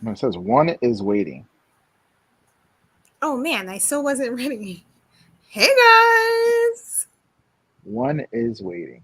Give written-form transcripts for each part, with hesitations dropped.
It says one is waiting. Oh man, I still wasn't ready. Hey guys! One is waiting.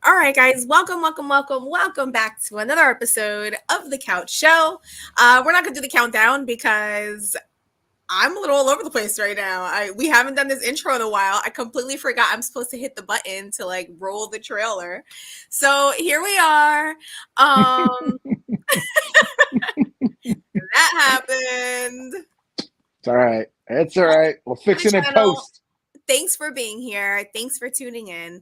All right, guys, welcome back to another episode of The Couch Show. We're not going to do the countdown because I'm a little all over the place right now. We haven't done this intro in a while. I completely forgot I'm supposed to hit the button to like roll the trailer. So here we are. That happened. It's all right. It's all right. We'll fix it in post. Thanks for being here. Thanks for tuning in.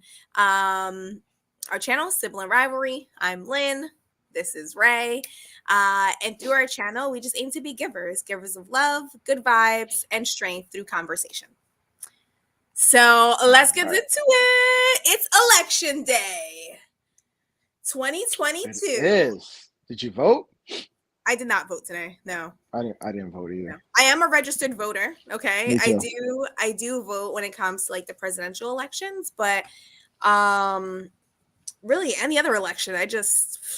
Our channel is Siblyn Rivalray. I'm Lynn. This is Ray. And through our channel, we just aim to be givers of love, good vibes, and strength through conversation. So let's get into it. It's election day 2022. It is. Did you vote? I did not vote today. No. I didn't vote either. No. I am a registered voter. Okay. I do vote when it comes to like the presidential elections, but really any other election, it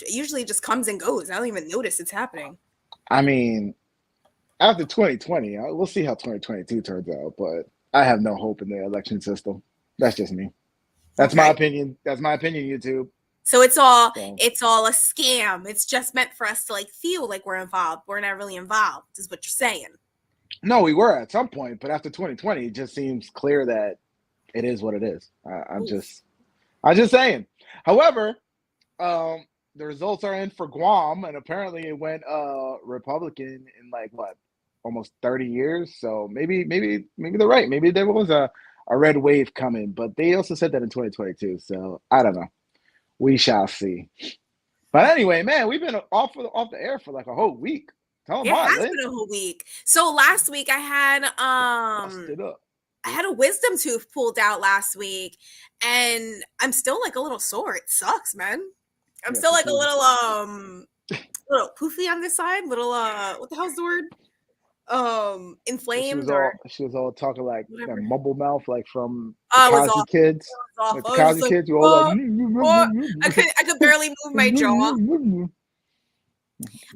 usually just comes and goes. I don't even notice it's happening. I mean, after 2020, we'll see how 2022 turns out, but I have no hope in the election system. That's just me. That's my opinion. That's my opinion, YouTube. So it's all a scam. It's just meant for us to like feel like we're involved. We're not really involved, is what you're saying. No, we were at some point, but after 2020, it just seems clear that it is what it is. I'm just saying. However, the results are in for Guam, and apparently it went Republican in like what, almost 30 years. So maybe they're right. Maybe there was a red wave coming, but they also said that in 2022. So I don't know. We shall see. But anyway, man, we've been off the air for like a whole week. It has been a whole week. So last week I had a wisdom tooth pulled out last week, and I'm still like a little sore. It sucks, man. I'm still like a little poofy on this side. Little what the hell's the word? Inflamed. She was all talking like that mumble mouth, like from Cosby Kids. Like the Cosby Kids, you all like. I could barely move my jaw.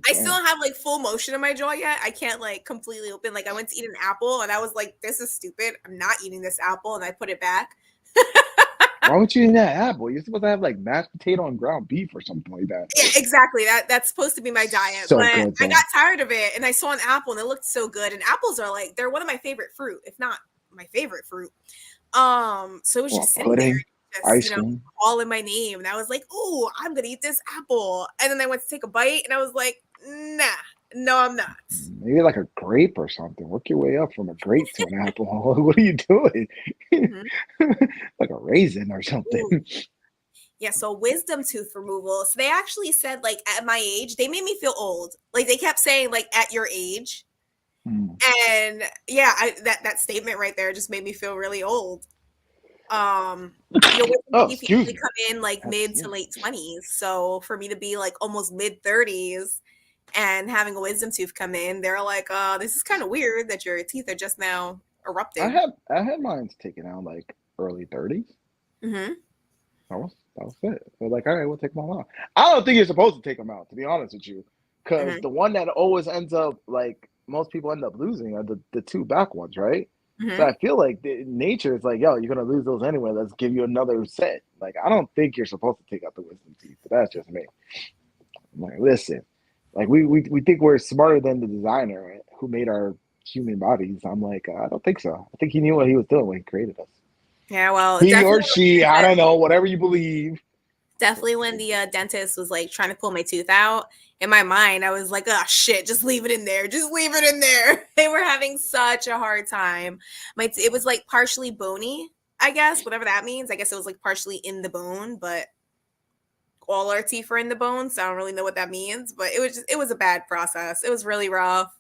I still don't have like full motion in my jaw yet. I can't like completely open. Like I went to eat an apple and I was like, "This is stupid. I'm not eating this apple," and I put it back. Why would you eat that apple? You're supposed to have like mashed potato and ground beef or something like that. Yeah, exactly. That's supposed to be my diet. So but good, I got tired of it, and I saw an apple, and it looked so good. And apples are like they're one of my favorite fruit, if not my favorite fruit. So it was just sitting there, just calling my name, and I was like, "Oh, I'm gonna eat this apple." And then I went to take a bite, and I was like, "Nah, no, I'm not." Maybe like a grape or something. Work your way up from a grape to an apple. What are you doing? Mm-hmm. Like a raisin or something. Ooh. Yeah, so wisdom tooth removal. So they actually said, like, at my age, they made me feel old. Like, they kept saying, like, at your age. And, yeah, that statement right there just made me feel really old. You usually come in, like, mid to late 20s. So for me to be, like, almost mid-30s and having a wisdom tooth come in, they're like, this is kind of weird that your teeth are just now erupting. I had mine taken out, like, early 30s. Mm-hmm. That was it. They're like, all right, we'll take them all out. I don't think you're supposed to take them out, to be honest with you. Because the one that always ends up, like, most people end up losing are the two back ones, right? Mm-hmm. So I feel like nature is like, yo, you're going to lose those anyway. Let's give you another set. Like, I don't think you're supposed to take out the wisdom teeth, but that's just me. I'm like, listen, like, we think we're smarter than the designer who made our human bodies. I'm like, I don't think so. I think he knew what he was doing when he created us. Yeah, well, he or she, I don't know, whatever you believe. Definitely when the dentist was like trying to pull my tooth out, in my mind, I was like, oh shit, just leave it in there. Just leave it in there. They were having such a hard time. It was like partially bony I guess, whatever that means. I guess it was like partially in the bone, but all our teeth are in the bone, so I don't really know what that means. But it was a bad process. It was really rough.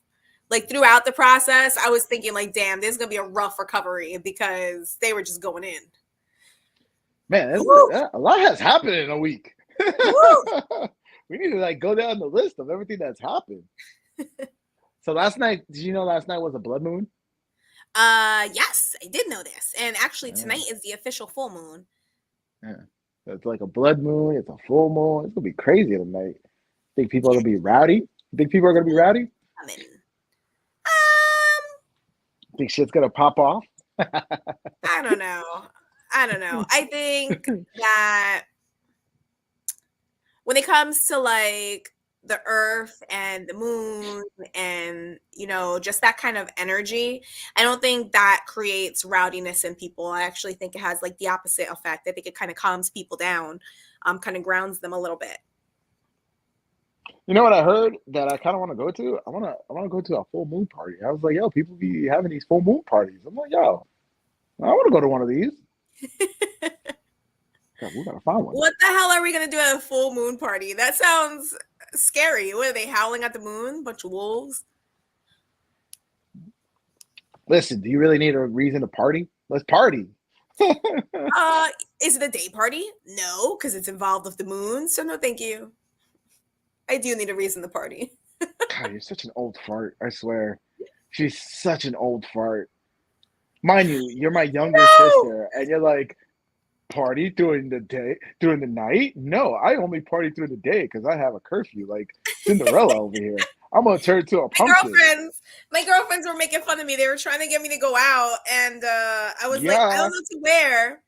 Like throughout the process, I was thinking like, damn, this is gonna be a rough recovery because they were just going in. Man, a lot has happened in a week. We need to like go down the list of everything that's happened. So last night, did you know last night was a blood moon? Yes, I did know this. And actually tonight is the official full moon. Yeah. So it's like a blood moon, it's a full moon. It's gonna be crazy tonight. Think people are gonna be rowdy? You think people are gonna be rowdy? Think shit's gonna pop off? I don't know. I think that when it comes to like the earth and the moon and just that kind of energy, I don't think that creates rowdiness in people. I actually think it has like the opposite effect. I think it kind of calms people down, kind of grounds them a little bit. You know what I heard that I kind of want to go to? I want to go to a full moon party. I was like, yo, people be having these full moon parties. I'm like, yo, I want to go to one of these. God, we gotta find one. What the hell are we gonna do at a full moon party? That sounds scary. What are they howling at the moon? Bunch of wolves? Listen, do you really need a reason to party? Let's party. Is it a day party? No, because it's involved with the moon. So no, thank you. I do need a reason to party. God, you're such an old fart. I swear, she's such an old fart. Mind you, you're my younger sister, and you're like, party during the day, during the night? No, I only party during the day because I have a curfew, like Cinderella over here. I'm gonna turn to a pumpkin. My girlfriends were making fun of me. They were trying to get me to go out, and I was like, I don't know what to wear.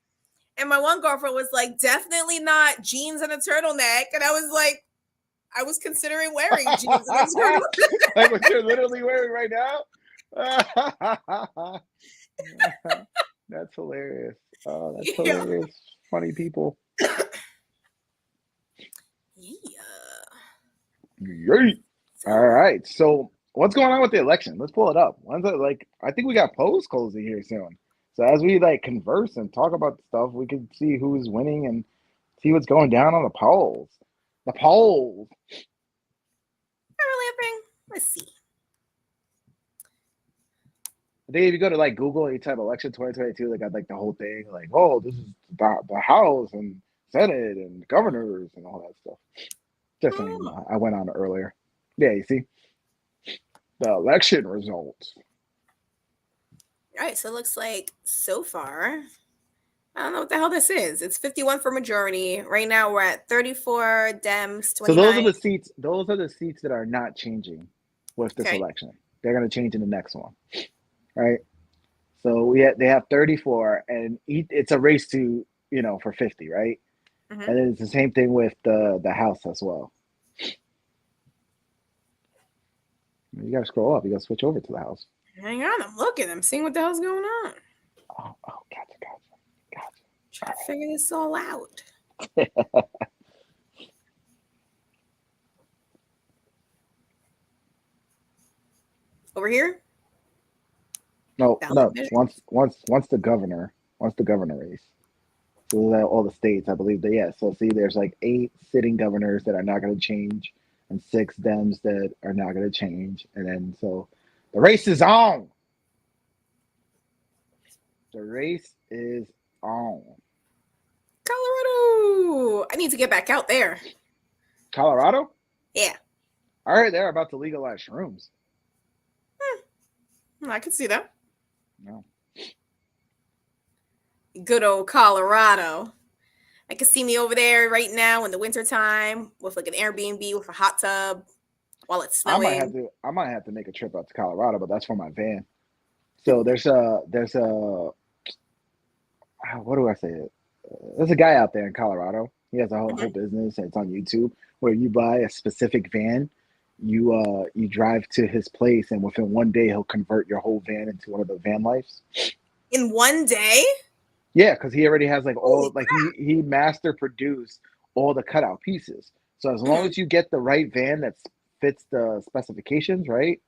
And my one girlfriend was like, definitely not jeans and a turtleneck. And I was like, I was considering wearing jeans and a turtleneck. Like what you're literally wearing right now? That's hilarious. Oh, that's hilarious. Funny people. Yeah. All right. So what's going on with the election? Let's pull it up. When's it like? I think we got polls closing here soon. So as we like converse and talk about stuff, we can see who's winning and see what's going down on the polls. The polls. Not really a thing. Let's see. I think if you go to like Google and you type election 2022, they got like the whole thing, like, oh, this is the House and Senate and governors and all that stuff. Just saying, I went on earlier. Yeah, you see the election results. All right, so it looks like so far, I don't know what the hell this is. It's 51 for majority. Right now we're at 34 Dems, 29. So those are the seats. Those are the seats that are not changing with this election. They're going to change in the next one, right? So they have 34, and it's a race to for 50, right? Mm-hmm. And then it's the same thing with the House as well. You got to scroll up. You got to switch over to the House. Hang on, I'm looking. I'm seeing what the hell's going on. Oh, gotcha. Try to figure this all out. Over here? No. Once the governor race. So all the states, I believe So see, there's like 8 sitting governors that are not going to change, and 6 Dems that are not going to change, and then so the race is on. The race is on. Colorado. I need to get back out there. Colorado? Yeah. All right, they're about to legalize shrooms. I can see that. No. Good old Colorado. I can see me over there right now in the wintertime with like an Airbnb with a hot tub while it's snowing. I might have to make a trip out to Colorado, but that's for my van. So there's a what do I say? There's a guy out there in Colorado. He has a whole business, and it's on YouTube, where you buy a specific van, you drive to his place, and within one day he'll convert your whole van into one of the van lives. In one day? Yeah, because he already has like all he master produced all the cutout pieces. So as long as you get the right van that fits the specifications, right?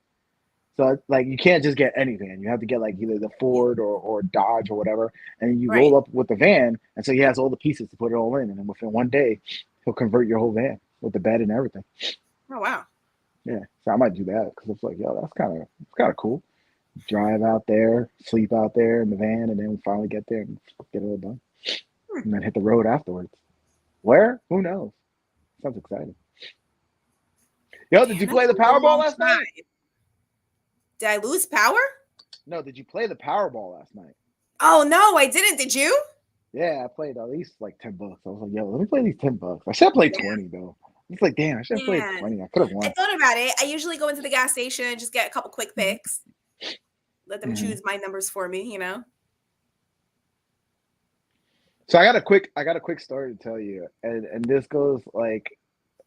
So it's like you can't just get any van. You have to get like either the Ford or Dodge or whatever, and then you Right. roll up with the van, and so he has all the pieces to put it all in, and then within one day, he'll convert your whole van with the bed and everything. Oh wow. Yeah, so I might do that because it's like, yo, that's kind of cool. Drive out there, sleep out there in the van, and then we finally get there and get it all done, Hmm. and then hit the road afterwards. Where? Who knows? Sounds exciting. Yo, did you Damn, that's play the a Powerball long last night? time. Did I lose power? No, did you play the Powerball last night? Oh no, I didn't. Did you? Yeah, I played at least like $10. I was like, yo, let me play these $10. I should have played Yeah. 20 though. It's like, damn, I should have played Man, 20. I could have I won. thought about it. I usually go into the gas station and just get a couple quick picks. Let them Mhm. choose my numbers for me, you know? So I got a quick story to tell you, and this goes like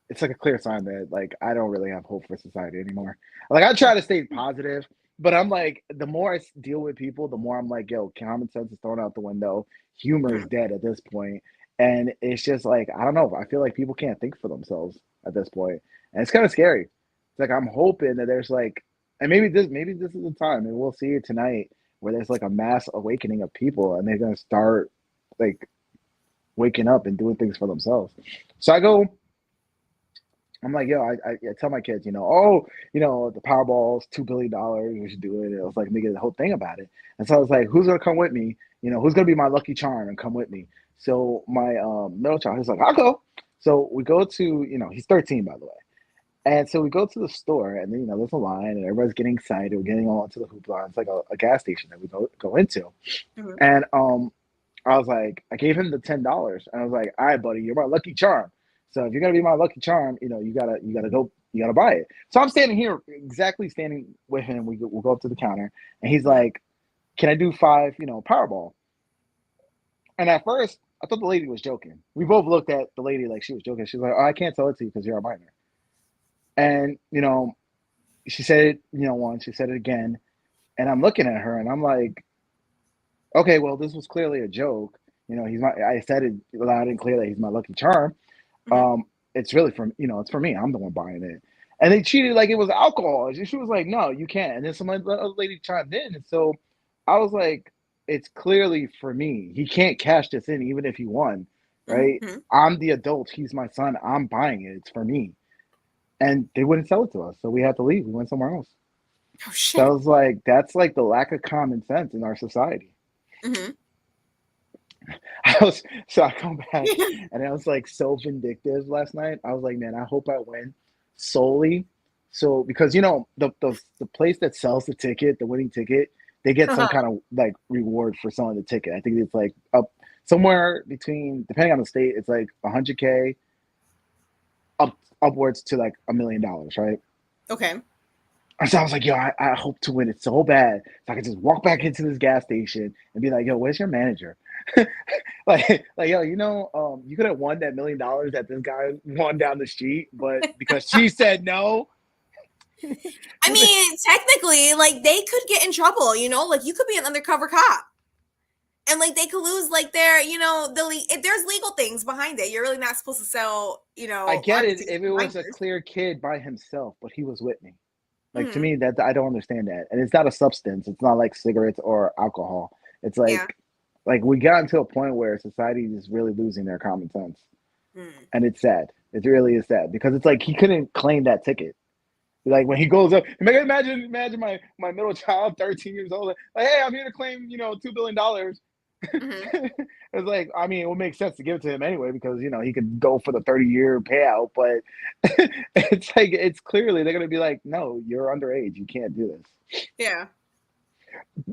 it's like a clear sign that like I don't really have hope for society anymore. Like I try to stay positive, but I'm like the more I deal with people, the more I'm like, yo, common sense is thrown out the window. Humor is Mhm. dead at this point, and it's just like I don't know. I feel like people can't think for themselves at this point, and it's kind of scary. It's like I'm hoping that there's like, and maybe this is the time, and we'll see it tonight where there's like a mass awakening of people, and they're gonna start like waking up and doing things for themselves. So I'm like, yo, I tell my kids, the Powerball's $2 billion. We should do it. It was like making the whole thing about it. And so I was like, who's gonna come with me? Who's gonna be my lucky charm and come with me? So my middle child, he's like, I'll go. So we go to, he's 13 by the way. And so we go to the store, and then there's a line, and everybody's getting excited. We're getting all into the hoopla. It's like a gas station that we go into, Mhm. and I was like, I gave him the $10, and I was like, all right, buddy, you're my lucky charm. So if you're gonna be my lucky charm, you gotta buy it. So I'm standing here, exactly standing with him. We'll go up to the counter, and he's Mhm. like, "Can I do five, Powerball?" And at first, I thought the lady was joking. We both looked at the lady like she was joking. She's like, "Oh, I can't sell it to you because you're a minor." And she said it, once. She said it again, and I'm looking at her, and I'm like, okay, well, this was clearly a joke. I said it loud and clear that he's my lucky charm. Mhm. It's really it's for me. I'm the one buying it. And they treated it like it was alcohol. And she was like, no, you can't. And then some other lady chimed in. And so I was like, it's clearly for me. He can't cash this in even if he won, right? Mhm. I'm the adult. He's my son. I'm buying it. It's for me. And they wouldn't sell it to us. So we had to leave. We went somewhere else. Oh So I shit. was like, that's like the lack of common sense in our society. Mhm. I come back and I was like so vindictive last night. I was like, man, I hope I win solely. So because the place that sells the ticket, the winning ticket, they get some Uh-huh. kind of like reward for selling the ticket. I think it's like up somewhere between, depending on the state, it's like 100K up upwards to like $1 million, right? Okay. And so I was like, yo, I hope to win it so bad. So I could just walk back into this gas station and be like, yo, where's your manager? yo, you could have won that $1 million that this guy won down the street, but because she said no, I mean, technically, like they could get in trouble, like you could be an undercover cop. And like they could lose like their, if there's legal things behind it. You're really not supposed to sell, I get arms it to if it was a minors. clear kid by himself, but he was with me. Like to Mhm. me, that I don't understand that, and it's not a substance. It's not like cigarettes or alcohol. It's Yeah. like we got into a point where society is really losing their common sense, Mm. and it's sad. It really is sad because it's like he couldn't claim that ticket. Like when he goes up, imagine my middle child, 13 years old, like, hey, I'm here to claim, $2 billion. Mhm. It's like, I mean, it would make sense to give it to him anyway because he could go for the 30-year payout, but it's like it's clearly they're gonna be like, no, you're underage, you can't do Yeah.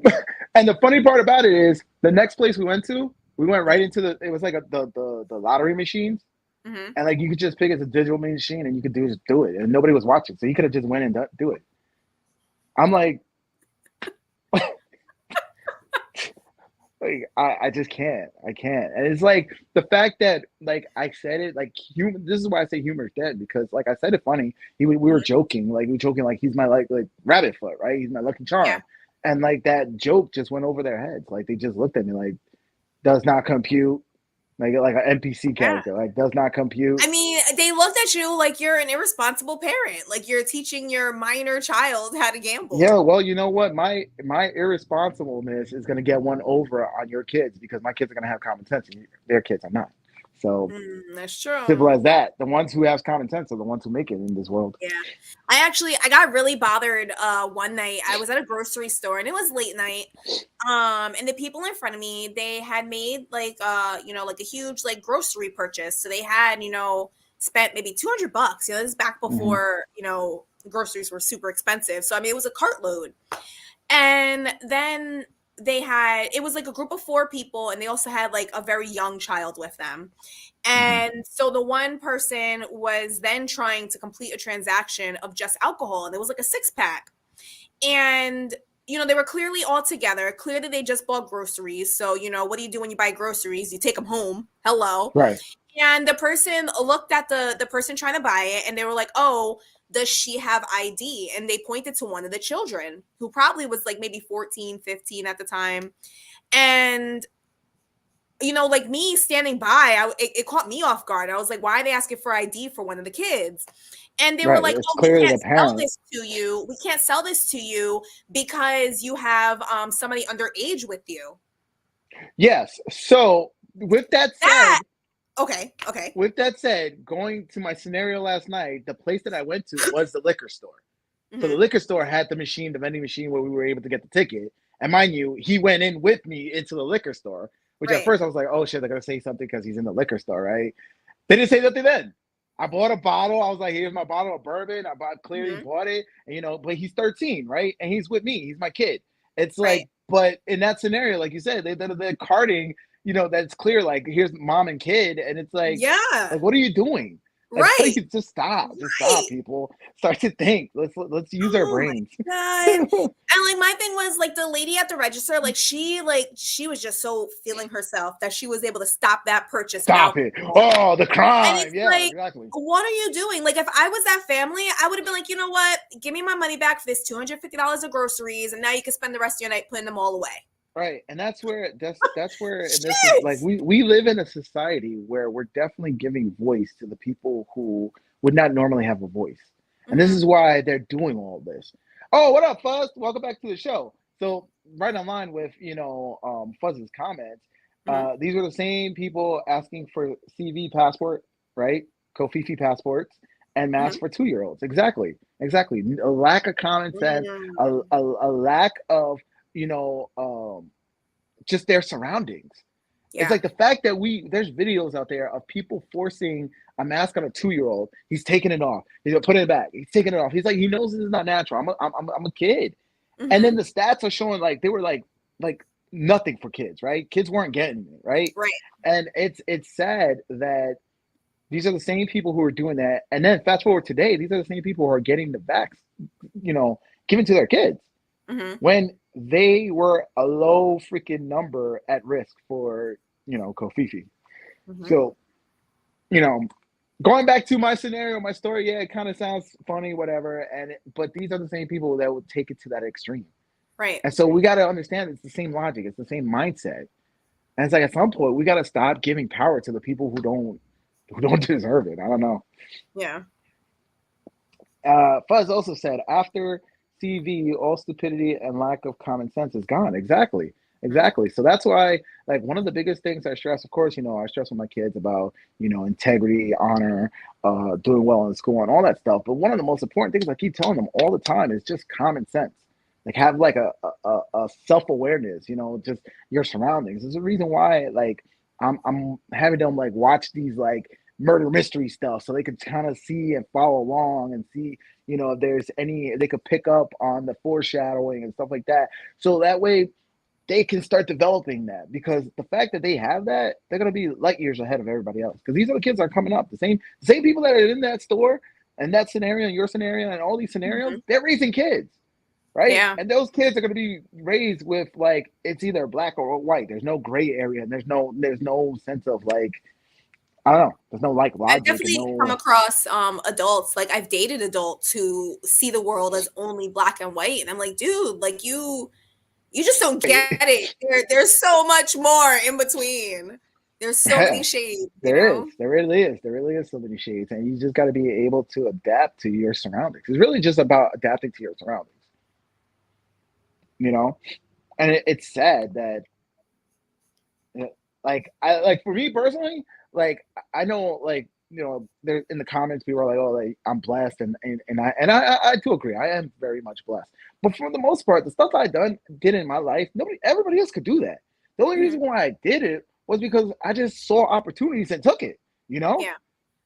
this. And the funny part about it is the next place we went to, we went right Mhm. into it was like the lottery machines. Mhm. And like you could just pick as a digital machine and you could just do it, and nobody was watching, so you could have just went and do it. I'm like I just can't. I can't. And it's like the fact that like I said it like humor. This is why I say humor is dead because like I said it funny. We were Mhm. joking like we were joking like he's my like rabbit foot, right? He's my lucky Yeah. charm, and like that joke just went over their heads. Like they just looked at me like does not compute. Like an NPC Yeah. character like does not compute. I mean, they looked at you like you're an irresponsible parent. Like you're teaching your minor child how to gamble. Yeah, well, you know what? My irresponsibleness is going to get one over on your kids because my kids are going to have common sense and their kids are not. So That's true. simple as that. The ones who have common sense are the ones who make it in this world. Yeah. I got really bothered one night. I was at a grocery store and it was late night. And the people in front of me, they had made like like a huge like grocery purchase. So they had, spent maybe $200. This is back before, groceries were super expensive. So I mean it was a cartload. And then it was like a group of 4 people and they also had like a very young child with them. And so the one person was then trying to complete a transaction of just alcohol. And it was like a 6-pack. And, they were clearly all together. Clearly they just bought groceries. So, what do you do when you buy groceries? You take them home. Hello. Right. And the person looked at the person trying to buy it and they were like, oh, does she have ID? And they pointed to one of the children who probably was like maybe 14, 15 at the time. And like me standing by, it caught me off guard. I was like, why are they asking for ID for one of the kids? And they were like, it's oh, clearly we can't the sell parent. this to you. We can't sell this to you because you have somebody underage with you. Yes. So with that said, okay. With that said, going to my scenario last night, the place that I went to was the liquor store. So the liquor store had the vending machine where we were able to get the ticket. And mind you, he went in with me into the liquor store, which at first I was like, oh shit, they're going to say something because he's in the liquor store, right? They didn't say nothing then. I bought a bottle. I was like, here's my bottle of bourbon. I clearly bought it. And, but he's 13, right? And he's with me. He's my kid. It's like, but in that scenario, like you said, they're carting, that's clear. Like, here's mom and kid. And it's like, like, what are you doing? Like, just stop. Just stop, people. Start to think. Let's use our brains. And like my thing was like the lady at the register, she was just so feeling herself that she was able to stop that purchase. Stop it. Oh, the crime. And it's exactly. What are you doing? Like if I was that family, I would have been like, you know what? Give me my money back for this $250 of groceries, and now you can spend the rest of your night putting them all away. Right. And that's where this is like we live in a society where we're definitely giving voice to the people who would not normally have a voice. And this is why they're doing all this. Oh, what up, Fuzz? Welcome back to the show. So right in line with, Fuzz's comments, these were the same people asking for CV passport, right? Kofifi passports and masks for 2-year-olds. Exactly. A lack of common sense, a lack of just their surroundings. It's like the fact that there's videos out there of people forcing a mask on a 2-year-old. He's taking it off. He's gonna put it back. He's taking it off. He's like, he knows this is not natural. I'm a kid. And then the stats are showing like they were like nothing for kids, right? Kids weren't getting it, right? Right. And it's sad that these are the same people who are doing that. And then fast forward today, these are the same people who are getting the vax, given to their kids. When they were a low freaking number at risk for, Kofifi. So, going back to my scenario, my story, it kind of sounds funny, whatever. But these are the same people that would take it to that extreme. Right. And so we got to understand it's the same logic. It's the same mindset. And it's like at some point we got to stop giving power to the people who don't deserve it. I don't know. Yeah. Fuzz also said after CV, all stupidity and lack of common sense is gone. Exactly. So that's why, like, one of the biggest things I stress, of course, I stress with my kids about, integrity, honor, doing well in school and all that stuff. But one of the most important things I keep telling them all the time is just common sense. Like, have like a self-awareness, just your surroundings. There's a reason why, like, I'm having them like watch these like murder mystery stuff so they could kind of see and follow along and see, if there's they could pick up on the foreshadowing and stuff like that. So that way they can start developing that, because the fact that they have that, they're going to be light years ahead of everybody else. Because these are the kids that are coming up. The same people that are in that store and that scenario and your scenario and all these scenarios, they're raising kids. Right. Yeah. And those kids are going to be raised with like, it's either black or white. There's no gray area. And there's no sense of like, I don't know. There's no like logic. I've definitely come across adults, like I've dated adults who see the world as only black and white. And I'm like, dude, like you just don't get it. There's so much more in between. There's so many shades, you There is. know? There really is so many shades, and you just got to be able to adapt to your surroundings. It's really just about adapting to your surroundings, you know. And it's sad that, like, I like for me personally, like I know, like there in the comments, people are like, "Oh, like I'm blessed," and I do agree. I am very much blessed, but for the most part, the stuff I did in my life, everybody else could do that. The only Mhm. reason why I did it was because I just saw opportunities and took it. You know, Yeah.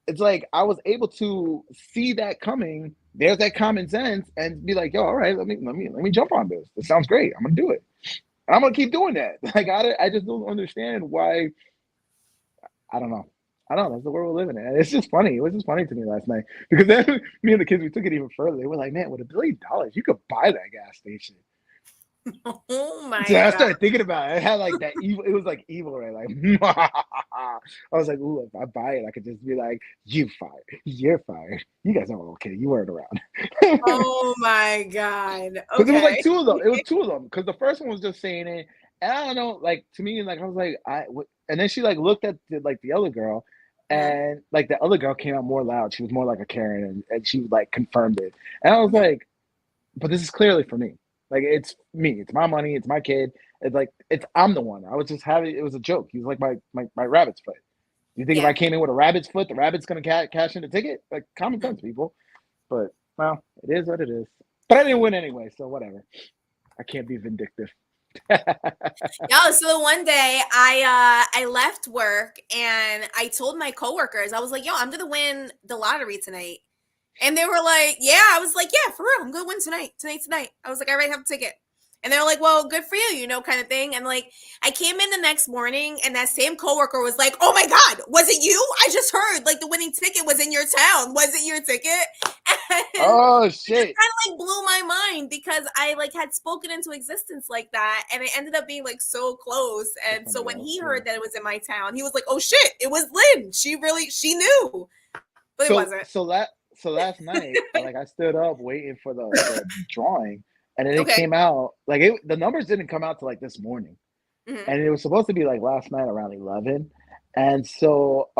it's like I was able to see that coming. There's that common sense, and be like, "Yo, all right, let me jump on this. This sounds great. I'm gonna do it, and I'm gonna keep doing that." Like I just don't understand why. I don't know. I don't know. That's the world we're living in. It's just funny. It was just funny to me last night because then me and the kids, we took it even further. They were like, "Man, with $1 billion, you could buy that gas station." Oh So my I God. started thinking about it. It had like that evil. It was like evil, right? Like I was like, "Ooh, if I buy it, I could just be like, you fired. You're fired. You guys know, okay, you weren't around." Oh my God. Because it was like Okay. two of them. It was two of them. Because the first one was just saying it, and I don't know. Like to me, like I was like, and then she like looked at the other girl, Mhm. and like the other girl came out more loud. She was more like a Karen, and she like confirmed it. And I was Mhm. like, but this is clearly for me. Like it's me. It's my money. It's my kid. It's like I'm the one. I was just having. It was a joke. He was like my rabbit's foot. You think if I Yeah. came in with a rabbit's foot, the rabbit's gonna cash in the ticket? Like common sense, people. But well, it is what it is. But I didn't win anyway, so whatever. I can't be vindictive. Yeah, so the one day I left work and I told my coworkers, I was like, yo, I'm gonna win the lottery tonight. And they were like, yeah. I was like, yeah, for real, I'm gonna win tonight. Tonight. I was like, I already have a ticket. And they were like, well, good for you, kind of thing. And like, I came in the next morning and that same coworker was like, oh my God, was it you? I just heard like the winning ticket was in your town. Was it your ticket? And Oh it just shit! kind of like blew my mind because I like had spoken into existence like that. And it ended up being like so close. For And so somebody when else, he yeah. heard that it was in my town, he was like, oh shit, it was Lynn. She knew. But it So wasn't. so that so last night, I stood up waiting for the drawing, and then it Okay. came out the numbers didn't come out till like this morning, Hmm. and it was supposed to be like last night around 11, and so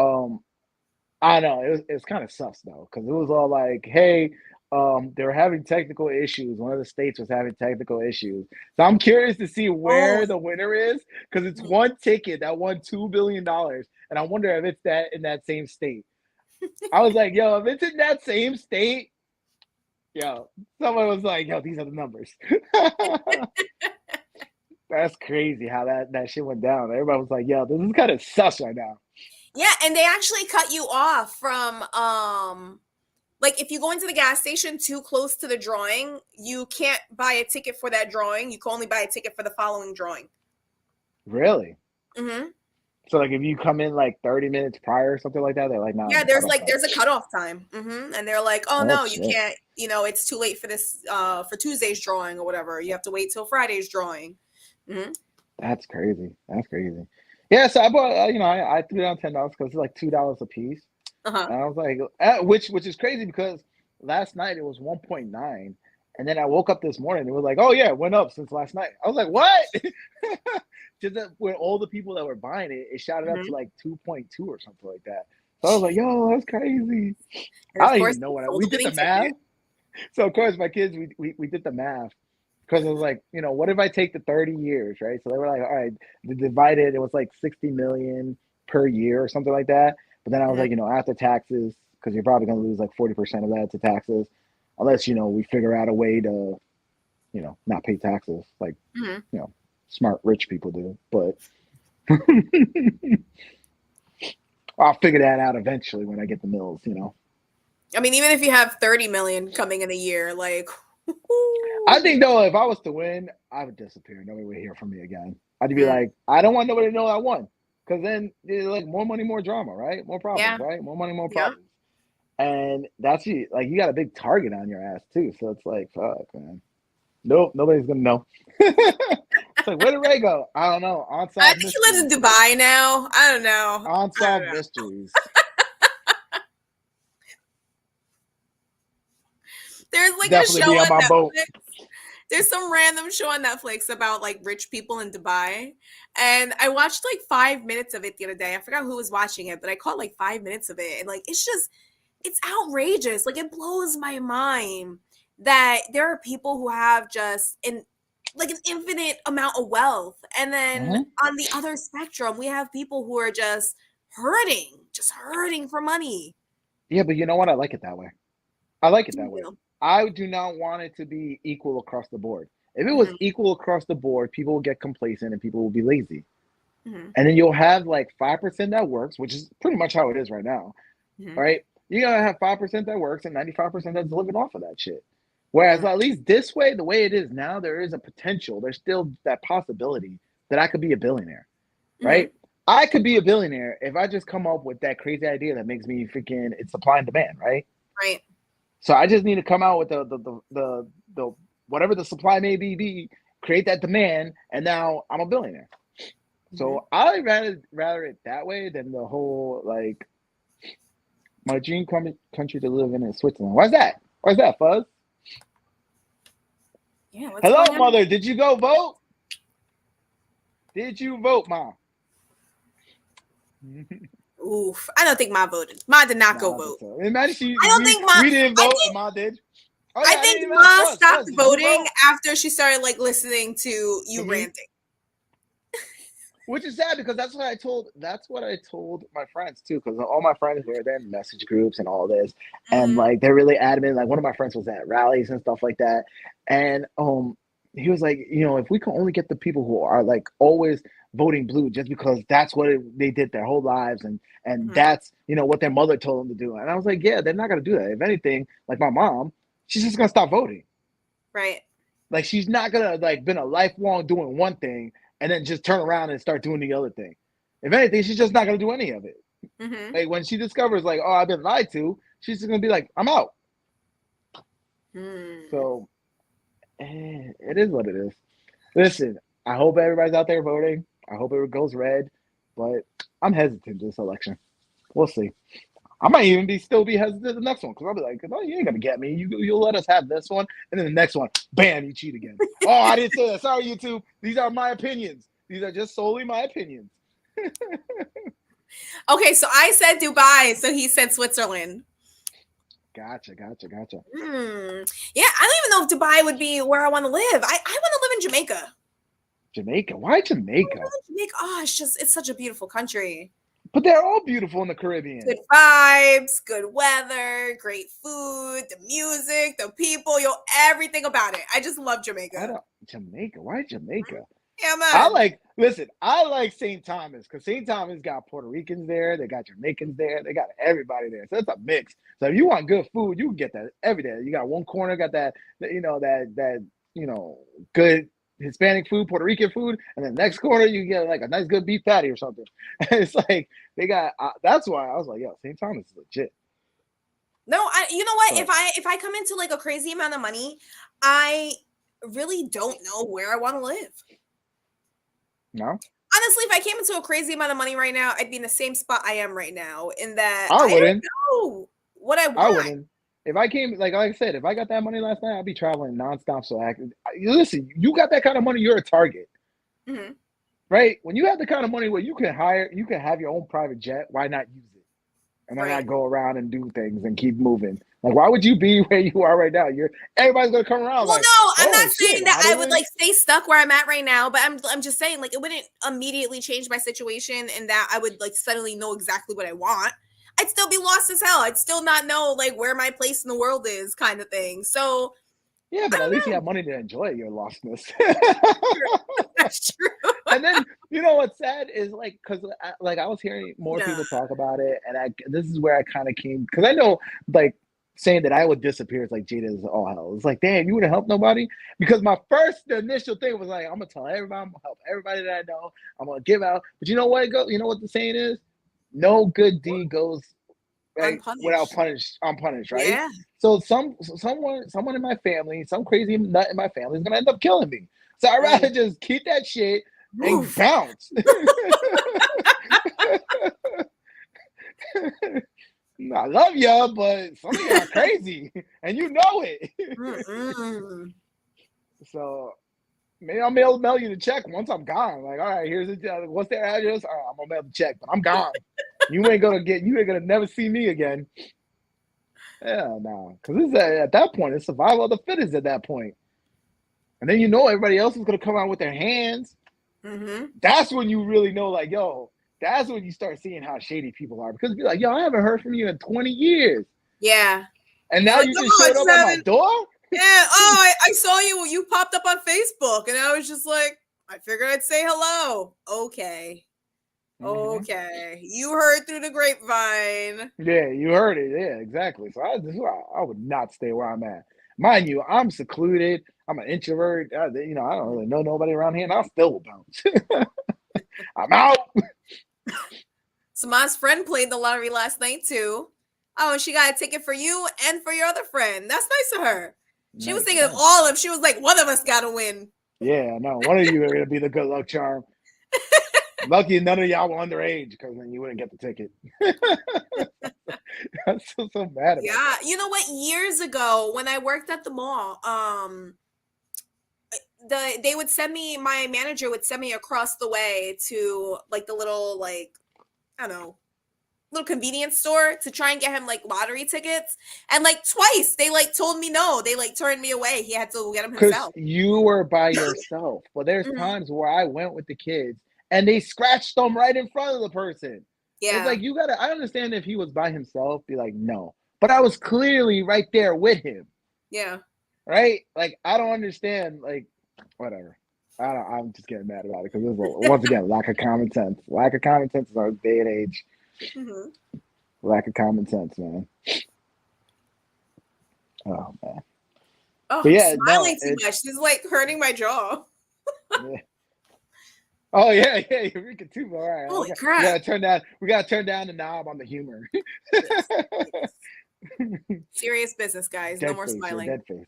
I know it was kind of sus though because it was all like, hey. They were having technical issues. One of the states was having technical issues. So I'm curious to see Oh. where the winner is because it's Mhm. one ticket that won $2 billion, and I wonder if it's that in that same state. I was like, yo, if it's in that same state, yo, someone was like, yo, these are the numbers. That's crazy how that shit went down. Everybody was like, yo, this is kind of sus right now. Yeah, and they actually cut you off from like if you go into the gas station too close to the drawing, you can't buy a ticket for that drawing. You can only buy a ticket for the following drawing. Really? Hmm. So like if you come in like 30 minutes prior or something like that, they're like, nah, Yeah, the there's cutoff like time. there's a cutoff time. And they're like, oh Oh no, you shit. can't. It's too late for this for Tuesday's drawing or whatever. You have to wait till Friday's drawing. Hmm. That's crazy. That's crazy. Yeah, so I bought I threw down $10 because it's like $2 a piece. Uh huh. And I was like, which is crazy because last night it was 1.9, and then I woke up this morning and it was like, oh yeah, it went up since last night. I was like, what? Just that when all the people that were buying it, it shot it up to Hmm. like 2.2 or something like that. So I was like, yo, that's crazy. And I of don't course, even know you what sold we the did the winning math. ticket. So of course my kids we did the math because it was like, what if I take the 30 years, right? So they were like, all right, they divided, it was like 60 million per year or something like that. But then I was Hmm. like, after taxes, because you're probably gonna lose like 40% of that to taxes, unless we figure out a way to, not pay taxes like, Hmm. you know, smart rich people do. But I'll figure that out eventually when I get the mills. I mean, even if you have 30 million coming in a year, like, I think though, if I was to win, I would disappear. Nobody would hear from me again. I'd be mm, like, I don't want nobody to know I won, because then like more money, more drama, right? More yeah, problems, right? More money, more yeah. problems. And that's you. Like you got a big target on your ass too. So it's like, fuck, man. Nope, nobody's gonna know. It's like, where did Ray go? I don't know. I Unsolved think he lives mysteries. in Dubai now. I don't know. I don't Unsolved know. mysteries. There's like a Definitely show be on on my boat. Netflix. There's some random show on Netflix about like rich people in Dubai. And I watched like 5 minutes of it the other day. I forgot who was watching it, but I caught like 5 minutes of it. And like it's outrageous. Like it blows my mind that there are people who have just an infinite amount of wealth. And then on the other spectrum, we have people who are just hurting for money. Yeah, but you know what? I like it that way. I like it that way. I do not want it to be equal across the board. If it was equal across the board, people will get complacent and people will be lazy. And then you'll have like 5% that works, which is pretty much how it is right now. Right? You're going to have 5% that works and 95% that's living off of that shit. Whereas at least this way, the way it is now, there is a potential. There's still that possibility that I could be a billionaire. Right? I could be a billionaire if I just come up with that crazy idea that makes me freaking, it's supply and demand, right? Right. So I just need to come out with the whatever the supply may be, create that demand, and now I'm a billionaire. So I rather it that way than the whole like my dream country to live in is Switzerland. Why's that? Why's that, Fuzz? Yeah. Hello, mother. Did you go vote? Did you vote, Mom? Oof, I don't think Ma voted. Ma did not go vote. So. Imagine I don't think Ma. We didn't vote, and Ma did. Oh, yeah, I think Ma stopped voting after she started like listening to you ranting. Which is sad because that's what I told my friends too, because all my friends were there in message groups and all this, and like they're really adamant. Like one of my friends was at rallies and stuff like that, and he was like, you know, if we can only get the people who are like always voting blue just because that's what they did their whole lives and that's, you know, what their mother told them to do. And I was like, yeah, they're not going to do that. If anything, like my mom, she's just going to stop voting. Right. Like she's not going to like been a lifelong doing one thing and then just turn around and start doing the other thing. If anything, she's just not going to do any of it. Like when she discovers like, oh, I've been lied to, she's just going to be like, I'm out. So it is what it is. Listen, I hope everybody's out there voting. I hope it goes red, but I'm hesitant this election. We'll see. I might even still be hesitant the next one because I'll be like, "Oh, you ain't gonna get me. You'll let us have this one, and then the next one, bam, you cheat again." Oh, I didn't say that. Sorry, YouTube. These are my opinions. These are just solely my opinions. Okay, so I said Dubai, so he said Switzerland. Gotcha. Yeah, I don't even know if Dubai would be where I want to live. I want to live in Jamaica. Jamaica? Why Jamaica? Jamaica? Oh, it's such a beautiful country. But they're all beautiful in the Caribbean. Good vibes, good weather, great food, the music, the people, everything about it. I just love Jamaica. Jamaica? Why Jamaica? Yeah, man. I like St. Thomas because St. Thomas got Puerto Ricans there, they got Jamaicans there, they got everybody there. So it's a mix. So if you want good food, you can get that every day. You got one corner, got that good Hispanic food, Puerto Rican food, and then next corner you get like a nice good beef patty or something. It's like they got. That's why I was like, yo, St. Thomas is legit. No, you know what? If I come into like a crazy amount of money, I really don't know where I want to live. No. Honestly, if I came into a crazy amount of money right now, I'd be in the same spot I am right now. In that I wouldn't know what I want. I wouldn't. If I came, like I said, if I got that money last night, I'd be traveling nonstop. So listen, you got that kind of money, you're a target, right? When you have the kind of money where you can have your own private jet, why not use it? And then not go around and do things and keep moving. Like, why would you be where you are right now? Everybody's gonna come around. Well, like, no, I'm not saying that I would like stay stuck where I'm at right now, but I'm just saying like it wouldn't immediately change my situation, and that I would like suddenly know exactly what I want. I'd still be lost as hell. I'd still not know like where my place in the world is, kind of thing. So yeah, but at least you have money to enjoy your lostness. That's true. And then you know what's sad is like because like I was hearing more people talk about it, and this is where I kind of came because I know like saying that I would disappear is like Jada is all hell. It's like, damn, you wouldn't help nobody because my initial thing was like, I'm gonna tell everybody, I'm gonna help everybody that I know, I'm gonna give out. But you know what? You know what the saying is? No good deed goes unpunished, right? Yeah. So someone in my family, some crazy nut in my family is gonna end up killing me. So I'd rather just keep that shit and bounce. I love y'all, but some of y'all are crazy, and you know it. So maybe I'll mail you the check once I'm gone. Like, all right, here's what's their address? All right, I'm gonna mail the check, but I'm gone. You ain't gonna never see me again. Yeah, no, because at that point, it's survival of the fittest at that point. And then everybody else is gonna come out with their hands. Mm-hmm. That's when you really know, like, yo, that's when you start seeing how shady people are. Because be like, yo, I haven't heard from you in 20 years. Yeah. And now you just showed up at my door? Yeah. Oh, I saw you. You popped up on Facebook, and I was just like, I figured I'd say hello. Okay. Okay. You heard through the grapevine. Yeah, you heard it. Yeah, exactly. So I would not stay where I'm at. Mind you, I'm secluded. I'm an introvert. I don't really know nobody around here, and I still will bounce. I'm out. Saman's friend played the lottery last night too. Oh, and she got a ticket for you and for your other friend. That's nice of her. She was thinking of all of them. She was like, one of us got to win. Yeah, no, one of you are going to be the good luck charm. Lucky none of y'all were underage, because then you wouldn't get the ticket. I'm so mad about that. You know what? Years ago, when I worked at the mall, they would send me, my manager would send me across the way to like the little, like, I don't know, little convenience store to try and get him like lottery tickets. And like twice they like told me no. They like turned me away. He had to get them himself. You were by yourself. Well, there's times where I went with the kids and they scratched them right in front of the person. Yeah. It's like, I understand if he was by himself, be like, no. But I was clearly right there with him. Yeah. Right? Like, I don't understand, like, whatever. I'm just getting mad about it because once again, lack of common sense. Lack of common sense is our day and age. Mm-hmm. Lack of common sense, man. Oh, man. Oh, yeah, smiling too much. This is like hurting my jaw. Yeah. Oh yeah, Eureka too. All right. Holy crap. We gotta turn down the knob on the humor. Serious business, guys. No more smiling. Dead face.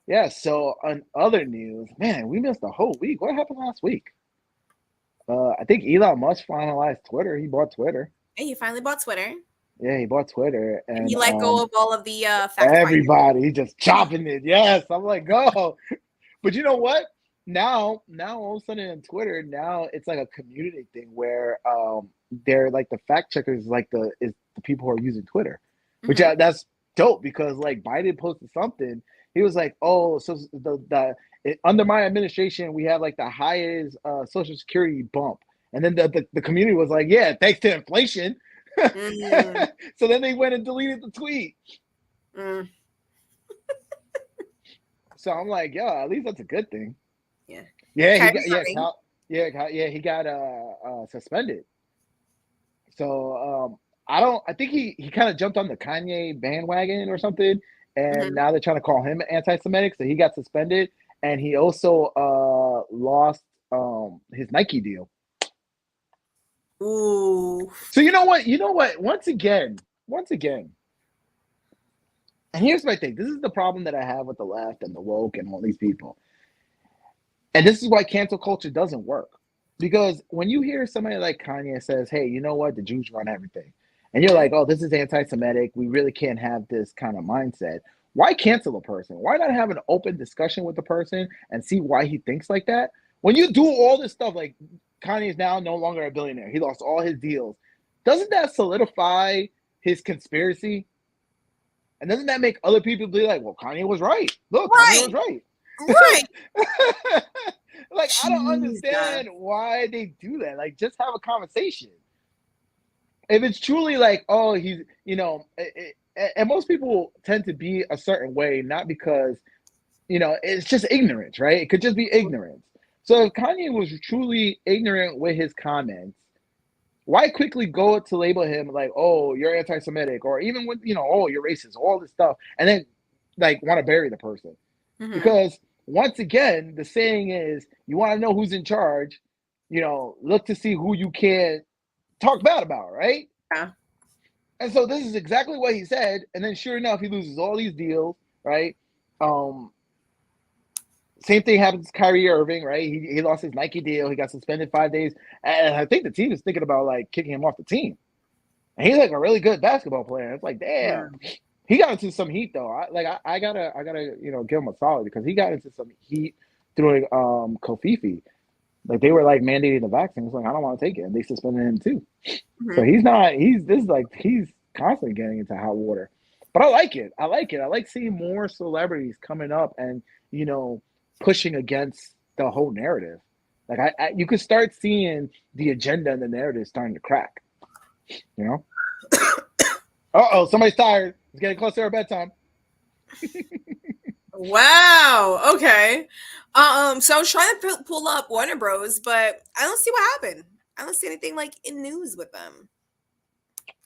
Yeah, so on other news, man, we missed a whole week. What happened last week? I think Elon Musk finalized Twitter. He bought Twitter. Hey, he finally bought Twitter. Yeah, he bought Twitter. And he let go of all of the everybody. He just chopping it. Yes. I'm like, go. But you know what? Now all of a sudden on Twitter, now it's like a community thing where they're like the fact checkers, like the people who are using Twitter, which that's dope because like Biden posted something. He was like, oh, so under my administration, we have like the highest Social Security bump. And then the community was like, yeah, thanks to inflation. So then they went and deleted the tweet. So I'm like, yeah, at least that's a good thing. Yeah. He got suspended. So I think he kind of jumped on the Kanye bandwagon or something, and now they're trying to call him anti-Semitic. So he got suspended, and he also lost his Nike deal. Ooh. So you know what? Once again. And here's my thing. This is the problem that I have with the left and the woke and all these people. And this is why cancel culture doesn't work. Because when you hear somebody like Kanye says, hey, you know what? The Jews run everything. And you're like, oh, this is anti-Semitic. We really can't have this kind of mindset. Why cancel a person? Why not have an open discussion with the person and see why he thinks like that? When you do all this stuff, like Kanye is now no longer a billionaire. He lost all his deals. Doesn't that solidify his conspiracy? And doesn't that make other people be like, well, Kanye was right. Look, Kanye was right. Right. Like, I don't understand why they do that. Like, just have a conversation. If it's truly like, oh, he's, and most people tend to be a certain way, not because, it's just ignorance, right? It could just be ignorance. So if Kanye was truly ignorant with his comments, why quickly go to label him like, oh, you're anti-Semitic, or even with, oh, you're racist, all this stuff, and then like want to bury the person? Because once again, the saying is, you want to know who's in charge, look to see who you can talk bad about, right? Yeah. And so this is exactly what he said. And then sure enough, he loses all these deals, right? Same thing happens to Kyrie Irving, right? He lost his Nike deal. He got suspended 5 days. And I think the team is thinking about like kicking him off the team. And he's like a really good basketball player. It's like, damn. He got into some heat though. I gotta give him a solid because he got into some heat doing Kofifi. Like they were like mandating the vaccine. He's like, I don't want to take it, and they suspended him too. So Mhm. he's not. He's this is like he's constantly getting into hot water. But I like it. I like it. I like seeing more celebrities coming up and pushing against the whole narrative. Like you could start seeing the agenda and the narrative starting to crack. You know. Somebody's tired. It's getting close to our bedtime. Wow. Okay. So I was trying to pull up Warner Bros, but I don't see what happened. I don't see anything like in news with them.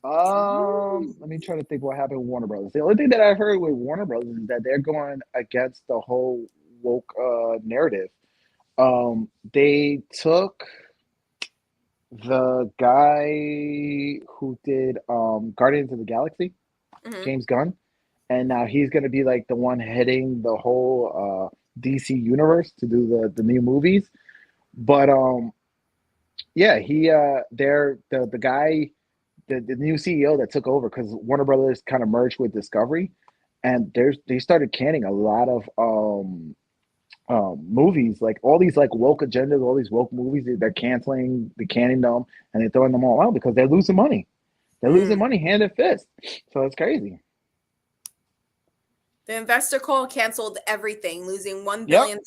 Let me try to think what happened with Warner Brothers. The only thing that I heard with Warner Brothers is that they're going against the whole woke narrative. They took the guy who did Guardians of the Galaxy, Hmm. James Gunn, and now he's going to be like the one heading the whole DC universe to do the new movies. But yeah, they're the guy, the new CEO that took over because Warner Brothers kind of merged with Discovery, and they started canning a lot of movies, like all these like woke agendas, all these woke movies. They're canning them, and they're throwing them all out because they're losing money. They're losing Mm. money hand and fist. So it's crazy. The investor call canceled everything, losing Yep, $1 billion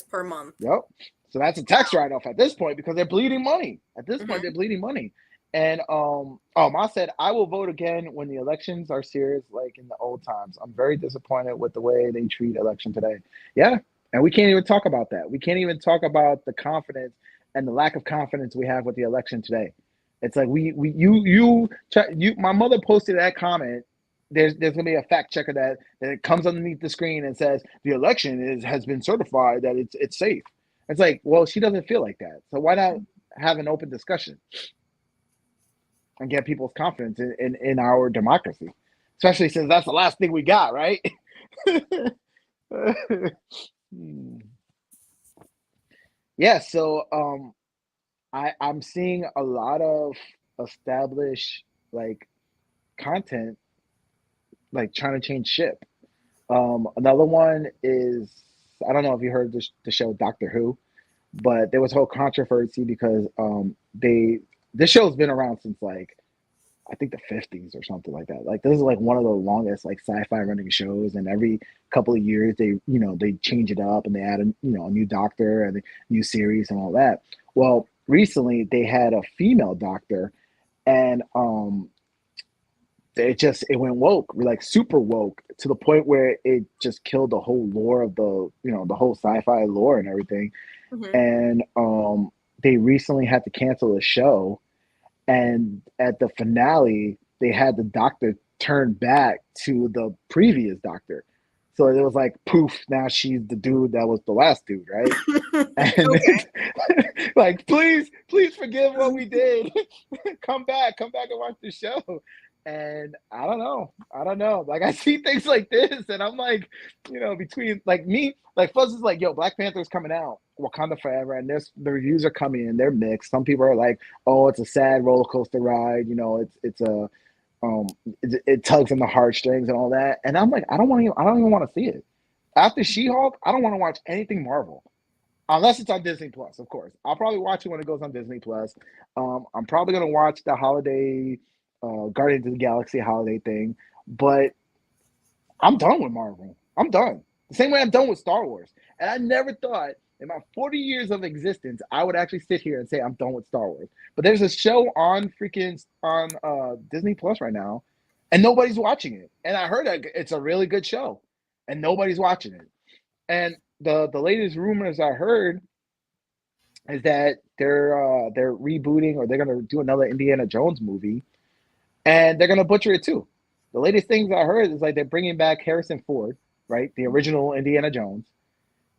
per month. yep. So that's a tax write off at this point because they're bleeding money. At this point, they're Hmm. bleeding money. And I said I will vote again when the elections are serious, like in the old times. I'm very disappointed with the way they treat election today. Yeah, and we can't even talk about that. We can't even talk about the confidence and the lack of confidence we have with the election today. It's like my mother posted that comment. There's gonna be a fact checker that it comes underneath the screen and says the election has been certified that it's safe. It's like, well, she doesn't feel like that. So why not have an open discussion and get people's confidence in our democracy? Especially since that's the last thing we got, right? Yeah, so I'm seeing a lot of established like content like trying to change ship. Another one is I don't know if you heard the show Doctor Who, but there was a whole controversy because they this show's been around since like I think the 50s or something like that. Like this is like one of the longest like sci-fi running shows, and every couple of years they change it up and they add a new doctor and a new series and all that. Well, recently they had a female doctor, and it went woke, like super woke, to the point where it just killed the whole lore of the whole sci-fi lore and everything. Hmm. And they recently had to cancel the show, and at the finale they had the doctor turn back to the previous doctor, so it was like poof, now she's the dude that was the last dude, right? And Okay. like please forgive what we did. Come back and watch the show. And I don't know, like I see things like this and I'm like, between like me, like Fuzz is like, yo, Black Panther's coming out, Wakanda Forever, and the reviews are coming in, they're mixed. Some people are like, oh, it's a sad roller coaster ride, it's a it tugs on the heartstrings and all that, and I'm like, I don't even want to see it. After She-Hulk, I don't want to watch anything Marvel unless it's on Disney Plus. Of course, I'll probably watch it when it goes on Disney Plus. I'm probably gonna watch the holiday Guardians of the Galaxy holiday thing, but I'm done with Marvel. I'm done. The same way I'm done with Star Wars. And I never thought in my 40 years of existence I would actually sit here and say I'm done with Star Wars. But there's a show on Disney Plus right now, and nobody's watching it. And I heard that it's a really good show, and nobody's watching it. And the latest rumors I heard is that they're rebooting, or they're gonna do another Indiana Jones movie, and they're gonna butcher it too. The latest things I heard is like they're bringing back Harrison Ford, right, the original Indiana Jones.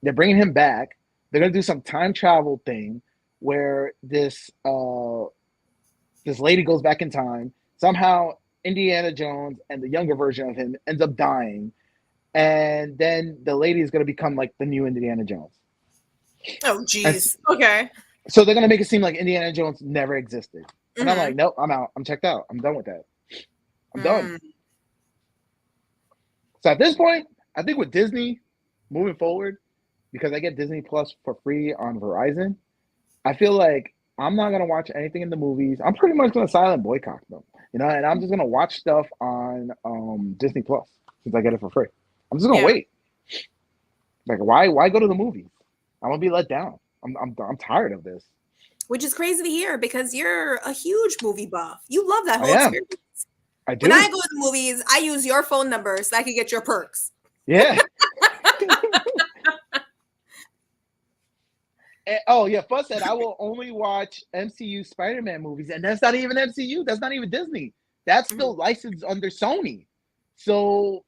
They're bringing him back. They're gonna do some time travel thing where this lady goes back in time. Somehow Indiana Jones and the younger version of him ends up dying, and then the lady is gonna become like the new Indiana Jones. Oh, And geez. Okay. so they're gonna make it seem like Indiana Jones never existed. And I'm Hmm. like, nope, I'm out. I'm checked out. I'm done with that. I'm done. So at this point, I think with Disney moving forward, because I get Disney Plus for free on Verizon, I feel like I'm not gonna watch anything in the movies. I'm pretty much gonna silent boycott them, and I'm just gonna watch stuff on Disney Plus since I get it for free. I'm just gonna Yeah. wait. Like, why go to the movies? I'm gonna be let down. I'm tired of this. Which is crazy to hear because you're a huge movie buff. You love that I whole am. experience. I When I do. go to the movies, I use your phone number so I can get your perks. Yeah. And, oh yeah, Fuss said I will only watch MCU Spider-Man movies, and that's not even MCU. That's not even Disney. That's Mhm. still licensed under Sony. So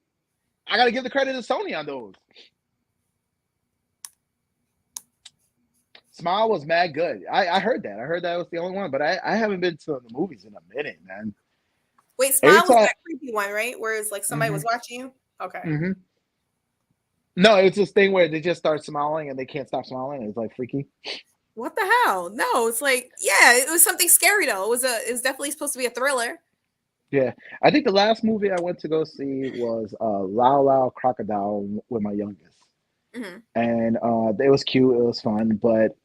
I gotta give the credit to Sony on those. Smile was mad good. I heard that. I heard that was the only one, but I haven't been to the movies in a minute, man. Wait, Every Smile was time. that creepy one, right? Where it's like somebody was Hmm. watching you? Okay. Hmm. No, it's this thing where they just start smiling and they can't stop smiling. It's like freaky. What the hell? No, it's like, yeah, it was something scary though. It was definitely supposed to be a thriller. Yeah, I think the last movie I went to go see was Lao Lao Crocodile with my youngest, Hmm. and it was cute, it was fun, but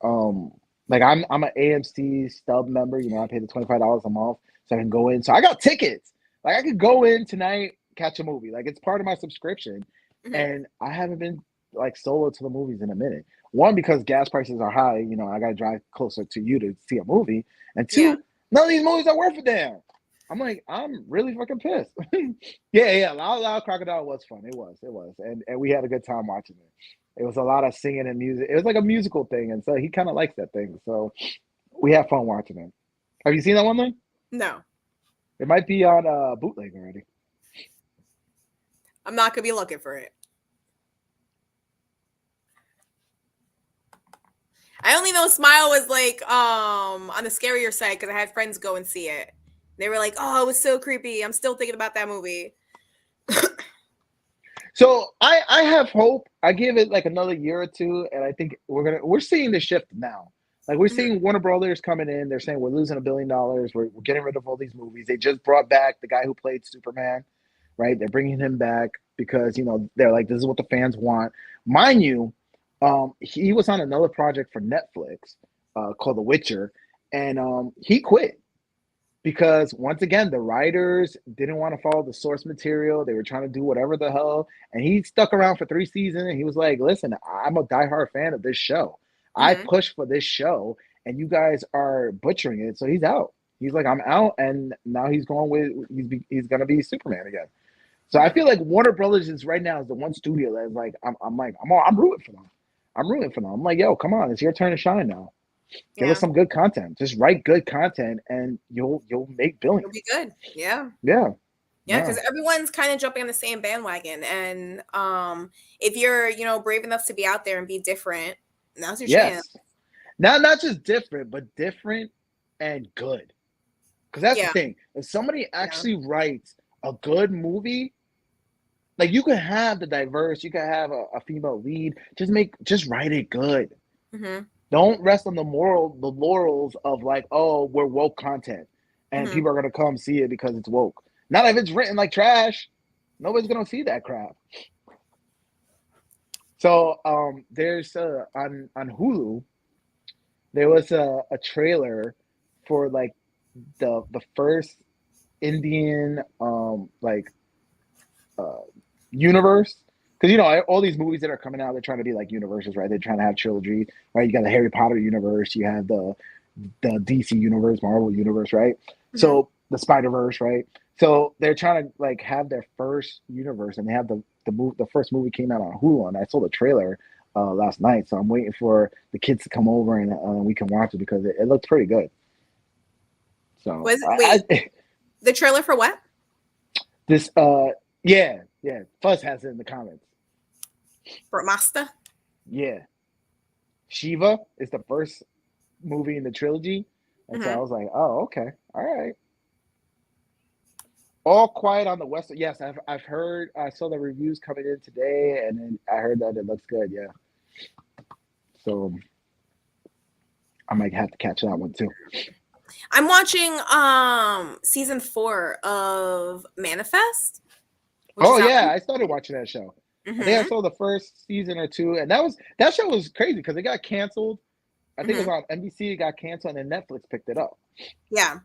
like I'm an AMC stub member. I pay the $25 a month so I can go in. So I got tickets. Like I could go in tonight, catch a movie. Like it's part of my subscription, Hmm. and I haven't been like solo to the movies in a minute. One, because gas prices are high. I gotta drive closer to you to see a movie, and Yeah. two, none of these movies are worth a damn. I'm like, I'm really fucking pissed. Yeah. Loud Loud Crocodile was fun. It was, and we had a good time watching it. It was a lot of singing and music. It was like a musical thing, and so he kind of likes that thing. So we had fun watching it. Have you seen that one thing? No, It might be on bootleg already. I'm not gonna be looking for it. I only know Smile was like on the scarier side because I had friends go and see it. They were like, "Oh, it was so creepy." I'm still thinking about that movie. So I have hope. I give it like another year or two, and I think we're seeing the shift now. Like we're Mhm. seeing Warner Brothers coming in. They're saying we're losing $1 billion. We're getting rid of all these movies. They just brought back the guy who played Superman, right? They're bringing him back because they're like, this is what the fans want. Mind you, he was on another project for Netflix called The Witcher, and he quit because once again the writers didn't want to follow the source material. They were trying to do whatever the hell, and he stuck around for 3 seasons, and he was like, listen, I'm a diehard fan of this show. I Mhm. pushed for this show, and you guys are butchering it. So he's out. He's like, I'm out, and now he's going with he's gonna be Superman again. So I Mhm. feel like Warner Brothers is right now is the one studio that's like, I'm rooting for them. I'm rooting for them. I'm like, yo, come on, it's your turn to shine now. Give us Yeah, some good content. Just write good content, and you'll make it'll billions. be good. Yeah. Yeah, Yeah, yeah, because everyone's kind of jumping on the same bandwagon, and if you're, brave enough to be out there and be different, now's your chance. yes. Not just different, but different and good. Because that's the Yeah, thing. If somebody yeah, actually writes a good movie, like you can have the diverse, you can have a female lead. Just write it good. hmm Don't rest on the laurels of like, oh, we're woke content, and hmm people are gonna come see it because it's woke. Not if it's written like trash. Nobody's gonna see that crap. So there's on Hulu there was a trailer for like the first Indian like uh universe, because all these movies that are coming out, they're trying to be like universes, right? They're trying to have trilogy, right? You got the Harry Potter universe, you have the DC universe, Marvel universe, right? hmm So the Spider Verse, right? So they're trying to like have their first universe, and they have the first movie came out on Hulu, and I saw the trailer last night. So I'm waiting for the kids to come over and we can watch it because it looks pretty good. So Was wait, the trailer for what? this yeah, Fuzz has it in the comments. For Master? Yeah, Shiva is the first movie in the trilogy, and so I Hmm. was like, oh, okay, all right. All Quiet on the Western. Yes, I've heard. I saw the reviews coming in today, and then I heard that it looks good. Yeah, so I might have to catch that one too. I'm watching season 4 of Manifest which is Oh how. yeah, I started watching that show. I think I Mm-hmm. saw the first season or two, and that show was crazy because it got canceled. I think it was Mm-hmm. on NBC. It got canceled, and then Netflix picked it up. Yeah.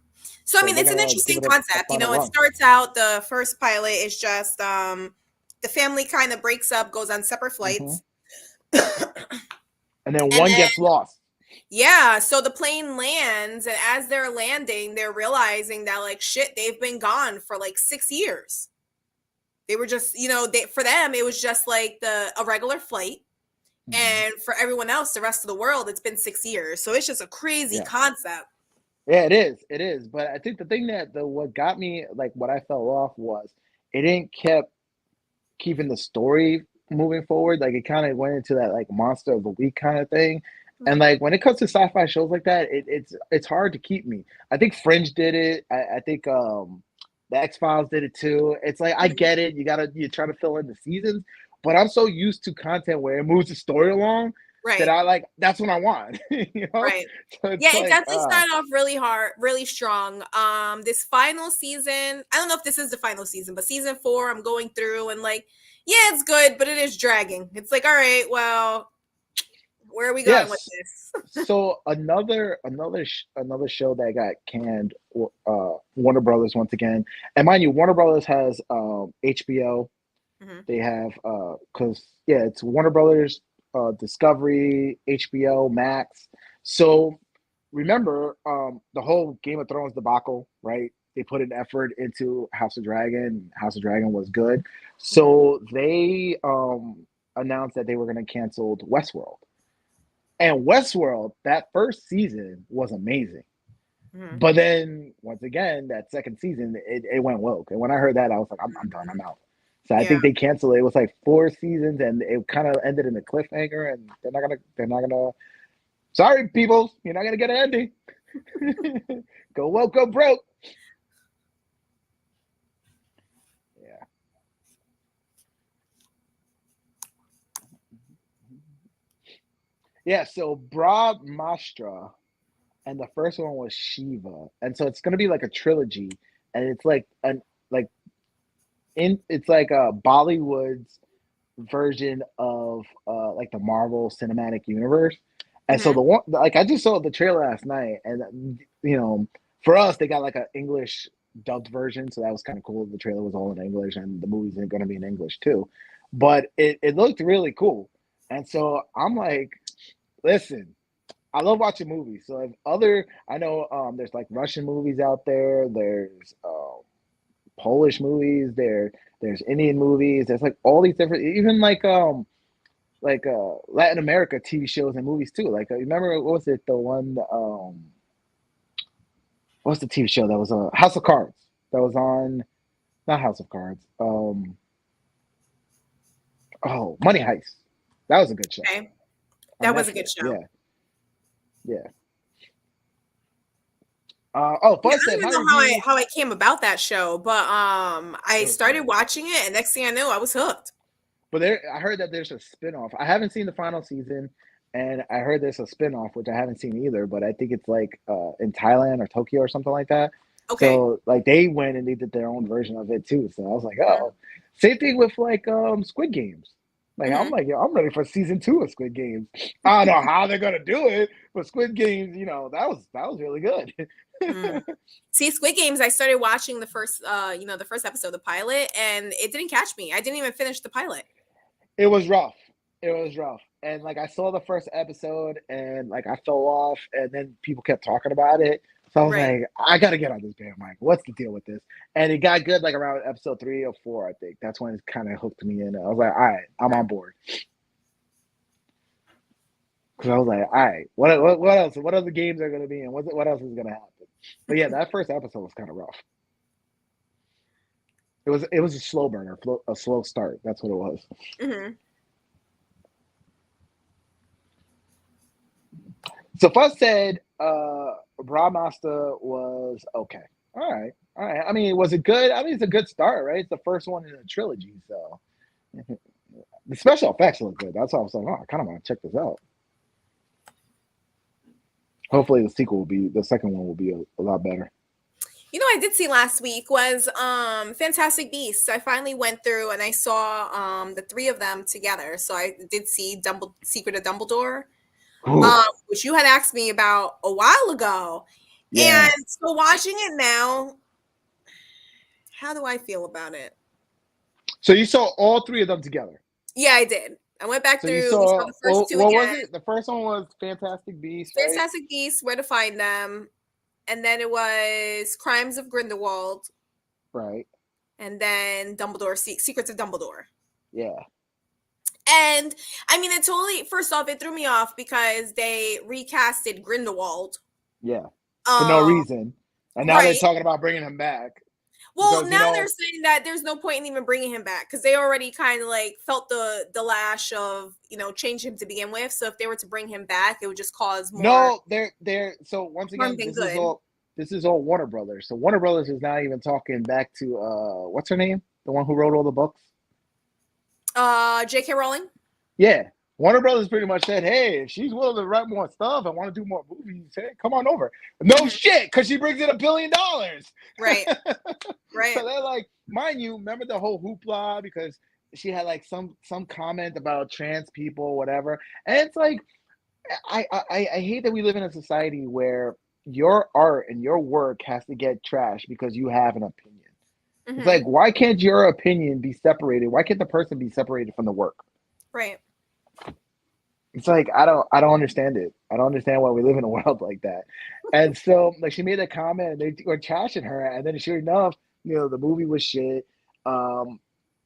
So I So mean, they're it's an gonna give interesting it a concept. You final know, it run. starts out the first pilot is just the family kind of breaks up, goes on separate Hmm. flights, And then and one then gets lost. yeah, so the plane lands, and as they're landing, they're realizing that like shit, they've been gone for like 6 years. They were just, for them, it was just like a regular flight. Hmm. And for everyone else, the rest of the world, it's been 6 years. So it's just a crazy Yeah, concept. yeah, it is. It is. But I think the thing that the what got me like what I fell off was it didn't kept keeping the story moving forward. Like it kind of went into that like monster of the week kind of thing. And Mhm. like when it comes to sci-fi shows like that, it's hard to keep me. I think Fringe did it. I think the X-Files did it too. It's like I Mhm. get it. You try to fill in the seasons, but I'm so used to content where it moves the story along that Right. I like that's what I want. You know? Right. So Yeah, it's it like definitely started off really hard, really strong. This final season, I don't know if this is the final season, but season 4, I'm going through and like, yeah, it's good, but it is dragging. It's like, all right, well, where are we going with yes. this? So another show that got canned, Warner Brothers once again, and mind you, Warner Brothers has HBO. Hmm. They have because yeah, it's Warner Brothers, Discovery, HBO Max. So remember the whole Game of Thrones debacle, right? They put an effort into House of Dragon. House of Dragon was good, Hmm. so they announced that they were going to cancel Westworld. And Westworld, that first season was amazing. Hmm. But then once again, that second season, it went woke. And when I heard that, I was like, I'm done, I'm out. So I Yeah. think they canceled it. It was like 4 seasons, and it kind of ended in a cliffhanger. And they're not gonna. Sorry, people, you're not gonna get an ending. Go woke, go broke. Yeah, yeah. So Bra Mastra, and the first one was Shiva, and so it's gonna be like a trilogy, and it's like like it's like a Bollywood's version of like the Marvel Cinematic Universe. And so Hmm. the one like I just saw the trailer last night, and for us they got like an English dubbed version, so that was kind of cool. The trailer was all in English, and the movie's going to be in English too. But it looked really cool, and so I'm like, listen, I love watching movies. So if I know there's like Russian movies out there. There's Polish movies. There's Indian movies. There's like all these different, even like Latin America TV shows and movies too. Like remember what was it the one what's the TV show that was House of Cards that was on not House of Cards Money Heist. That was a good show Okay. on That was a good Netflix. show. Yeah, yeah. Oh, Yeah, Fuzz I said don't even my know how I review. how I came about that show, but I It was started good. watching it, and next thing I know, I was hooked. But I heard that there's a spinoff. I haven't seen the final season, and I heard there's a spinoff which I haven't seen either. But I think it's like in Thailand or Tokyo or something like that. Okay. So like they went and they did their own version of it too. So I was like, Hmm. oh, same thing with like Squid Games. Like I'm Hmm. like, yo, I'm ready for season 2 of Squid Games. I don't know how they're gonna do it, but Squid Games, that was really good. Mm. See, Squid Games, I started watching the first episode, the pilot, and it didn't catch me. I didn't even finish the pilot. It was rough. It was rough. And like I saw the first episode and like I fell off and then people kept talking about it. So I was Right. like, I gotta get on this bandwagon. What's the deal with this? And it got good like around episode 3 or 4, I think. That's when it kind of hooked me in. I was like, all right, I'm Okay. on board. Because I was like, all right, what else? What other games are gonna be in? What else is gonna happen? But yeah, that first episode was kind of rough. It was a slow burner, a slow start. That's what it was. Hmm. So first said Brahmaster was okay. All right. All right. I mean, was it good? I mean, it's a good start, right? It's the first one in a trilogy, so the special effects look good. That's why I was like, oh, I kind of want to check this out. Hopefully, the second one will be a lot better. You know, what I did see last week was Fantastic Beasts. I finally went through and I saw the three of them together. So I did see Secret of Dumbledore, Ooh, which you had asked me about a while ago. yeah. And so watching it now, how do I feel about it? So you saw all three of them together. Yeah, I did. I went back So you through. We saw saw, the first oh, two what was again. it? The first one was Fantastic Beasts, right? Fantastic Beasts, Where to Find Them, and then it was Crimes of Grindelwald, Right. and then Dumbledore, Secrets of Dumbledore. Yeah. And I mean, it totally. First off, it threw me off because they recasted Grindelwald. Yeah. For no reason. And now they're Right. talking about bringing him back. Well, Because, now they're saying that there's no point in even bringing him back because they already kind of like felt the lash of changing him to begin with. So if they were to bring him back, it would just cause more no, they're so once harm again, than this good. is all Warner Brothers. So Warner Brothers is not even talking back to what's her name? The one who wrote all the books? J.K. Rowling. Yeah. Warner Brothers pretty much said, hey, if she's willing to write more stuff and want to do more movies, hey, come on over. No shit, because she brings in $1 billion. Right. Right. So they're like, mind you, remember the whole hoopla because she had like some comment about trans people, whatever. And it's like, I hate that we live in a society where your art and your work has to get trashed because you have an opinion. Mm-hmm. It's like, why can't your opinion be separated? Why can't the person be separated from the work? Right. It's like I don't understand it. I don't understand why we live in a world like that. And so like she made a comment and they were trashing her, and then sure enough, the movie was shit. They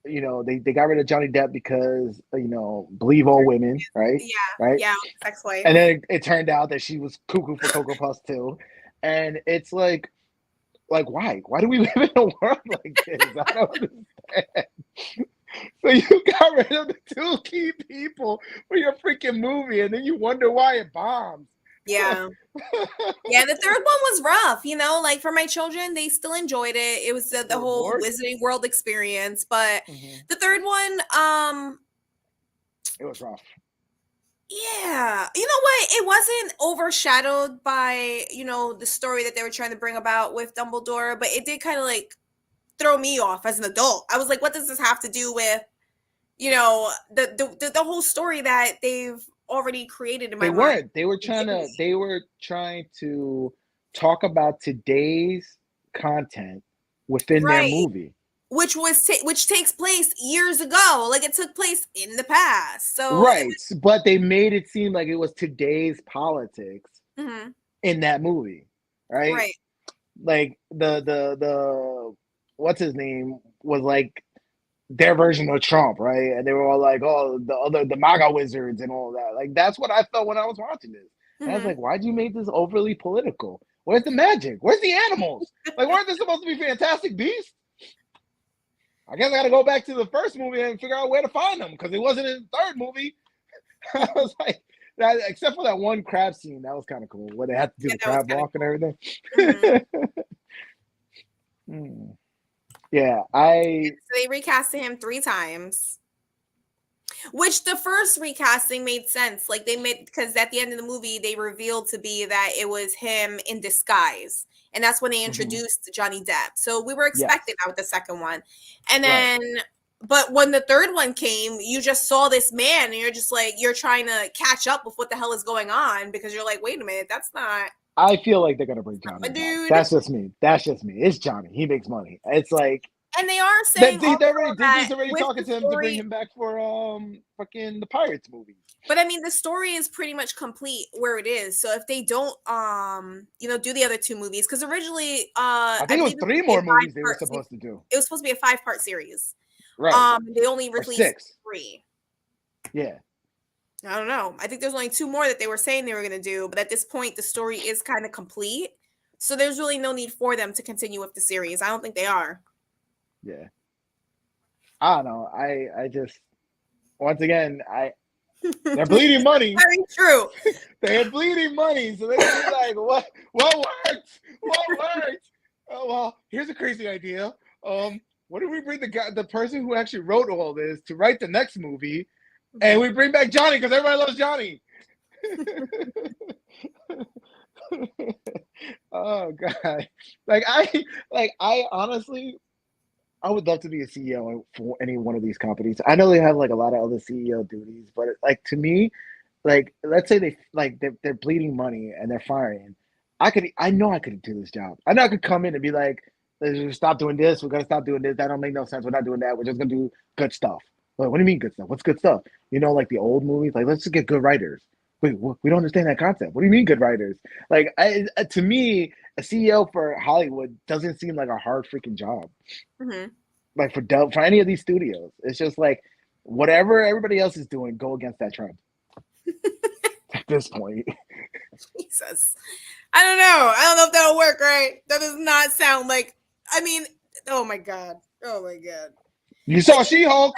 got rid of Johnny Depp because believe all women, right? Yeah. Right. Yeah. Ex-wife. And then it turned out that she was cuckoo for Cocoa Puffs too. And it's like why? Why do we live in a world like this? I don't understand. So you got rid of the two key people for your freaking movie, and then you wonder why it bombs. Yeah. Yeah, the third one was rough, like for my children, they still enjoyed it. It was the whole Wizarding World experience, but the third one, it was rough. Yeah. You know what? It wasn't overshadowed by, the story that they were trying to bring about with Dumbledore, but it did kind of like throw me off as an adult. I was like, what does this have to do with, the whole story that they've already created in my mind? They were trying to talk about today's content within their movie. Which takes place years ago. Like it took place in the past. So right. But they made it seem like it was today's politics in that movie. Right? Right. Like the what's his name was like their version of Trump, right? And they were all like, oh, the MAGA wizards and all that. Like that's what I felt when I was watching this. And I was like, why'd you make this overly political? Where's the magic? Where's the animals? Like, weren't they supposed to be Fantastic Beasts? I guess I got to go back to the first movie and figure out where to find them because it wasn't in the third movie. I was like, except for that one crab scene, that was kind of cool where they had to do the crab walk and everything. Yeah, So they recasted him 3 times, which the first recasting made sense. Like because at the end of the movie, they revealed to be that it was him in disguise. And that's when they introduced Johnny Depp. So we were expecting that with the second one. And then, but when the third one came, you just saw this man and you're just like, you're trying to catch up with what the hell is going on because you're like, wait a minute, that's not. I feel like they're going to bring Johnny back. That's just me. It's Johnny. He makes money. It's like. And they are saying Disney's already talking to him to bring him back for fucking the Pirates movie. But I mean, the story is pretty much complete where it is. So if they don't, do the other 2 movies, because originally, I think it was 3 more movies they were supposed to do. It was supposed to be a 5-part series. Right. They only released 3. Yeah. I don't know. I think there's only 2 more that they were saying they were going to do, but at this point, the story is kind of complete. So there's really no need for them to continue with the series. I don't think they are. Yeah. I don't know. I just once again they're bleeding money. Very true. They're bleeding money, so they're like, what worked? What worked? Oh well, here's a crazy idea. What if we bring the person who actually wrote all this to write the next movie, and we bring back Johnny because everybody loves Johnny. Oh god. I honestly I would love to be a CEO for any one of these companies. I know they have like a lot of other CEO duties, but like to me, like let's say they're bleeding money and they're firing. I know I could do this job. I know I could come in and be like, let's just stop doing this. We're gonna stop doing this. That don't make no sense. We're not doing that. We're just gonna do good stuff. Like, what do you mean good stuff? What's good stuff? You know, like the old movies. Like, let's just get good writers. Wait, we don't understand that concept. What do you mean good writers? Like, to me, a CEO for Hollywood doesn't seem like a hard freaking job. Mhm. Like for any of these studios, it's just like whatever everybody else is doing, go against that trend. At this point, Jesus. I don't know. I don't know if that'll work, right? That does not sound like. I mean, oh my god. Oh my god. you Like saw She-Hulk.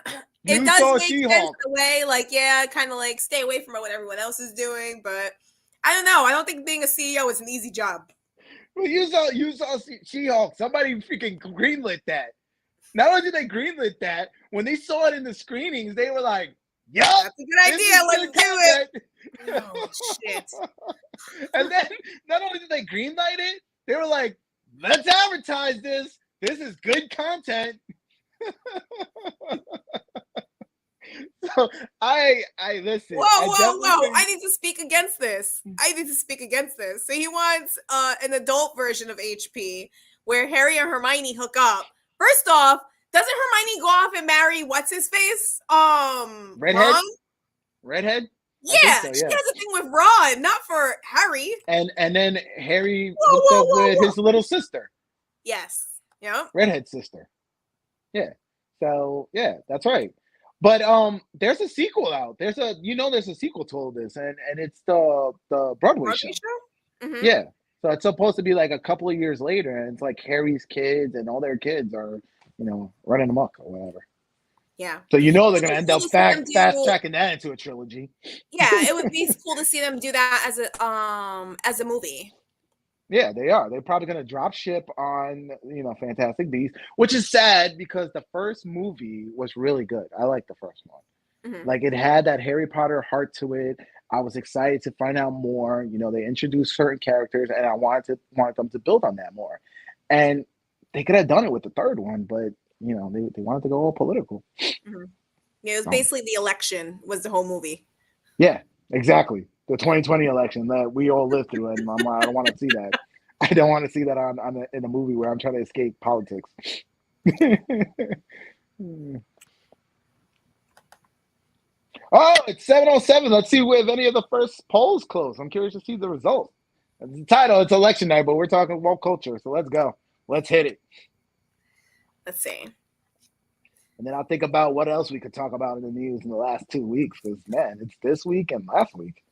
it You does saw make sense She-Hulk. in a way, like, yeah, kind of like stay away from what everyone else is doing, but I don't know. I don't think being a CEO is an easy job. Well, you saw She-Hulk. Somebody freaking greenlit that. Not only did they greenlit that, when they saw it in the screenings, they were like, "Yup, That's a good this idea. is Let's good do it. content." Oh shit. And then not only did they greenlight it, they were like, "Let's advertise this. This is good content." So I listen. Whoa, I whoa, definitely whoa. I think need to speak against this. I need to speak against this. So he wants an adult version of HP where Harry and Hermione hook up. First off, doesn't Hermione go off and marry what's his face? redhead, Ron? redhead. I think Yeah, so. she Yeah. has a thing with Ron, not for Harry. And then Harry Whoa, hooked whoa, up whoa, with whoa. his little sister, Yes. Yep. redhead sister. Yeah. So yeah, that's right. But there's a sequel out. There's a sequel to all this, and it's the Broadway Broadway show. show? Mm-hmm. Yeah. So it's supposed to be like a couple of years later, and it's like Harry's kids and all their kids are, running amok or whatever. Yeah. So they're It gonna would be end cool up to see them fast do. tracking that into a trilogy. Yeah, it would be cool to see them do that as a movie. Yeah, they are. They're probably gonna drop ship on, Fantastic Beasts, which is sad because the first movie was really good. I like the first one. Mm-hmm. Like it had that Harry Potter heart to it. I was excited to find out more. They introduced certain characters, and I wanted them to build on that more. And they could have done it with the third one, but they wanted to go all political. Mm-hmm. Yeah, it was So, basically the election was the whole movie. yeah, exactly. The 2020 election that we all lived through, and I don't want to see that. I don't want to see that in a movie where I'm trying to escape politics. Oh, it's 7:07. Let's see if any of the first polls close. I'm curious to see the results. The title, it's election night, but we're talking woke culture. So let's go. Let's hit it. Let's see. And then I'll think about what else we could talk about in the news in the last 2 weeks. Because, man, it's this week and last week.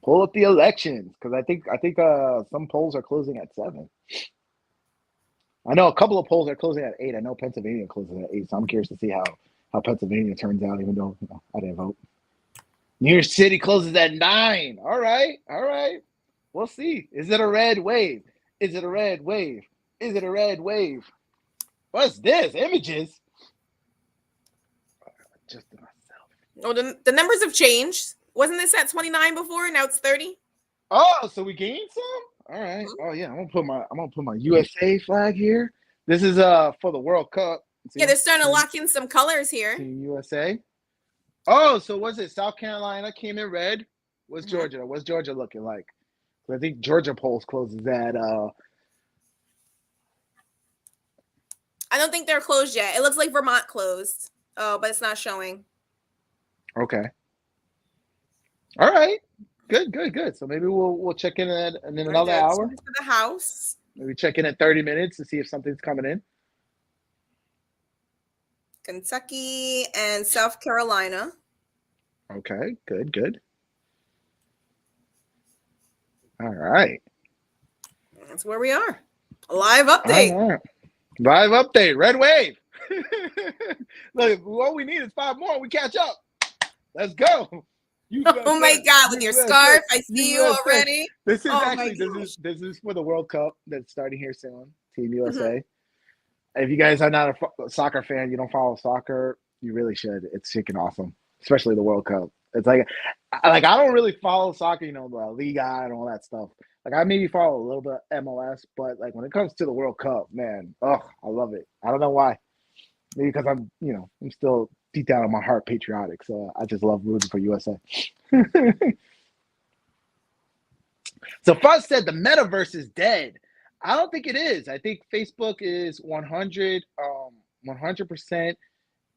Pull up the elections. Because I think some polls are closing at 7. I know a couple of polls are closing at 8. I know Pennsylvania closes at 8. So I'm curious to see how Pennsylvania turns out, even though I didn't vote. New York City closes at 9. All right. We'll see. Is it a red wave? Is it a red wave? Is it a red wave? What's this? Images? Just myself. Oh, the numbers have changed. Wasn't this at 29 before? Now it's 30. Oh, so we gained some? All right. Oh yeah, I'm gonna put my USA flag here. This is for the World Cup. Yeah, they're starting to lock in some colors here. Team USA. Oh, so was it South Carolina came in red? What's Mm-hmm. Georgia? What's Georgia looking like? I think Georgia polls closes at I don't think they're closed yet. It looks like Vermont closed. Oh, but it's not showing. Okay. All right. Good. So maybe we'll check in in another hour. For the house. Maybe check in at 30 minutes to see if something's coming in. Kentucky and South Carolina. Okay. Good. All right. That's where we are. A live update. All right. Live update. Red wave. Look, what we need is 5 more. We catch up. Let's go. Oh my God! With your scarf, I see you already. This is this is for the World Cup that's starting here soon. Team USA. Mm-hmm. If you guys are not a soccer fan, you don't follow soccer, you really should. It's freaking awesome, especially the World Cup. It's like I don't really follow soccer, the Liga and all that stuff. Like I maybe follow a little bit of MLS, but like when it comes to the World Cup, man, I love it. I don't know why. Maybe because I'm still deep down in my heart patriotic, so I just love rooting for USA. So Fuzz said the metaverse is dead. I don't think it is. I think Facebook is 100%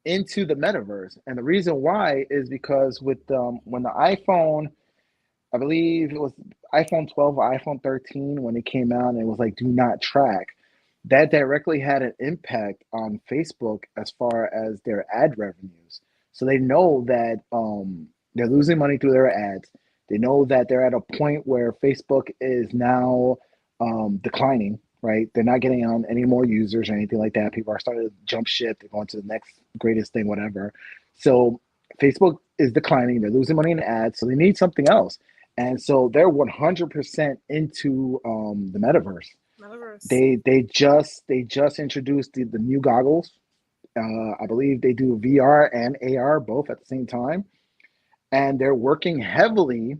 into the metaverse, and the reason why is because with when the iPhone, I believe it was iPhone 12 or iPhone 13 when it came out, and it was like do not track. That directly had an impact on Facebook as far as their ad revenues. So they know that they're losing money through their ads. They know that they're at a point where Facebook is now declining, right? They're not getting on any more users or anything like that. People are starting to jump ship. They're going to the next greatest thing, whatever. So Facebook is declining. They're losing money in ads. So they need something else. And so they're 100% into the metaverse. They just introduced the new goggles. I believe they do VR and AR both at the same time, and they're working heavily.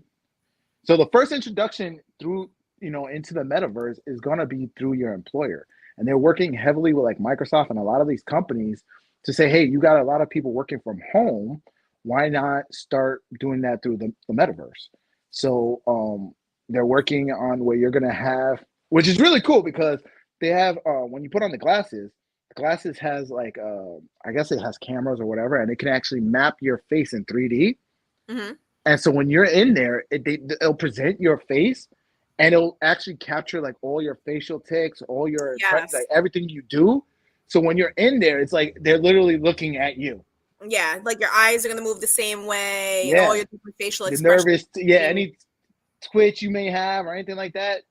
So the first introduction through into the metaverse is going to be through your employer, and they're working heavily with like Microsoft and a lot of these companies to say, hey, you got a lot of people working from home. Why not start doing that through the metaverse? So they're working on where you're going to have, which is really cool because they have, when you put on the glasses has like, I guess it has cameras or whatever, and it can actually map your face in 3D. Mm-hmm. And so when you're in there, it'll present your face, and it'll actually capture like all your facial tics, all your like everything you do. So when you're in there, it's like they're literally looking at you. Yeah, like your eyes are going to move the same way. Yeah. All your different facial expressions. Nervous. Yeah, any twitch you may have or anything like that,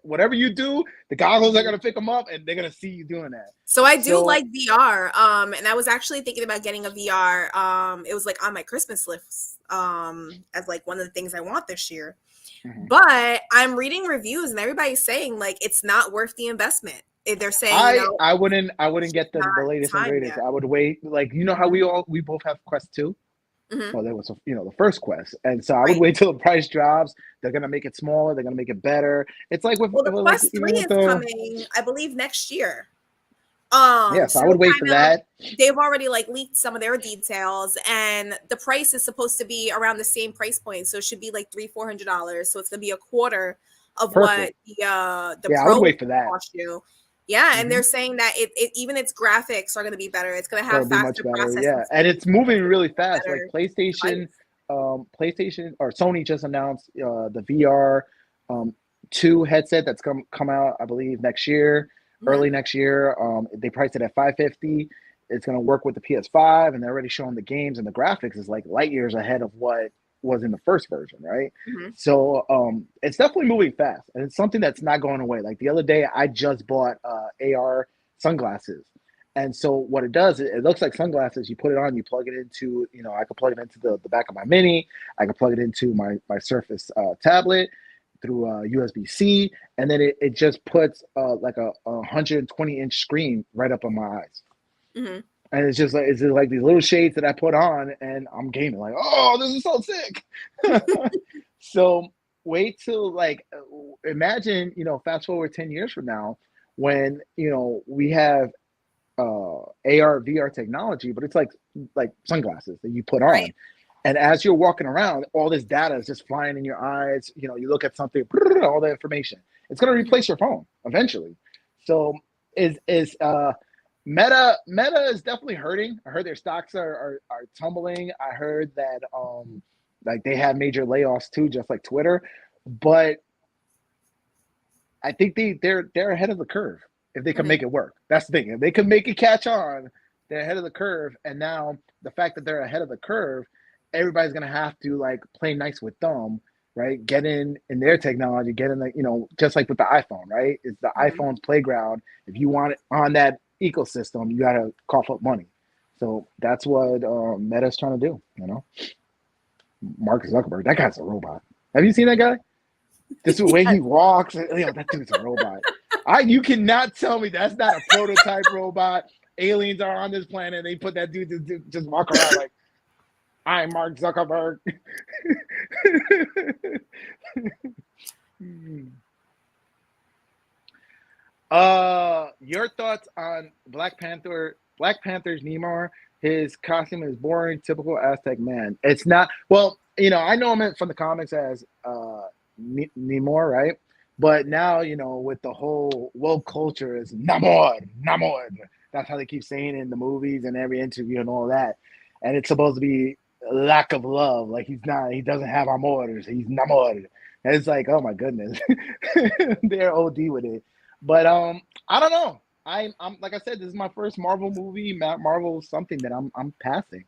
whatever you do, the goggles are going to pick them up and they're going to see you doing that. So I do like VR, and I was actually thinking about getting a VR. It was like on my Christmas list as like one of the things I want this year. Mm-hmm. But I'm reading reviews and everybody's saying like it's not worth the investment. They're saying I wouldn't get the latest and greatest. Yet. I would wait, like how we both have Quest 2. Mm-hmm. Well, there was the first Quest, and so I would wait till the price drops. They're gonna make it smaller. They're gonna make it better. It's like with the Quest 3 is coming, I believe, next year. Yes, I would wait for that. They've already like leaked some of their details, and the price is supposed to be around the same price point, so it should be like $300-$400. So it's gonna be a quarter of what the Pro I would wait for that. Cost you. Yeah, and they're saying that it even its graphics are going to be better. It's going to have faster processing. Yeah, and it's moving really fast. Like PlayStation or Sony just announced the VR 2 headset that's come out, I believe, next year, early next year. They priced it at $550. It's going to work with the PS5, and they're already showing the games, and the graphics is like light years ahead of what was in the first version, right? Mm-hmm. So it's definitely moving fast, and it's something that's not going away. Like the other day, I just bought AR sunglasses, and so what it does, it looks like sunglasses. You put it on, you plug it into, I could plug it into the back of my Mini, I could plug it into my Surface tablet through USB-C, and then it just puts like a 120-inch screen right up on my eyes. Mm-hmm. And it's just like these little shades that I put on, and I'm gaming like, oh, this is so sick. So wait till imagine, fast forward 10 years from now when, we have AR, VR technology, but it's like sunglasses that you put on. Right. And as you're walking around, all this data is just flying in your eyes. You look at something, all the information. It's going to replace your phone eventually. So Meta is definitely hurting. I heard their stocks are tumbling. I heard that they have major layoffs too, just like Twitter. But I think they're ahead of the curve if they can make it work. That's the thing. If they can make it catch on, they're ahead of the curve. And now the fact that they're ahead of the curve, everybody's gonna have to play nice with them, right? Get in their technology, get in just like with the iPhone, right? It's the iPhone's playground. If you want it on that ecosystem, you gotta cough up money. So that's what Meta's trying to do. Mark Zuckerberg, that guy's a robot. Have you seen that guy? This is the way he walks. That dude's a robot. You cannot tell me that's not a prototype robot. Aliens are on this planet. They put that dude to just walk around like. I'm Mark Zuckerberg. Your thoughts on Black Panther? Black Panther's Namor. His costume is boring, typical Aztec man. It's not. Well, I know him from the comics as Namor, right? But now, with the whole woke culture, is Namor, Namor. That's how they keep saying it in the movies and every interview and all that. And it's supposed to be lack of love. Like he's not. He doesn't have amores. He's Namor. And it's like, oh my goodness, they're OD with it. But I don't know. I'm like I said, this is my first Marvel movie. Marvel something that I'm passing,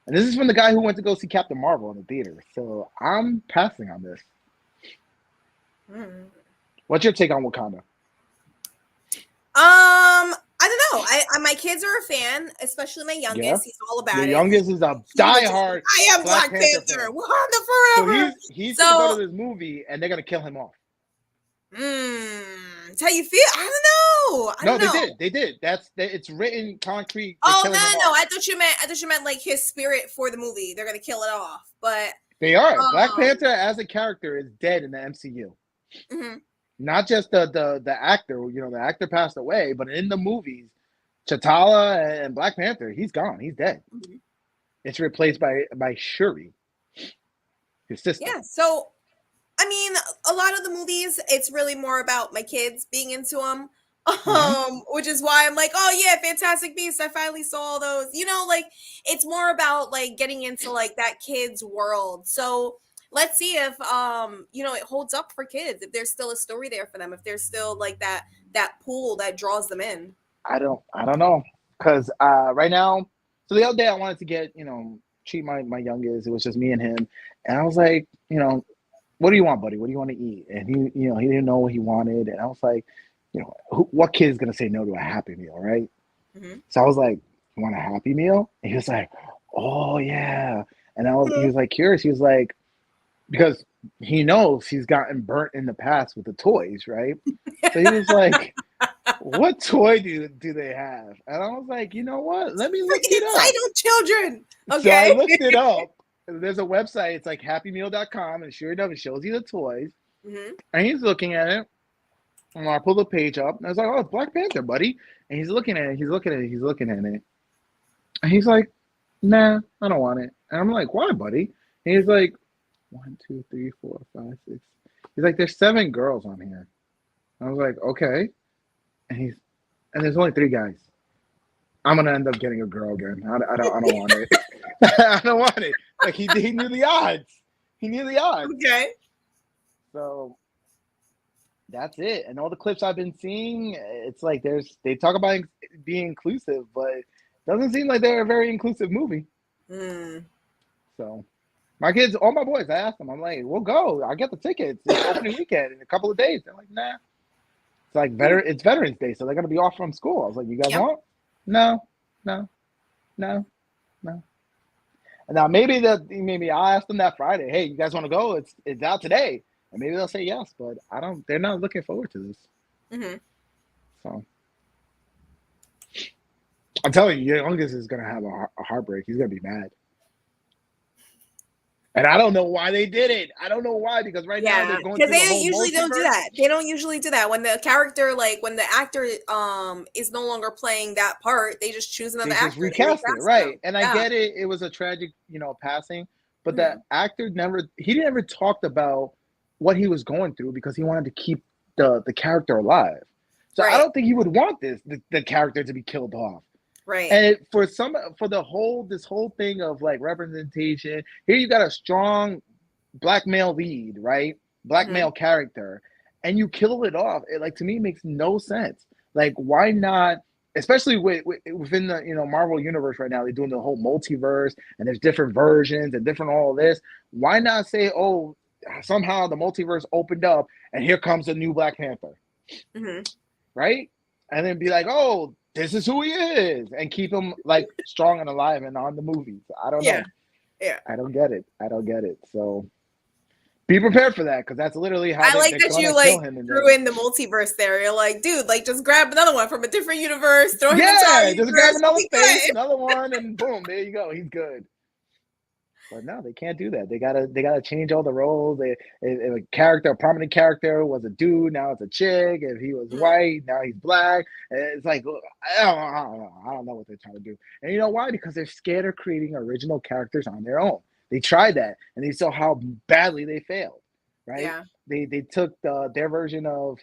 and this is from the guy who went to go see Captain Marvel in the theater. So I'm passing on this. Mm. What's your take on Wakanda? I don't know. My kids are a fan, especially my youngest. Yeah. He's all about Your it. youngest is a diehard. I am Black Panther. Wakanda forever. So he's gonna go to this movie, and they're gonna kill him off. That's how you feel? I don't know. No, they did. It's written concrete. Oh no! I thought you meant like his spirit for the movie. They're gonna kill it off, but they are. Black Panther as a character is dead in the MCU. Mm-hmm. Not just the actor. The actor passed away, but in the movies, T'Challa and Black Panther, he's gone. He's dead. Mm-hmm. It's replaced by Shuri, his sister. Yeah. So, I mean, a lot of the movies, it's really more about my kids being into them. Which is why I'm like, oh yeah, Fantastic Beasts. I finally saw all those. Like it's more about like getting into like that kid's world. So let's see if it holds up for kids. If there's still a story there for them. If there's still like that pool that draws them in. I don't know, because right now, so the other day I wanted to get treat my youngest. It was just me and him, and I was like, what do you want, buddy? What do you want to eat? And he didn't know what he wanted, and I was like, what kid is gonna say no to a Happy Meal, right? Mm-hmm. So I was like, you want a Happy Meal? And he was like, oh yeah. And he was like curious. He was like, because he knows he's gotten burnt in the past with the toys, right? So he was like, what toy do they have? And I was like, you know what? Let me look it up. Entitled children. Okay. So I looked it up. There's a website. It's like happymeal.com, and sure enough, it shows you the toys. Mm-hmm. And he's looking at it. And I pulled the page up, and I was like, oh, it's Black Panther, buddy. And he's looking at it. He's looking at it. And he's like, nah, I don't want it. And I'm like, why, buddy? And he's like, 1, 2, 3, 4, 5, 6. He's like, there's 7 girls on here. I was like, okay. And there's only 3 guys. I'm gonna end up getting a girl again. I don't want it. I don't want it. Like he knew the odds. He knew the odds. Okay. So that's it. And all the clips I've been seeing, it's like they talk about being inclusive, but it doesn't seem like they're a very inclusive movie. So my kids, all my boys, I asked them, I'm like, we'll go. I'll get the tickets. It's opening weekend in a couple of days. They're like, nah. It's like it's Veterans Day, so they're gonna be off from school. I was like, you guys want? No. And now maybe I'll ask them that Friday. Hey, you guys want to go? It's out today, and maybe they'll say yes. But they're not looking forward to this. Mm-hmm. So I'm telling you, your youngest is gonna have a heartbreak. He's gonna be mad. And I don't know why they did it. I don't know why, because now they're going through because they usually don't do that. They don't usually do that when the character, like when the actor is no longer playing that part. They just choose another actor. Recast it, right? And I get it. It was a tragic, passing, but the actor never talked about what he was going through because he wanted to keep the character alive. So I don't think he would want the character to be killed off. Right. And for this whole thing of like representation, here you got a strong Black male lead, right? Black male character, and you kill it off. It, like, to me, makes no sense. Like, why not? Especially within the Marvel universe right now, they're doing the whole multiverse, and there's different versions and different all of this. Why not say, oh, somehow the multiverse opened up, and here comes a new Black Panther, right? And then be like, oh, this is who he is, and keep him like strong and alive and on the movies. I don't know. Yeah. I don't get it. So be prepared for that, because that's literally how I like that you like threw in the multiverse there. You're like, dude, like just grab another one from a different universe, throw him just universe, grab another face, another one, and boom, there you go. He's good. But no, they can't do that. They gotta change all the roles. A prominent character was a dude, now it's a chick. If he was white, now he's black. And it's like I don't know. I don't know what they're trying to do. And you know why? Because they're scared of creating original characters on their own. They tried that, and they saw how badly they failed. Right? Yeah. They took their version of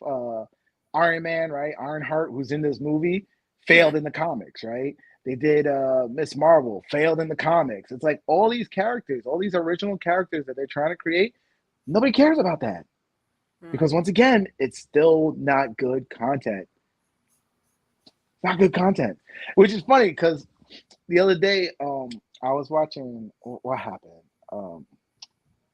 Iron Man, right? Ironheart, who's in this movie, failed in the comics, right? They did Miss Marvel, failed in the comics. It's like all these characters, all these original characters that they're trying to create, nobody cares about that. Because once again, it's still not good content. It's not good content. Which is funny because the other day, I was watching what happened.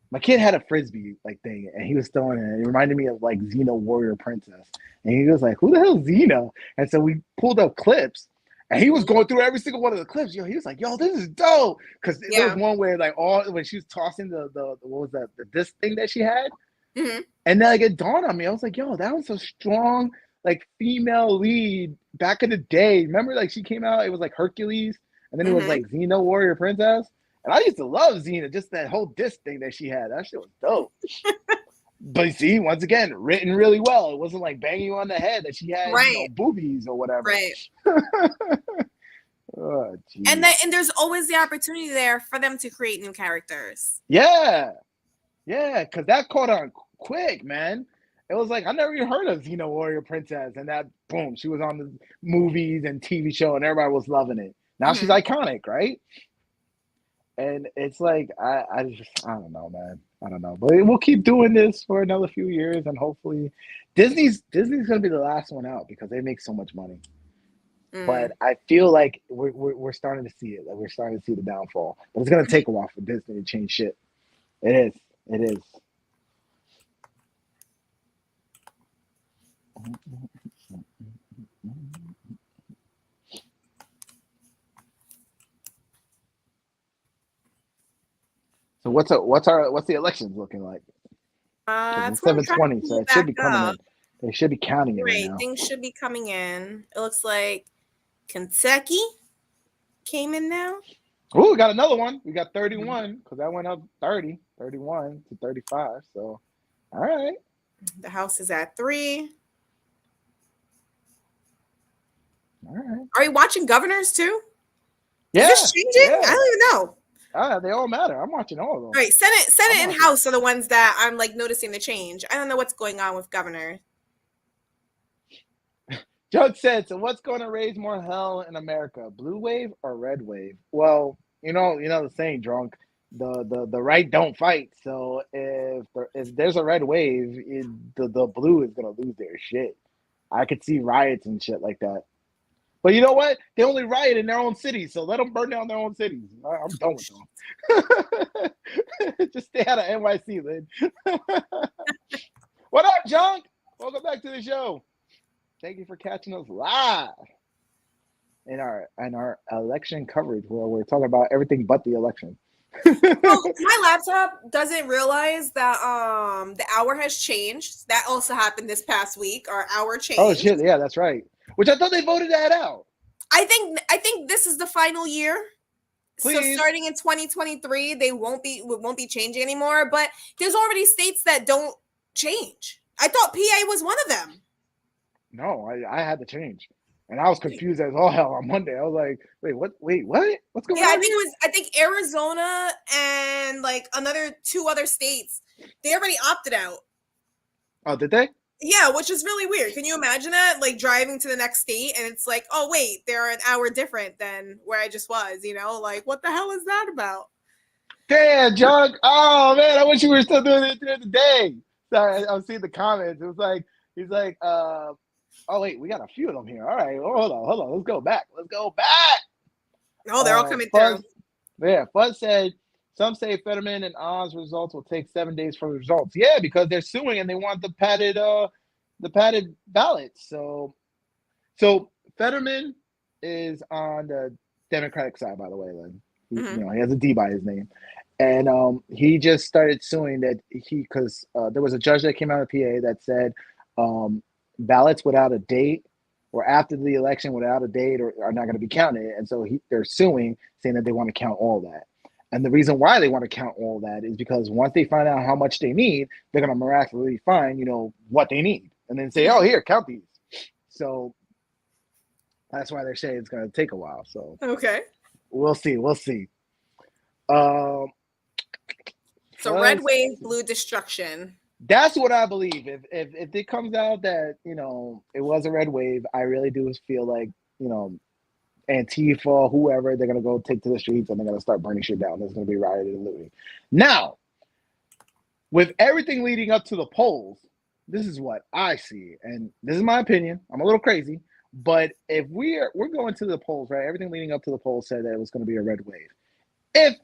My kid had a frisbee like thing, and he was throwing it. It reminded me of like Xena Warrior Princess, and he was like, "Who the hell is Xena?" And so we pulled up clips, and he was going through every single one of the clips. He was like, "Yo, this is dope," because there was one where like when she was tossing the what was that, the disc thing that she had, and then like it dawned on me. I was like, "Yo, that was a strong like female lead back in the day." Remember, like she came out, it was like Hercules, and then it was like Xena Warrior Princess. And I used to love Xena, just that whole disc thing that she had. That shit was dope. But see, once again, written really well. It wasn't like banging you on the head that she had boobies or whatever. Right. Oh, and there's always the opportunity there for them to create new characters. Yeah. Yeah, because that caught on quick, man. It was like, I never even heard of Xena Warrior Princess. And that, boom, she was on the movies and TV show, and everybody was loving it. Now she's iconic, right? And it's like, I don't know, man. I don't know. But we'll keep doing this for another few years, and hopefully Disney's going to be the last one out because they make so much money. But I feel like we're starting to see it. Like we're starting to see the downfall. But it's going to take a while for Disney to change shit. It is. It is. So what's the elections looking like? It's 7:20, so it should be coming in. They should be counting it right now. Things should be coming in. It looks like Kentucky came in now. Oh, we got another one. We got 31 because that went up 31 to 35. So, all right. The House is at 3. All right. Are you watching Governors too? Yeah. Is this changing? Yeah. I don't even know. They all matter. I'm watching all of them. Right, Senate and House are the ones that I'm like noticing the change. I don't know what's going on with Governor. Judge said, "So what's going to raise more hell in America, blue wave or red wave?" Well, you know the saying, drunk. The right don't fight. So if there's a red wave, the blue is gonna lose their shit. I could see riots and shit like that. But you know what? They only riot in their own cities, so let them burn down their own cities. I'm done with them. Just stay out of NYC, Lynn. What up, Junk? Welcome back to the show. Thank you for catching us live in our election coverage, where we're talking about everything but the election. Well, my laptop doesn't realize that the hour has changed. That also happened this past week. Our hour changed. Oh shit! Yeah, that's right. Which I thought they voted that out. I think this is the final year. Please. So starting in 2023, they won't be changing anymore. But there's already states that don't change. I thought PA was one of them. No, I had to change, and I was confused as all hell on Monday. I was like, what? What's going on? Yeah, I think Arizona and like another 2 other states, they already opted out. Oh, did they? Yeah, which is really weird. Can you imagine that? Like driving to the next state and it's like, oh wait, they're an hour different than where I just was, Like what the hell is that about? Damn, John. Oh man, I wish you were still doing it during the day. Sorry, I was seeing the comments. It was like, he's like, oh wait, we got a few of them here. All right, hold on. Let's go back. Oh, they're all coming through. Yeah, Fuzz said, some say Fetterman and Oz results will take 7 days for the results. Yeah, because they're suing and they want the padded ballots. So Fetterman is on the Democratic side, by the way, Lynn. He has a D by his name. And he just started suing that because there was a judge that came out of PA that said ballots without a date or after the election without a date are not going to be counted. And so they're suing, saying that they want to count all that. And the reason why they want to count all that is because once they find out how much they need, they're going to miraculously find, what they need. And then say, oh, here, count these. So that's why they're saying it's going to take a while. So Okay. we'll see. We'll see. Um, So red wave, blue destruction. That's what I believe. If it comes out that, it was a red wave, I really do feel like, Antifa, whoever, they're going to go take to the streets and they're going to start burning shit down. There's going to be rioting and looting. Now, with everything leading up to the polls, this is what I see. And this is my opinion. I'm a little crazy. But if we're going to the polls, right? Everything leading up to the polls said that it was going to be a red wave. If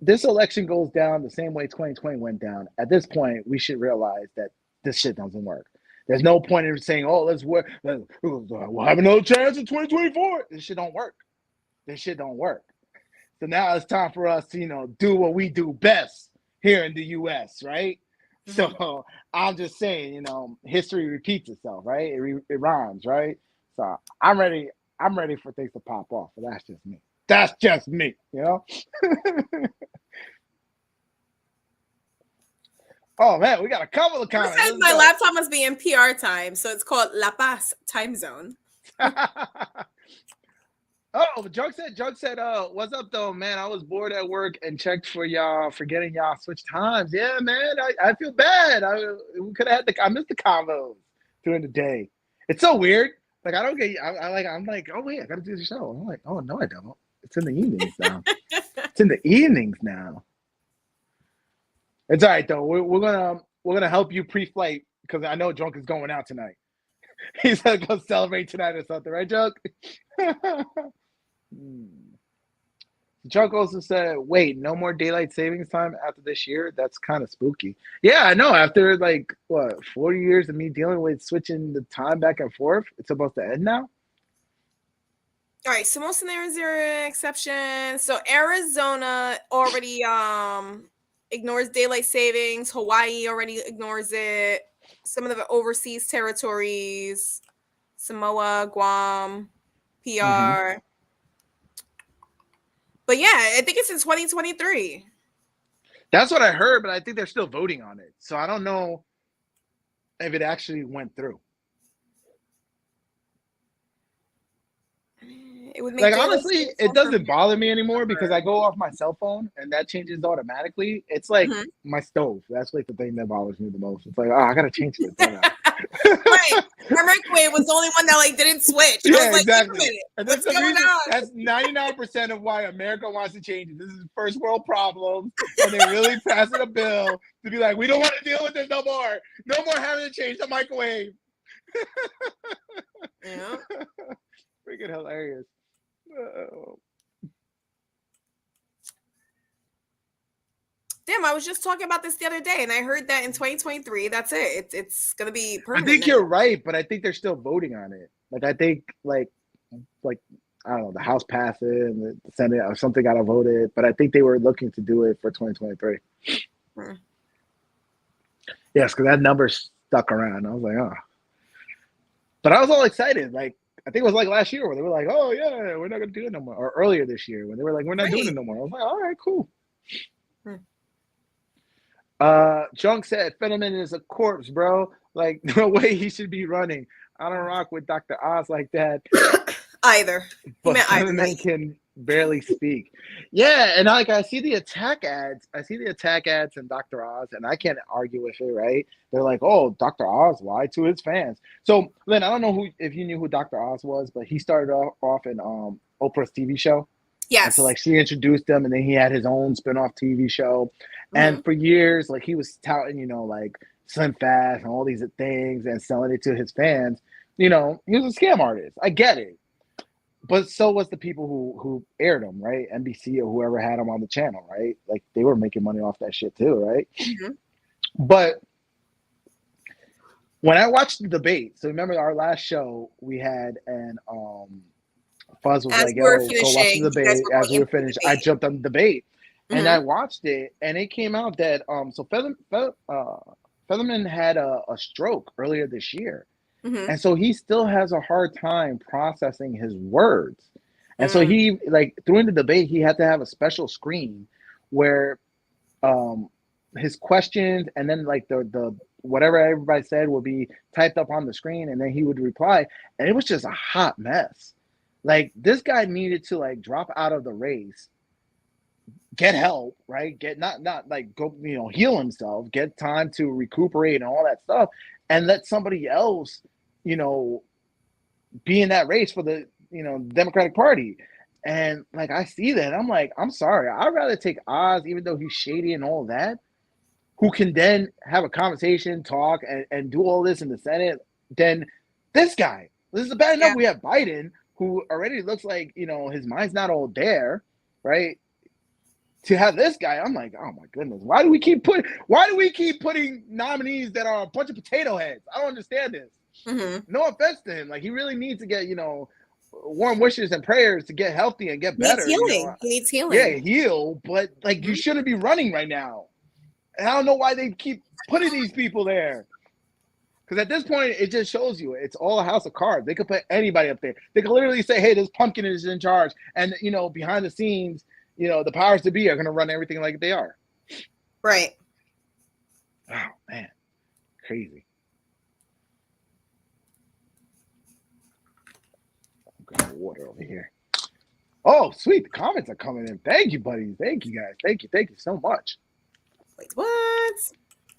this election goes down the same way 2020 went down, at this point, we should realize that this shit doesn't work. There's no point in saying, oh, we'll have another chance in 2024. This shit don't work. This shit don't work. So now it's time for us to, do what we do best here in the U.S., right? Mm-hmm. So I'm just saying, history repeats itself, right? It rhymes, right? So I'm ready for things to pop off, but that's just me. That's just me, Oh man, we got a couple of comments. Says my laptop must be in PR time, so it's called La Paz time zone. Oh, Jug said, what's up though, man? I was bored at work and checked for y'all, forgetting y'all switch times. Yeah, man, I feel bad. We could have I missed the combos during the day. It's so weird. Like I don't get. I'm like, oh wait, I gotta do the show. I'm like, oh no, I don't. It's in the evenings now. It's in the evenings now. It's all right though. We're gonna help you pre-flight because I know Drunk is going out tonight. He's gonna go celebrate tonight or something, right, Drunk? Drunk also said, "Wait, no more daylight savings time after this year? That's kind of spooky." Yeah, I know. After 40 years of me dealing with switching the time back and forth, it's supposed to end now. All right, so most scenarios are exceptions. So Arizona already ignores daylight savings. Hawaii already ignores it. Some of the overseas territories, Samoa, Guam, PR. Mm-hmm. But yeah, I think it's in 2023. That's what I heard, but I think they're still voting on it. So I don't know if it actually went through. It would make honestly, it doesn't bother me anymore because I go off my cell phone and that changes automatically. It's like my stove. That's like the thing that bothers me the most. It's like, oh, I gotta change it. Right. My microwave was the only one that didn't switch. Yeah, I was exactly. Wait a minute. What's going on? That's 99% of why America wants to change it. This is first world problems, and they're really passing a bill to be like, we don't want to deal with this no more. No more having to change the microwave. Yeah. Freaking hilarious. Damn, I was just talking about this the other day, and I heard that in 2023, that's it. It's gonna be permanent. I think you're right, but I think they're still voting on it. I think I don't know, the House passed it and the Senate or something got voted, but I think they were looking to do it for 2023. Yes, because that number stuck around. I was like, oh. But I was all excited. I think it was last year where they were like, oh, yeah, we're not going to do it no more. Or earlier this year when they were like, we're not doing it no more. I was like, all right, cool. Junk said, Fetterman is a corpse, bro. No way he should be running. I don't rock with Dr. Oz like that. Either. But Fetterman can barely speak. Yeah, and I see the attack ads. I see the attack ads in Dr. Oz, and I can't argue with it, right? They're like, oh, Dr. Oz lied to his fans. So, Lynn, I don't know if you knew who Dr. Oz was, but he started off in Oprah's TV show. Yes. And so she introduced him, and then he had his own spinoff TV show. And for years, he was touting, Slim Fast and all these things and selling it to his fans. He was a scam artist. I get it. But so was the people who aired him, right? NBC or whoever had him on the channel, right? They were making money off that shit too, right? Mm-hmm. But when I watched the debate, so remember our last show we had, and Fuzz was like, yo, go watch the debate. As we were finished, I jumped on the debate. And I watched it, and it came out that Featherman had a stroke earlier this year. Mm-hmm. And so he still has a hard time processing his words. And so he, during the debate, he had to have a special screen where his questions and then like the whatever everybody said would be typed up on the screen, and then he would reply, and it was just a hot mess. Like, this guy needed to like drop out of the race, get help, right? Get not like go, heal himself, get time to recuperate and all that stuff, and let somebody else, be in that race for the Democratic Party. And like, I see that, I'm like, I'm sorry, I'd rather take Oz, even though he's shady and all that, who can then have a conversation, talk, and do all this in the Senate, than this guy. This is bad enough. We have Biden, who already looks like his mind's not all there, right? To have this guy, I'm like, oh my goodness, why do we keep putting nominees that are a bunch of potato heads? I don't understand this. Mm-hmm. No offense to him, like, he really needs to get warm wishes and prayers to get healthy and get better. He needs healing. Yeah, heal, but like, you shouldn't be running right now. And I don't know why they keep putting these people there. Because at this point, it just shows you it's all a house of cards. They could put anybody up there. They could literally say, hey, this pumpkin is in charge. And, behind the scenes, the powers to be are going to run everything like they are. Right. Oh, man. Crazy. I'm grabbing water over here. Oh, sweet. The comments are coming in. Thank you, buddies. Thank you, guys. Thank you so much. Wait, what?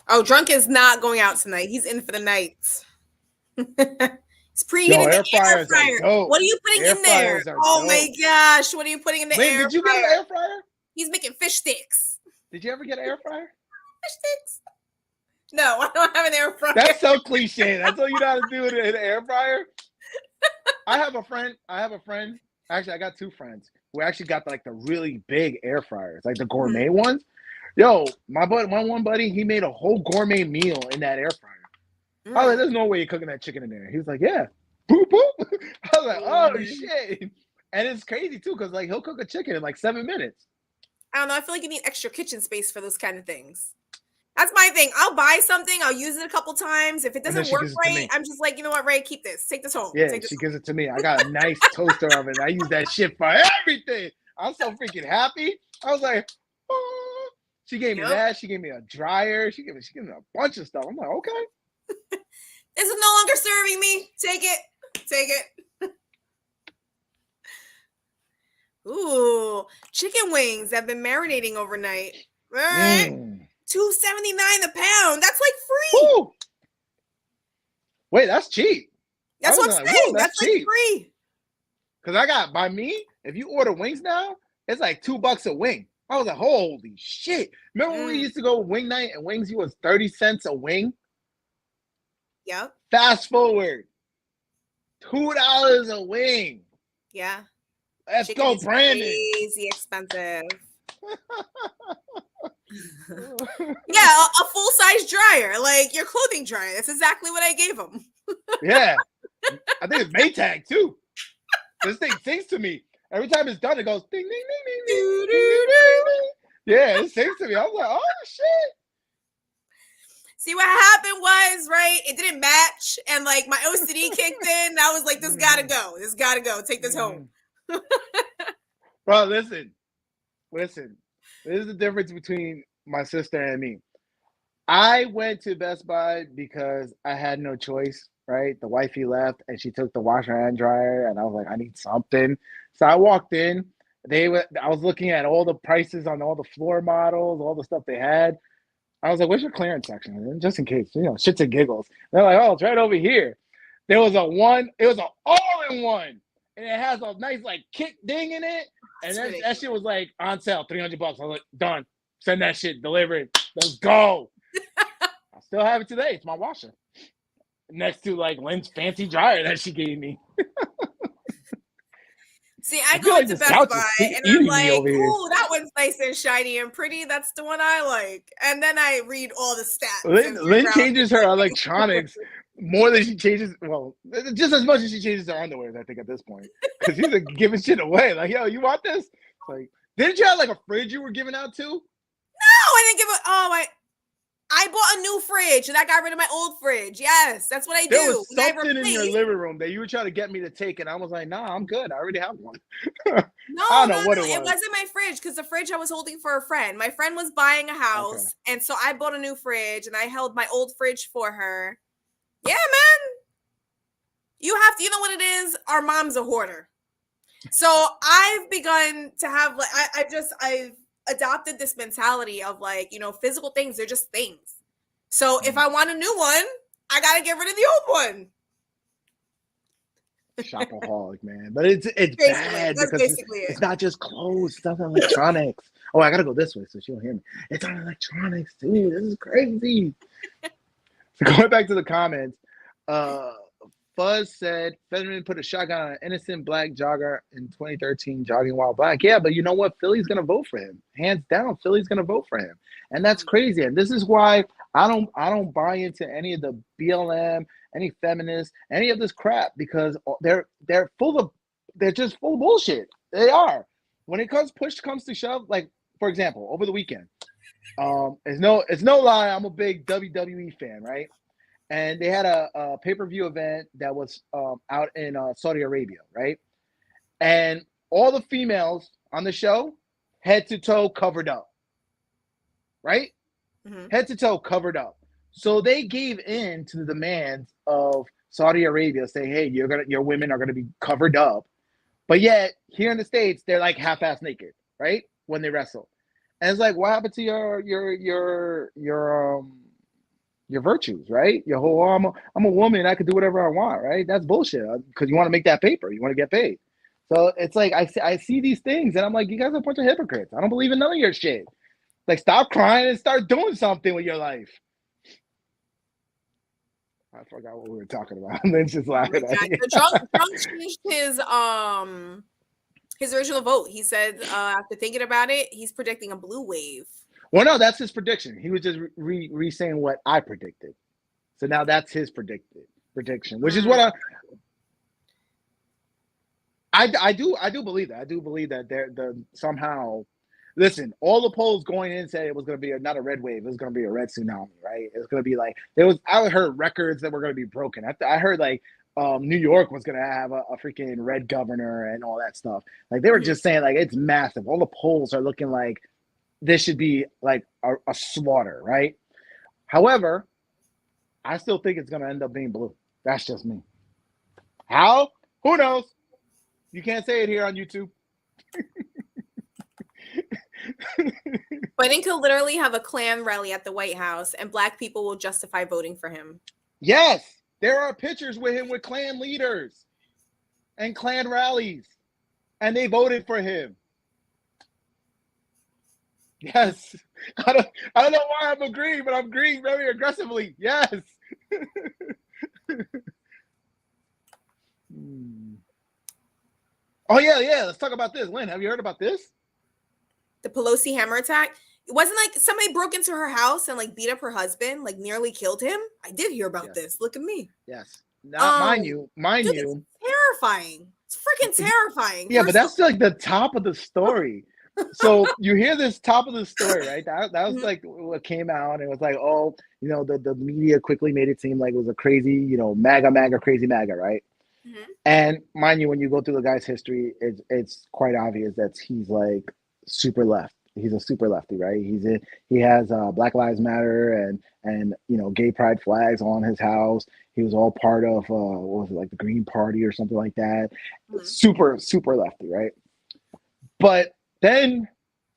Oh, Drunk is not going out tonight. He's in for the night. He's preheating the air fryer. What are you putting in there? Oh my gosh. What are you putting in the air fryer? Did you get an air fryer? He's making fish sticks. Did you ever get an air fryer? Fish sticks? No, I don't have an air fryer. That's so cliche. That's all you know how to do with an air fryer. I have a friend. Actually, I got two friends who actually got like the really big air fryers, like the gourmet ones. Yo, my one buddy, he made a whole gourmet meal in that air fryer. I was like, there's no way you're cooking that chicken in there. He was like, yeah. Boop, boop. I was like, oh, shit. And it's crazy, too, because like, he'll cook a chicken in like 7 minutes. I don't know. I feel like you need extra kitchen space for those kind of things. That's my thing. I'll buy something. I'll use it a couple times. If it doesn't work right, I'm just like, you know what, Ray, keep this. Take this home. Yeah, she gives it to me. I got a nice toaster oven. I use that shit for everything. I'm so freaking happy. I was like, oh. She gave me that. She gave me a dryer. She gave me a bunch of stuff. I'm like, okay. This is no longer serving me. Take it. Ooh, chicken wings have been marinating overnight. Right? $2.79 a pound. That's like free. Ooh. Wait, that's cheap. That's what I'm saying. That's like free. Because by me, if you order wings now, it's like $2 a wing. I was like, holy shit. Remember when we used to go wing night and wings was 30 cents a wing? Yep. Fast forward. $2 a wing. Yeah. Let's go, Brandon. Crazy expensive. Yeah, a full-size dryer, like your clothing dryer. That's exactly what I gave him. Yeah. I think it's Maytag, too. This thing sings to me. Every time it's done, it goes ding, ding, ding, ding, ding, ding, ding, ding. Yeah, it sings to me. I was like, oh, shit. See, what happened was, right, it didn't match, and, like, my OCD kicked in, and I was like, this gotta go. This gotta go. Take this home. Bro, listen. This is the difference between my sister and me. I went to Best Buy because I had no choice, right? The wifey left, and she took the washer and dryer, and I was like, I need something. So I walked in. I was looking at all the prices on all the floor models, all the stuff they had. I was like, where's your clearance section? Just in case, shits and giggles. They're like, oh, it's right over here. There was it was an all-in-one. And it has a nice, like, kick ding in it. And that shit was, like, on sale, $300. I was like, done. Send that shit, deliver it. Let's go. I still have it today. It's my washer. Next to, like, Lynn's fancy dryer that she gave me. See, I go into Best Buy and I'm like, ooh, that one's nice and shiny and pretty. That's the one I like. And then I read all the stats. Lynn changes her electronics more than she changes, well, just as much as she changes her underwear, I think, at this point. Because he's like giving shit away. Like, yo, you want this? Like, didn't you have like a fridge you were giving out to? No, I didn't give it. Oh, I bought a new fridge and I got rid of my old fridge. Yes, that's what I There do. was When I something in your replace. living room that you were trying to get me to take, and I was like, nah, I'm good. I already have one. No, I don't no, know what no. it It was. wasn't my fridge because the fridge I was holding for a friend. My friend was buying a Okay. house, and so I bought a new fridge and I held my old fridge for her. Yeah, man. You have to, you know what it is? Our mom's a hoarder. So I've begun to have like I've adopted this mentality of like, physical things, they're just things. So if I want a new one, I gotta get rid of the old one. Shopaholic, man. But it's Basically, bad that's because basically it. it's not just clothes, it's on electronics. Oh, I gotta go this way so she'll hear me. It's on electronics, dude. This is crazy. So going back to the comments, uh Fuzz said Fetterman put a shotgun on an innocent black jogger in 2013 jogging while black. Yeah, but you know what? Philly's gonna vote for him. Hands down, Philly's gonna vote for him. And that's crazy. And this is why I don't buy into any of the BLM, any feminists, any of this crap, because they're just full of bullshit. They are. When it comes to shove, like for example, over the weekend, it's no lie, I'm a big WWE fan, right? And they had a pay-per-view event that was out in Saudi Arabia, right? And all the females on the show, head to toe covered up, right? Head to toe covered up. So they gave in to the demands of Saudi Arabia, saying, "Hey, your women are gonna be covered up," but yet here in the States, they're like half-ass naked, right? When they wrestle, and it's like, what happened to your virtues, right? Your whole, I'm a woman, I can do whatever I want, right? That's bullshit because you want to make that paper, you want to get paid. So it's like I see these things and I'm like, you guys are a bunch of hypocrites. I don't believe in none of your shit. Like, stop crying and start doing something with your life. I forgot what we were talking about. And then just Oh my laughing at God. me. So Trump changed his original vote. He said after thinking about it, he's predicting a blue wave. Well, no, that's his prediction. He was just re-saying what I predicted. So now that's his prediction, which is what I do believe that. I do believe that they're somehow. Listen, all the polls going in said it was going to be not a red wave. It was going to be a red tsunami, right? It was going to be like I heard records that were going to be broken. I heard like New York was going to have a freaking red governor and all that stuff. Like they were just saying like it's massive. All the polls are looking like this should be like a slaughter, right? However, I still think it's going to end up being blue. That's just me. How? Who knows? You can't say it here on YouTube. Biden could literally have a Klan rally at the White House and black people will justify voting for him. Yes, there are pictures with him with Klan leaders and Klan rallies, and they voted for him. Yes. I don't know why I'm agreeing, but I'm agreeing very aggressively. Yes. Oh, yeah. Let's talk about this. Lynn, have you heard about this? The Pelosi hammer attack. It wasn't like somebody broke into her house and like beat up her husband, like nearly killed him. I did hear about this. Look at me. Yes. Now, mind you. It's terrifying. It's freaking terrifying. Yeah, but that's like the top of the story. So you hear this top of the story, right? That was like what came out, and it was like, oh, the media quickly made it seem like it was a crazy, MAGA, crazy MAGA, right? And mind you, when you go through the guy's history, it's quite obvious that he's like super left. He's a super lefty, right? He has Black Lives Matter and gay pride flags on his house. He was all part of what was it, like the Green Party or something like that. Super lefty, right? But then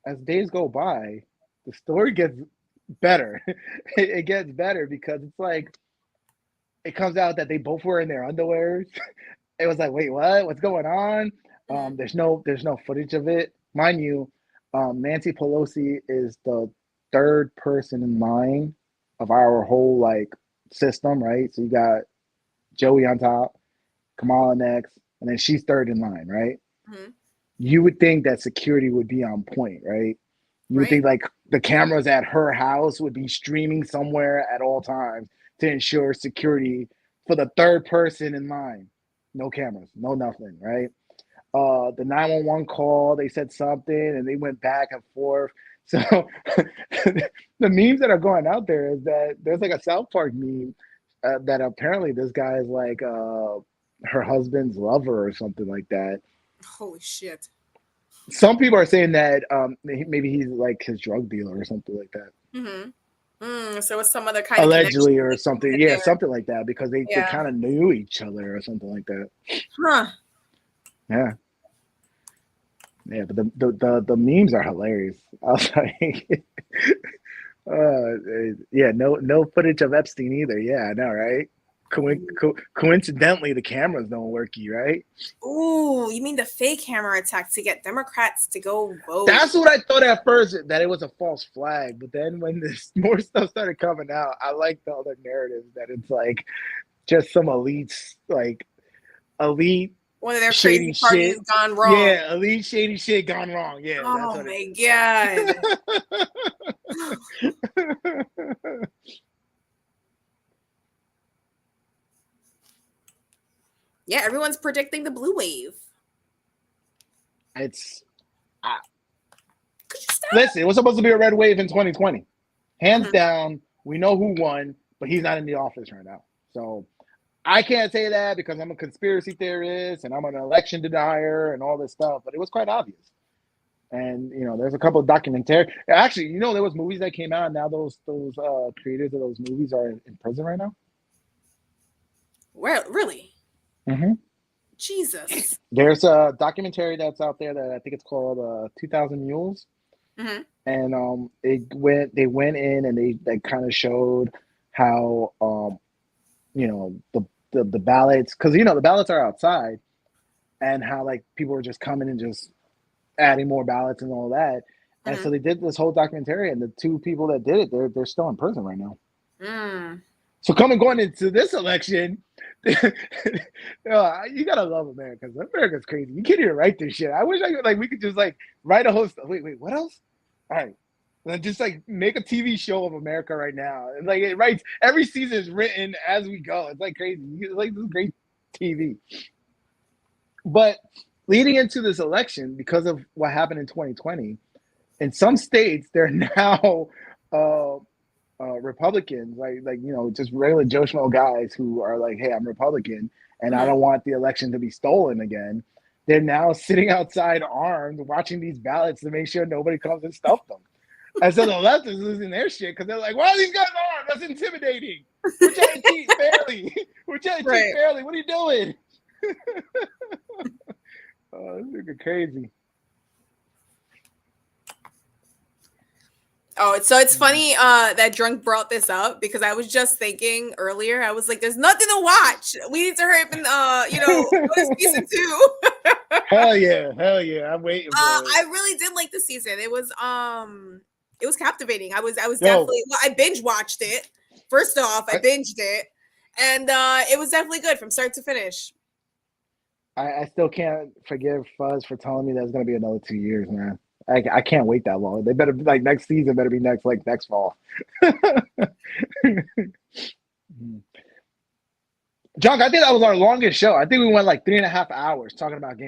as days go by, the story gets better. It gets better because it's like it comes out that they both were in their underwears. It was like, wait, what? What's going on? There's no footage of it. Mind you, Nancy Pelosi is the third person in line of our whole like system, right? So you got Joey on top, Kamala next, and then she's third in line, right? You would think that security would be on point, right? You would think like the cameras at her house would be streaming somewhere at all times to ensure security for the third person in line. No cameras, no nothing, right? The 911 call, they said something and they went back and forth. So the memes that are going out there is that there's like a South Park meme that apparently this guy is like her husband's lover or something like that. Holy shit. Some people are saying that maybe he's like his drug dealer or something like that. Mm-hmm. So it's some other kind of connection Allegedly or something. Yeah, there. something like that because they Yeah. kind of knew each other or something like that. Huh. Yeah. Yeah, but the memes are hilarious. I was like, yeah, no footage of Epstein either. Yeah, I know, right? Coincidentally, the cameras don't worky, right? Ooh, you mean the fake hammer attack to get Democrats to go vote? That's what I thought at first, that it was a false flag. But then when this more stuff started coming out, I like the other narratives that it's like just some elites, like elite one of their shady crazy parties shit gone wrong. Yeah, elite shady shit gone wrong. Yeah. Oh that's what my god. Yeah, everyone's predicting the blue wave. It's Could you stop? listen, it was supposed to be a red wave in 2020. Hands down, we know who won, but he's not in the office right now. So I can't say that because I'm a conspiracy theorist and I'm an election denier and all this stuff, but it was quite obvious. And there's a couple of documentary. Actually, there was movies that came out, and now those creators of those movies are in prison right now. Well, really? Mm-hmm. Jesus. There's a documentary that's out there that I think it's called 2000 Mules. Mm-hmm. And they went in and they kind of showed how the ballots, because the ballots are outside, and how like people were just coming and just adding more ballots and all that. And so they did this whole documentary, and the two people that did it, they're still in prison right now. So going into this election, you gotta love America. America's crazy. You can't even write this shit. I wish we could just write a whole. Wait, what else? All right, then just make a TV show of America right now. And it writes, every season is written as we go. It's crazy. It's this is great TV. But leading into this election, because of what happened in 2020, in some states they're now Republicans, just regular Joe Schmo guys who are like, hey, I'm Republican and I don't want the election to be stolen again. They're now sitting outside armed, watching these ballots to make sure nobody comes and stuff them. And so the left is losing their shit because they're like, why are these guys armed? That's intimidating. We're trying to cheat fairly. We're trying to cheat fairly. What are you doing? Oh, this is crazy. Oh, so it's funny that Drunk brought this up because I was just thinking earlier. I was like, "There's nothing to watch. We need to hurry up and go to season 2." Hell yeah! I'm waiting for it. I really did like the season. It was captivating. I was definitely. Well, I binge watched it. First off, I binged it, and it was definitely good from start to finish. I still can't forgive Fuzz for telling me there's going to be another 2 years, man. I can't wait that long. They better next season better be next fall. John, I think that was our longest show. I think we went 3.5 hours talking about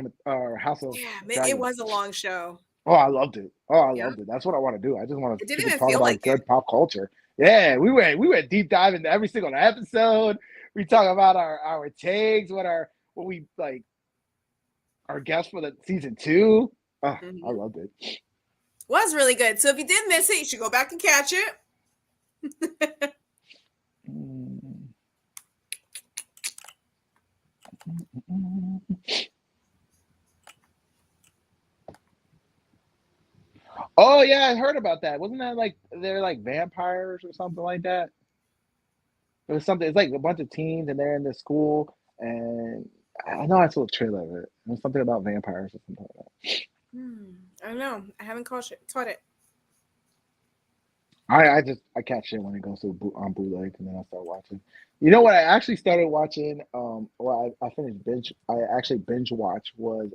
House of Dragons. It was a long show. Oh, I loved it. Loved it. That's what I want to do. I just want to talk about good pop culture. Yeah, we went deep dive into every single episode. We talk about our takes, what we like, our guests for the season 2. Oh, I loved it. Was really good. So if you did miss it, you should go back and catch it. Oh yeah, I heard about that. Wasn't that they're vampires or something like that? It was something. It's a bunch of teens and they're in the school, and I know I saw a trailer of it. It was something about vampires or something like that. I don't know. I haven't caught it. I catch it when it goes to on bootleg, and then I start watching. You know what? I actually started watching. I finished binge. I actually binge watch was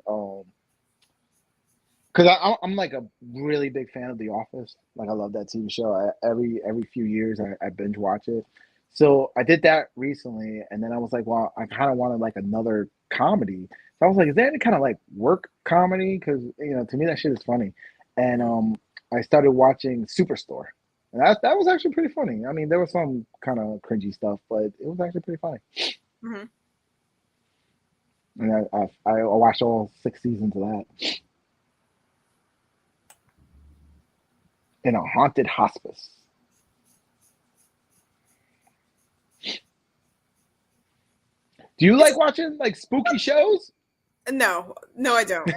because I'm a really big fan of The Office. I love that TV show. Every few years I binge watch it. So I did that recently, and then I was like, well, I kind of wanted another comedy. So I was like, is there any kind of work comedy? Because to me that shit is funny. And I started watching Superstore. And that was actually pretty funny. I mean, there was some kind of cringy stuff, but it was actually pretty funny. Hmm. And I watched all 6 seasons of that. In a haunted hospice. Do you like watching like spooky shows? No, I don't.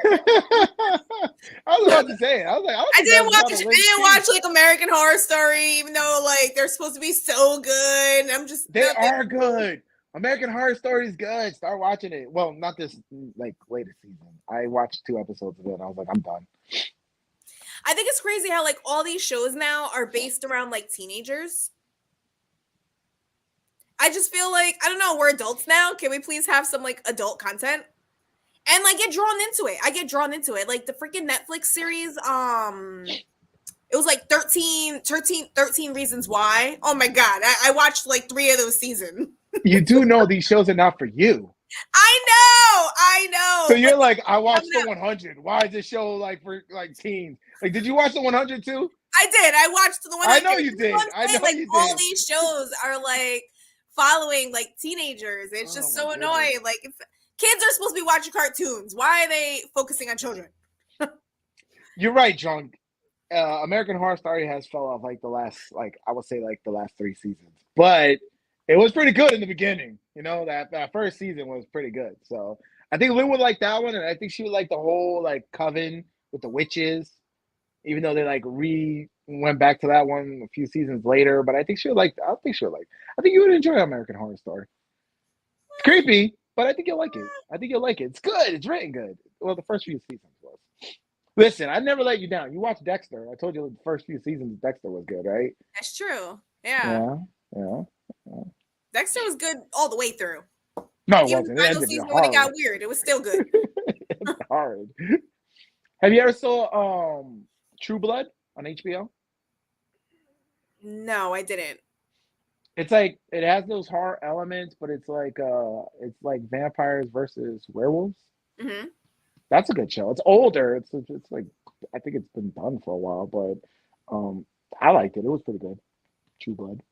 I was about to say it. I was like, I didn't watch like American Horror Story, even though like they're supposed to be so good. I'm just They are good. American Horror Story is good. Start watching it. Well, not this like latest season. I watched 2 episodes of it and I was like, I'm done. I think it's crazy how like all these shows now are based around like teenagers. I just feel like, I don't know, we're adults now. Can we please have some like adult content? And like get drawn into it. I get drawn into it. Like the freaking Netflix series, it was like 13 Reasons Why. Oh my God. I watched like 3 of those seasons. You do know these shows are not for you. I know. So you're like, I watched the 100. Why is this show like for like teens? Like, did you watch the 100 too? I did. I watched the 100. I know you did. I know like you did. All these shows are like following like teenagers. It's just so annoying. Like kids are supposed to be watching cartoons. Why are they focusing on children? You're right, John. American Horror Story has fell off like the last, like I would say, like the last 3 seasons. But it was pretty good in the beginning. You know, that first season was pretty good. So I think Lynn would like that one, and I think she would like the whole like coven with the witches, even though they like went back to that one a few seasons later. But I think she would like. I think you would enjoy American Horror Story. It's creepy, but I think you'll like it. It's good. It's written good. Well, the first few seasons was. Listen, I never let you down. You watched Dexter. I told you the first few seasons of Dexter was good, right? That's true. Yeah. Dexter was good all the way through. No, it wasn't. It ended season when it got weird, it was still good. It's hard. Have you ever saw True Blood on HBO? No, I didn't. It's like it has those horror elements, but it's like vampires versus werewolves. Mm-hmm. That's a good show. It's older. It's like I think it's been done for a while, but I liked it. It was pretty good. True Blood.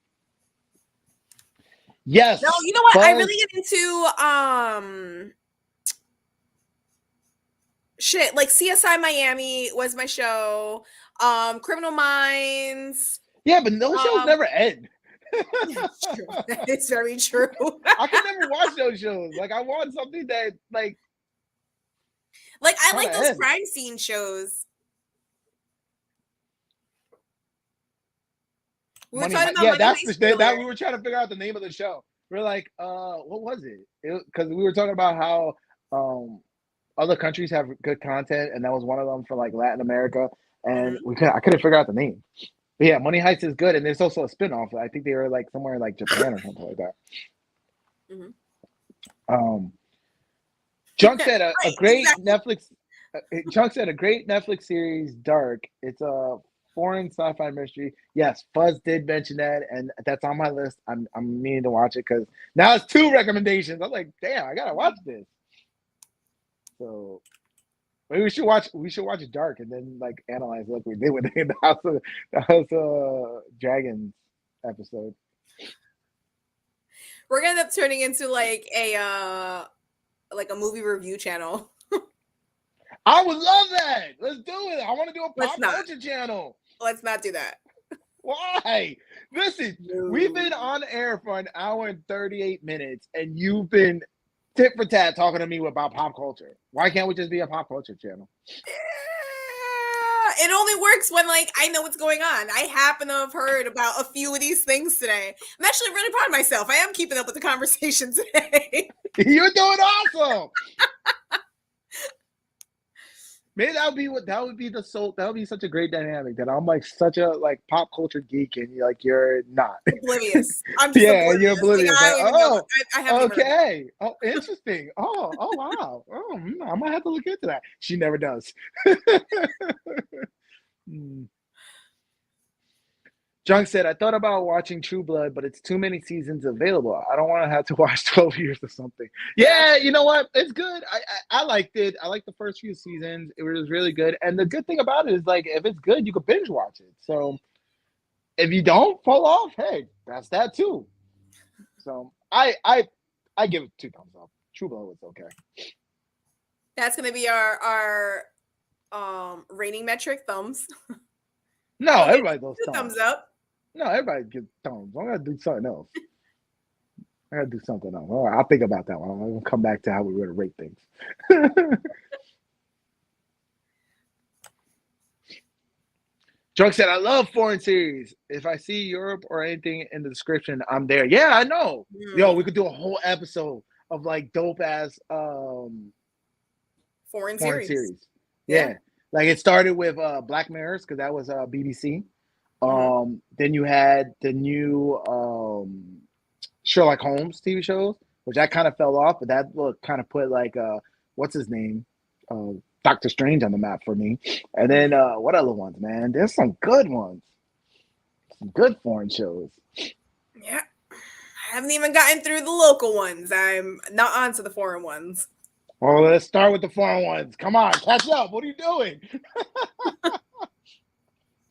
Yes. No, you know what? I really get into shit like CSI Miami was my show. Criminal Minds. Yeah, but those shows never end. It's very true. I can never watch those shows. Like I want something that like I like those crime scene shows. We were talking about that we were trying to figure out the name of the show. We're like, what was it? Because we were talking about how other countries have good content, and that was one of them for like Latin America, and I couldn't figure out the name. But yeah, Money Heist is good, and there's also a spinoff. I think they were like somewhere in like Japan or something like that. Mm-hmm. Junk said a great Netflix. Junk said a great Netflix series, Dark. It's a foreign sci-fi mystery. Yes, Fuzz did mention that, and that's on my list. I'm meaning to watch it because now it's 2 recommendations. I'm like, damn, I gotta watch this. So maybe we should watch Dark and then like analyze what we did with the House of Dragons episode. We're gonna end up turning into like a movie review channel. I would love that. Let's do it. I want to do a pop culture channel. Let's not do that. Why? Listen, we've been on air for an hour and 38 minutes, and you've been tit for tat talking to me about pop culture. Why can't we just be a pop culture channel? It only works when like I know what's going on. I happen to have heard about a few of these things today. I'm actually really proud of myself. I am keeping up with the conversation today. You're doing awesome. Maybe that would be such a great dynamic that I'm like such a like pop culture geek and you're not oblivious. I'm just oblivious. You're oblivious. Like, I okay. Oh, interesting. Oh, wow. Oh, I might have to look into that. She never does. Junk said, I thought about watching True Blood, but it's too many seasons available. I don't want to have to watch 12 years or something. Yeah, you know what? It's good. I liked it. I liked the first few seasons. It was really good. And the good thing about it is, like, if it's good, you can binge watch it. So if you don't fall off, hey, that's that too. So I give it 2 thumbs up. True Blood was okay. That's gonna be our rating metric, thumbs. No, everybody goes Two thumbs. thumbs up. No, everybody gives thumbs. I'm gonna do something else. I gotta do something else. All right, I'll think about that one. I'm gonna come back to how we were to rate things. Drunk said, I love foreign series. If I see Europe or anything in the description, I'm there. Yeah, I know. Yo, we could do a whole episode of like dope ass foreign series. Yeah. Like it started with Black Mirrors, because that was BBC. Then you had the new Sherlock Holmes TV shows, which I kind of fell off, but that kind of put like what's his name? Doctor Strange on the map for me. And then what other ones, man? There's some good ones. Some good foreign shows. Yeah. I haven't even gotten through the local ones. I'm not onto the foreign ones. Well, let's start with the foreign ones. Come on, catch up. What are you doing?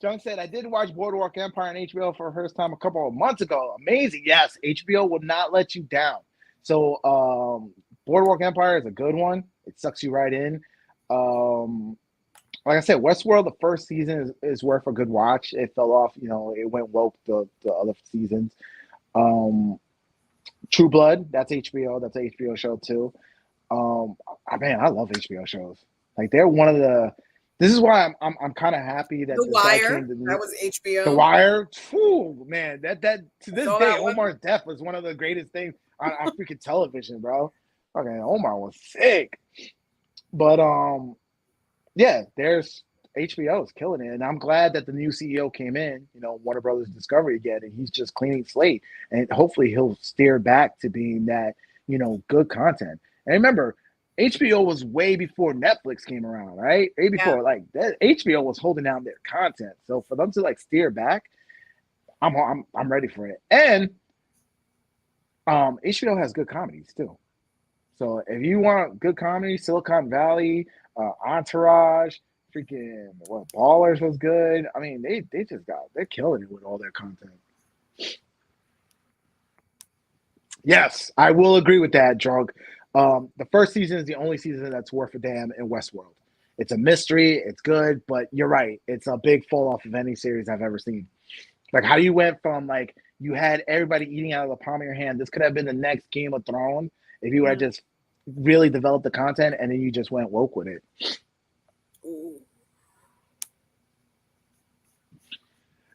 Junk said, I did watch Boardwalk Empire on HBO for the first time a couple of months ago. Amazing. Yes, HBO will not let you down. So Boardwalk Empire is a good one. It sucks you right in. Like I said, Westworld, the first season is worth a good watch. It fell off, it went woke the other seasons. True Blood, that's HBO. That's an HBO show too. Man, I love HBO shows. Like they're one of the. This is why I'm kind of happy that The Wire, that was HBO. The Wire, whew, man, that to this day, Omar's death was one of the greatest things on freaking television, bro. Okay, Omar was sick, but yeah, there's HBO's killing it, and I'm glad that the new CEO came in. Warner Brothers Discovery again, and he's just cleaning slate, and hopefully he'll steer back to being that good content. And remember, HBO was way before Netflix came around, right? Way before, like that. HBO was holding down their content, so for them to like steer back, I'm ready for it. And HBO has good comedies too. So if you want good comedy, Silicon Valley, Entourage, freaking Ballers was good. I mean, they're killing it with all their content. Yes, I will agree with that, Drunk. The first season is the only season that's worth a damn in Westworld. It's a mystery, it's good, but you're right. It's a big fall off of any series I've ever seen. Like how you went from like you had everybody eating out of the palm of your hand. This could have been the next Game of Thrones if you had just really developed the content and then you just went woke with it.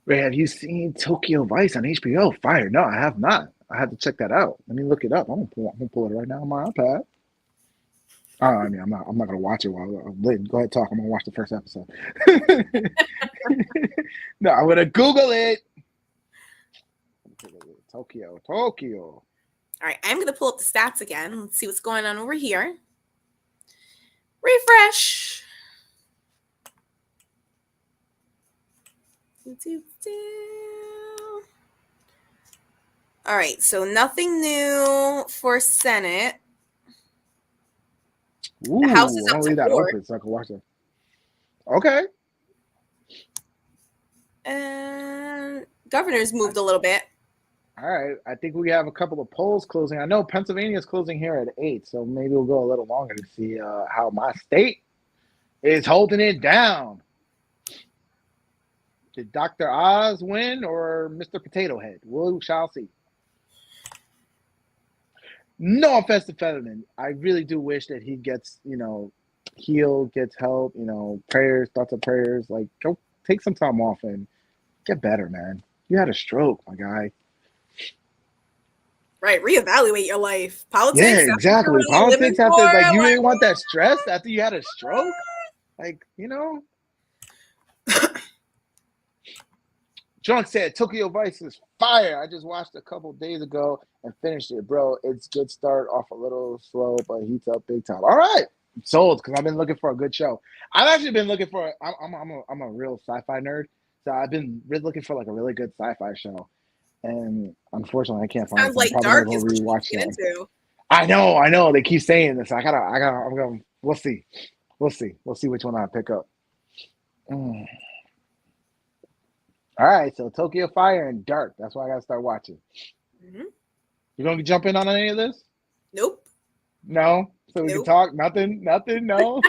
Ray, have you seen Tokyo Vice on HBO? Fire. No, I have not. I have to check that out. Let me look it up. I'm gonna pull it right now on my iPad. I mean, I'm not gonna watch it while I'm lit. Go ahead, talk. I'm gonna watch the first episode. No, I'm gonna Google it. Tokyo. All right, I'm gonna pull up the stats again. Let's see what's going on over here. Refresh. All right, so nothing new for Senate. Ooh, the House is up to 4. Open so I can watch it. Okay. And governor's moved a little bit. All right, I think we have a couple of polls closing. I know Pennsylvania is closing here at 8, so maybe we'll go a little longer to see how my state is holding it down. Did Dr. Oz win or Mr. Potato Head? We shall see. No offense to Fetterman. I really do wish that he gets, healed, gets help, prayers, thoughts of prayers. Like, go take some time off and get better, man. You had a stroke, my guy. Right, reevaluate your life. Politics. Yeah, exactly. Politics after, like, you really want that stress after you had a stroke? Like, Drunk said Tokyo Vice is fire. I just watched a couple days ago and finished it, bro. It's good start off a little slow, but heats up big time. All right, sold because I've been looking for a good show. I've actually been looking for. I'm a real sci-fi nerd, So I've been really looking for like a really good sci-fi show, and unfortunately, I can't find it. Sounds So I'm like probably Dark gonna is go what you need rewatch to get that. into. I know. They keep saying this. I'm gonna. We'll see. We'll see which one I pick up. Mm. All right, so Tokyo Fire and Dark. That's why I gotta start watching. Mm-hmm. You gonna jump in on any of this? Nope. No. So we can Nope. talk. Nothing. No.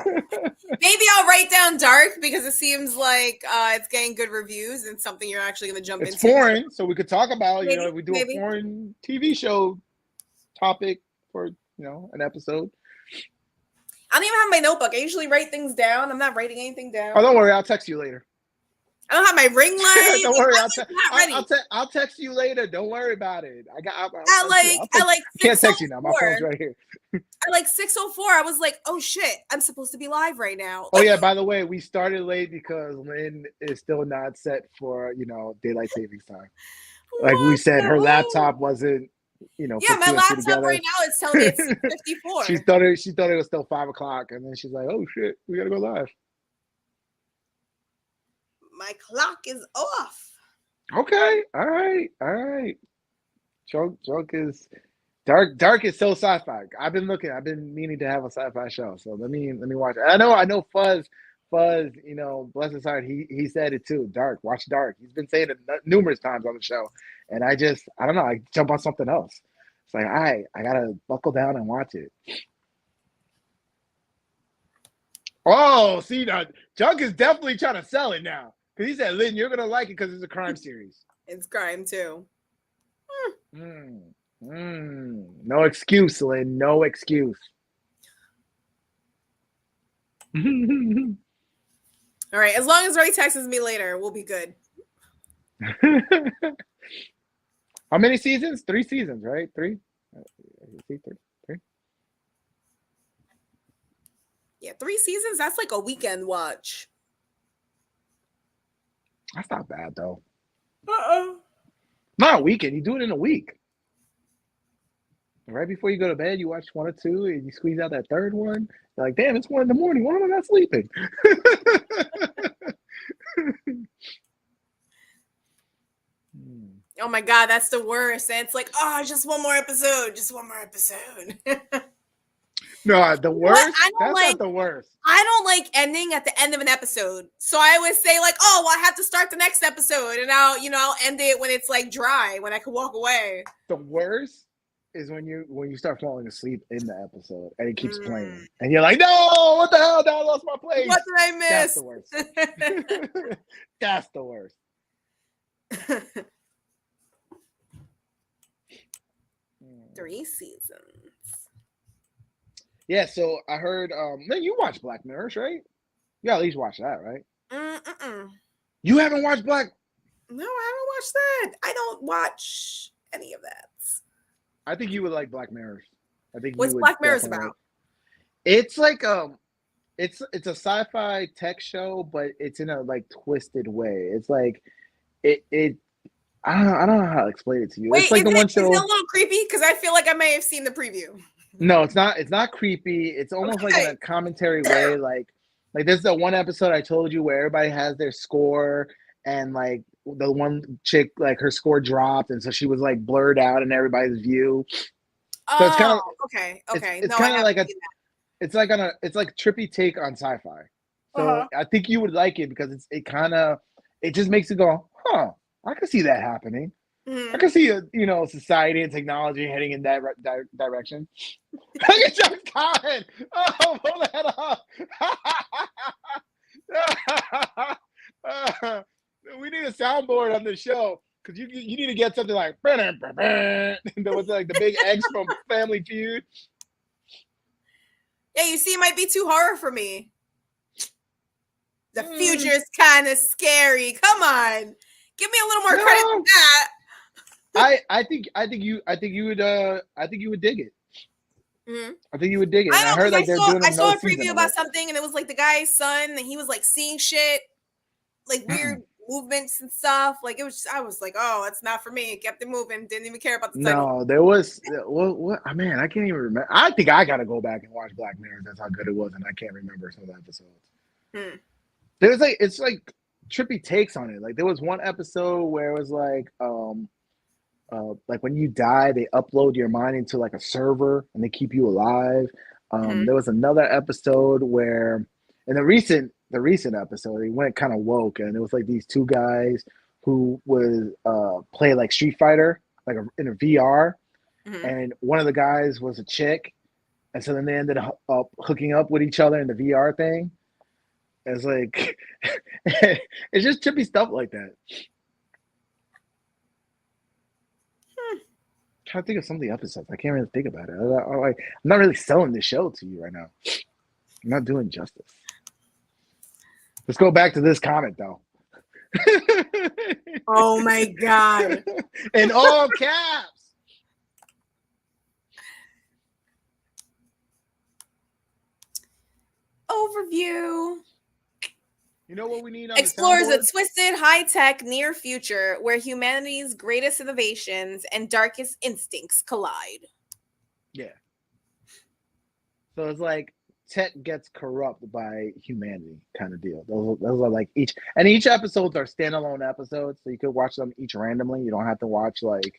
Maybe I'll write down Dark because it seems like it's getting good reviews and something you're actually going to jump It's into. foreign, so we could talk about. Maybe, We do maybe. a foreign TV show topic for an episode. I don't even have my notebook. I usually write things down. I'm not writing anything down. Oh, don't worry. I'll text you later. I don't have my ring light. Don't worry. I'll I'll text you later. Don't worry about it. I can't text you now. My phone's right here. At like 6:04, I was like, "Oh shit, I'm supposed to be live right now." Oh yeah. By the way, we started late because Lynn is still not set for daylight savings time. Like we said, her laptop wasn't. Yeah, my laptop right now is telling me it's 6:54. She thought it was still 5 o'clock, and then she's like, "Oh shit, we gotta go live." My clock is off. Okay, all right. Joke is dark is so sci-fi. I've been meaning to have a sci-fi show, so let me watch it. I know Fuzz, bless his heart, he said it too. Watch Dark. He's been saying it numerous times on the show, and I don't know, I jump on something else. It's like, all right, I gotta buckle down and watch it. Oh, see, now Junk is definitely trying to sell it now. Because he said, Lynn, you're going to like it because it's a crime series. It's crime, too. No excuse, Lynn. No excuse. All right. As long as Ray texts me later, we'll be good. How many seasons? 3 seasons, right? 3? Three? Yeah, 3 seasons? That's like a weekend watch. That's not bad, though. Not a weekend. You do it in a week. Right before you go to bed, you watch 1 or 2, and you squeeze out that third one. You're like, damn, it's 1 in the morning. Why am I not sleeping? Oh my God, that's the worst. And it's like, oh, just one more episode. Just one more episode. No, the worst? That's not the worst. I don't like ending at the end of an episode. So I always say like, oh, well, I have to start the next episode. And I'll end it when it's like dry, when I can walk away. The worst is when you start falling asleep in the episode and it keeps playing. And you're like, no, what the hell? Now I lost my place. What did I miss? That's the worst. That's the worst. 3 seasons. Yeah, so I heard man, you watch Black Mirror, right? You at least watch that, right? You haven't watched Black? No, I haven't watched that. I don't watch any of that. I think you would like Black Mirror. What's Black Mirror's about? It's like it's a sci-fi tech show, but it's in a like twisted way. It's like it I don't know how to explain it to you. Wait, it's like the one show. Is it a little creepy? Because I feel like I may have seen the preview. No, it's not. It's not creepy. It's almost like in a commentary way. Like there's the one episode I told you where everybody has their score, and like the one chick, like her score dropped, and so she was like blurred out in everybody's view. So it's kind of okay. It's kind of like it's like trippy take on sci-fi. So I think you would like it because it just makes you go, huh? I can see that happening. I can see society and technology heading in that direction. Look at John's comment. Oh, pull that up. We need a soundboard on this show because you need to get something like what's like the big X from Family Feud. Yeah, you see, it might be too horror for me. The future is kind of scary. Come on, give me a little more credit than that. I think you would dig it. I think you would dig it. I heard like I saw a preview about something, and it was like the guy's son, and he was like seeing shit, like weird movements and stuff. Like it was I was like, oh, that's not for me. It kept it moving. Didn't even care about the title. No, there was what man, I can't even remember. I think I gotta go back and watch Black Mirror. That's how good it was, and I can't remember some of the episodes. There's like trippy takes on it. Like there was one episode where it was like when you die, they upload your mind into like a server and they keep you alive. Mhm. There was another episode where, in the recent episode, he went kind of woke, and it was like these two guys who would play like Street Fighter, like in a VR, Mhm. and one of the guys was a chick, and so then they ended up hooking up with each other in the VR thing. It's like it's just trippy stuff like that. Trying to think of some of the episodes. I can't really think about it. I'm not really selling this show to you right now. I'm not doing justice. Let's go back to this comment though. Oh my god. In all caps. Overview. You know what we need on Explores the a twisted, high-tech near future where humanity's greatest innovations and darkest instincts collide. Yeah. So it's like tech gets corrupt by humanity kind of deal. Those are like each episodes are standalone episodes, so you could watch them each randomly. You don't have to watch like,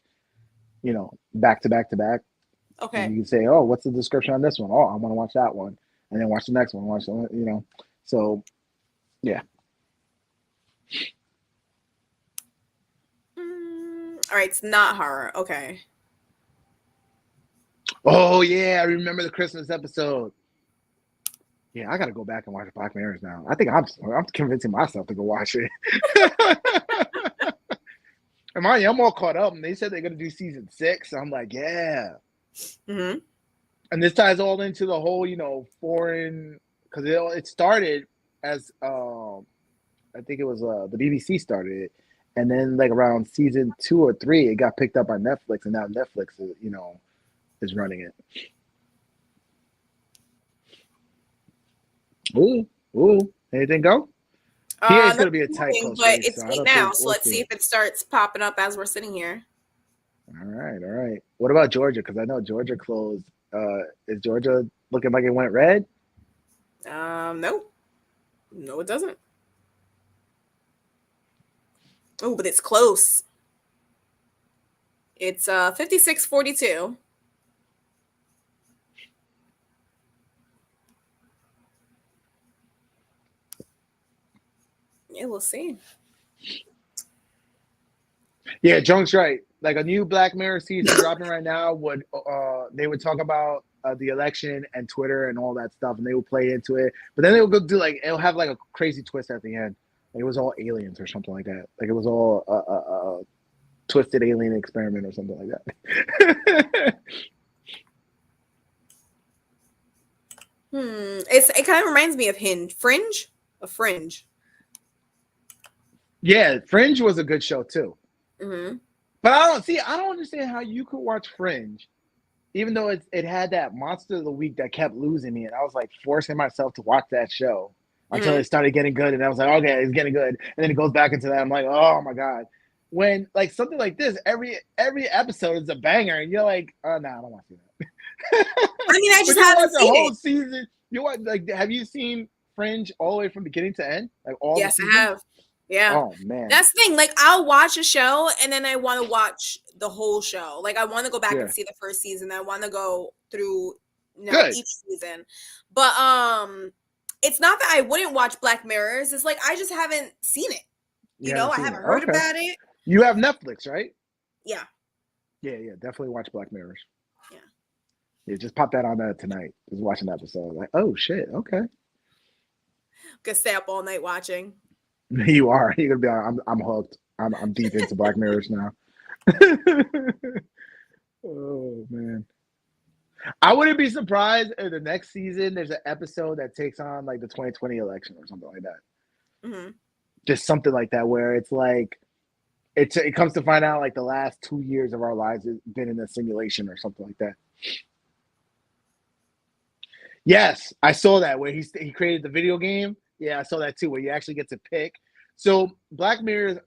back to back to back. Okay. And you can say, oh, what's the description on this one? Oh, I want to watch that one, and then watch the next one. Watch the So, yeah. All right, it's not horror. Okay. Oh yeah, I remember the Christmas episode. Yeah, I gotta go back and watch Black Mirrors now. I think I'm convincing myself to go watch it. And I'm all caught up, and they said they're gonna do season 6. So I'm like, yeah. Mm-hmm. And this ties all into the whole, foreign, because it started as I think it was the BBC started it, and then like around season 2 or 3, it got picked up by Netflix, and now Netflix is running it. Ooh, anything go? It's going to be a tight close but race, it's so 8 now, so let's see if it starts popping up as we're sitting here. All right. What about Georgia? Because I know Georgia closed. Is Georgia looking like it went red? No, it doesn't. Oh, but it's close. It's 56-42. Yeah, we'll see. Yeah, Junk's right. Like a new Black Mirror season dropping right now they would talk about the election and Twitter and all that stuff, and they would play into it. But then they would go do it'll have like a crazy twist at the end. Like it was all aliens or something like that. Like it was all a twisted alien experiment or something like that. It kind of reminds me of Fringe. Yeah, Fringe was a good show too. Mm-hmm. But I don't understand how you could watch Fringe, even though it had that monster of the week that kept losing me, and I was like forcing myself to watch that show until it started getting good, and I was like, okay, it's getting good, and then it goes back into that. I'm like, oh my god. When like something like this, every episode is a banger, and you're like, oh no, I don't want to see that. I mean, I just haven't seen the whole it. season. You watch have you seen Fringe all the way from beginning to end? Like all yes, the I have. Yeah. Oh man. That's the thing. Like I'll watch a show and then I want to watch the whole show. Like I want to go back and see the first season. I want to go through each season. But it's not that I wouldn't watch Black Mirrors. It's like I just haven't seen it. I haven't heard about it. You have Netflix, right? Yeah. Yeah, definitely watch Black Mirrors. Yeah. Yeah, just pop that on there tonight. Just watch an episode. Like, oh shit, okay. Could stay up all night watching. You are. You're gonna be. I'm hooked. I'm deep into Black Mirrors now. Oh man, I wouldn't be surprised if the next season there's an episode that takes on like the 2020 election or something like that. Mm-hmm. Just something like that where it's like it comes to find out like the last 2 years of our lives has been in a simulation or something like that. Yes, I saw that where he created the video game. Yeah, I saw that too, where you actually get to pick. So Black Mirrors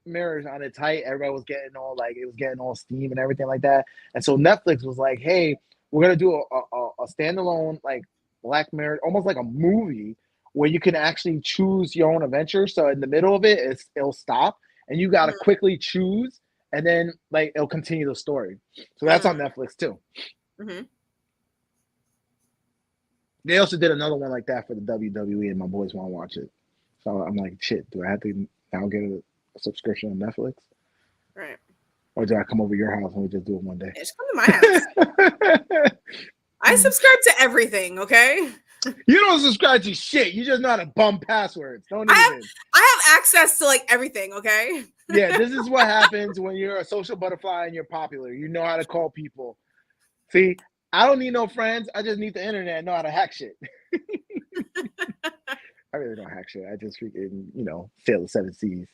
on its height, everybody was getting all it was getting all steam and everything like that. And so Netflix was like, "Hey, we're gonna do a standalone like Black Mirror, almost like a movie where you can actually choose your own adventure. So in the middle of it, it'll stop, and you got to quickly choose, and then like it'll continue the story. So that's on Netflix too. Mm-hmm. They also did another one like that for the WWE, and my boys want to watch it. So I'm like, shit, do I have to now get a subscription on Netflix? Right. Or do I come over your house and we just do it one day? Yeah, just come to my house. I subscribe to everything, okay? You don't subscribe to shit. You just know how to bum passwords. Don't even. I have access to like everything, okay? Yeah, this is what happens when you're a social butterfly and you're popular. You know how to call people. See, I don't need no friends. I just need the internet and know how to hack shit. I really don't hack shit. I just freaking, sail the 7 seas.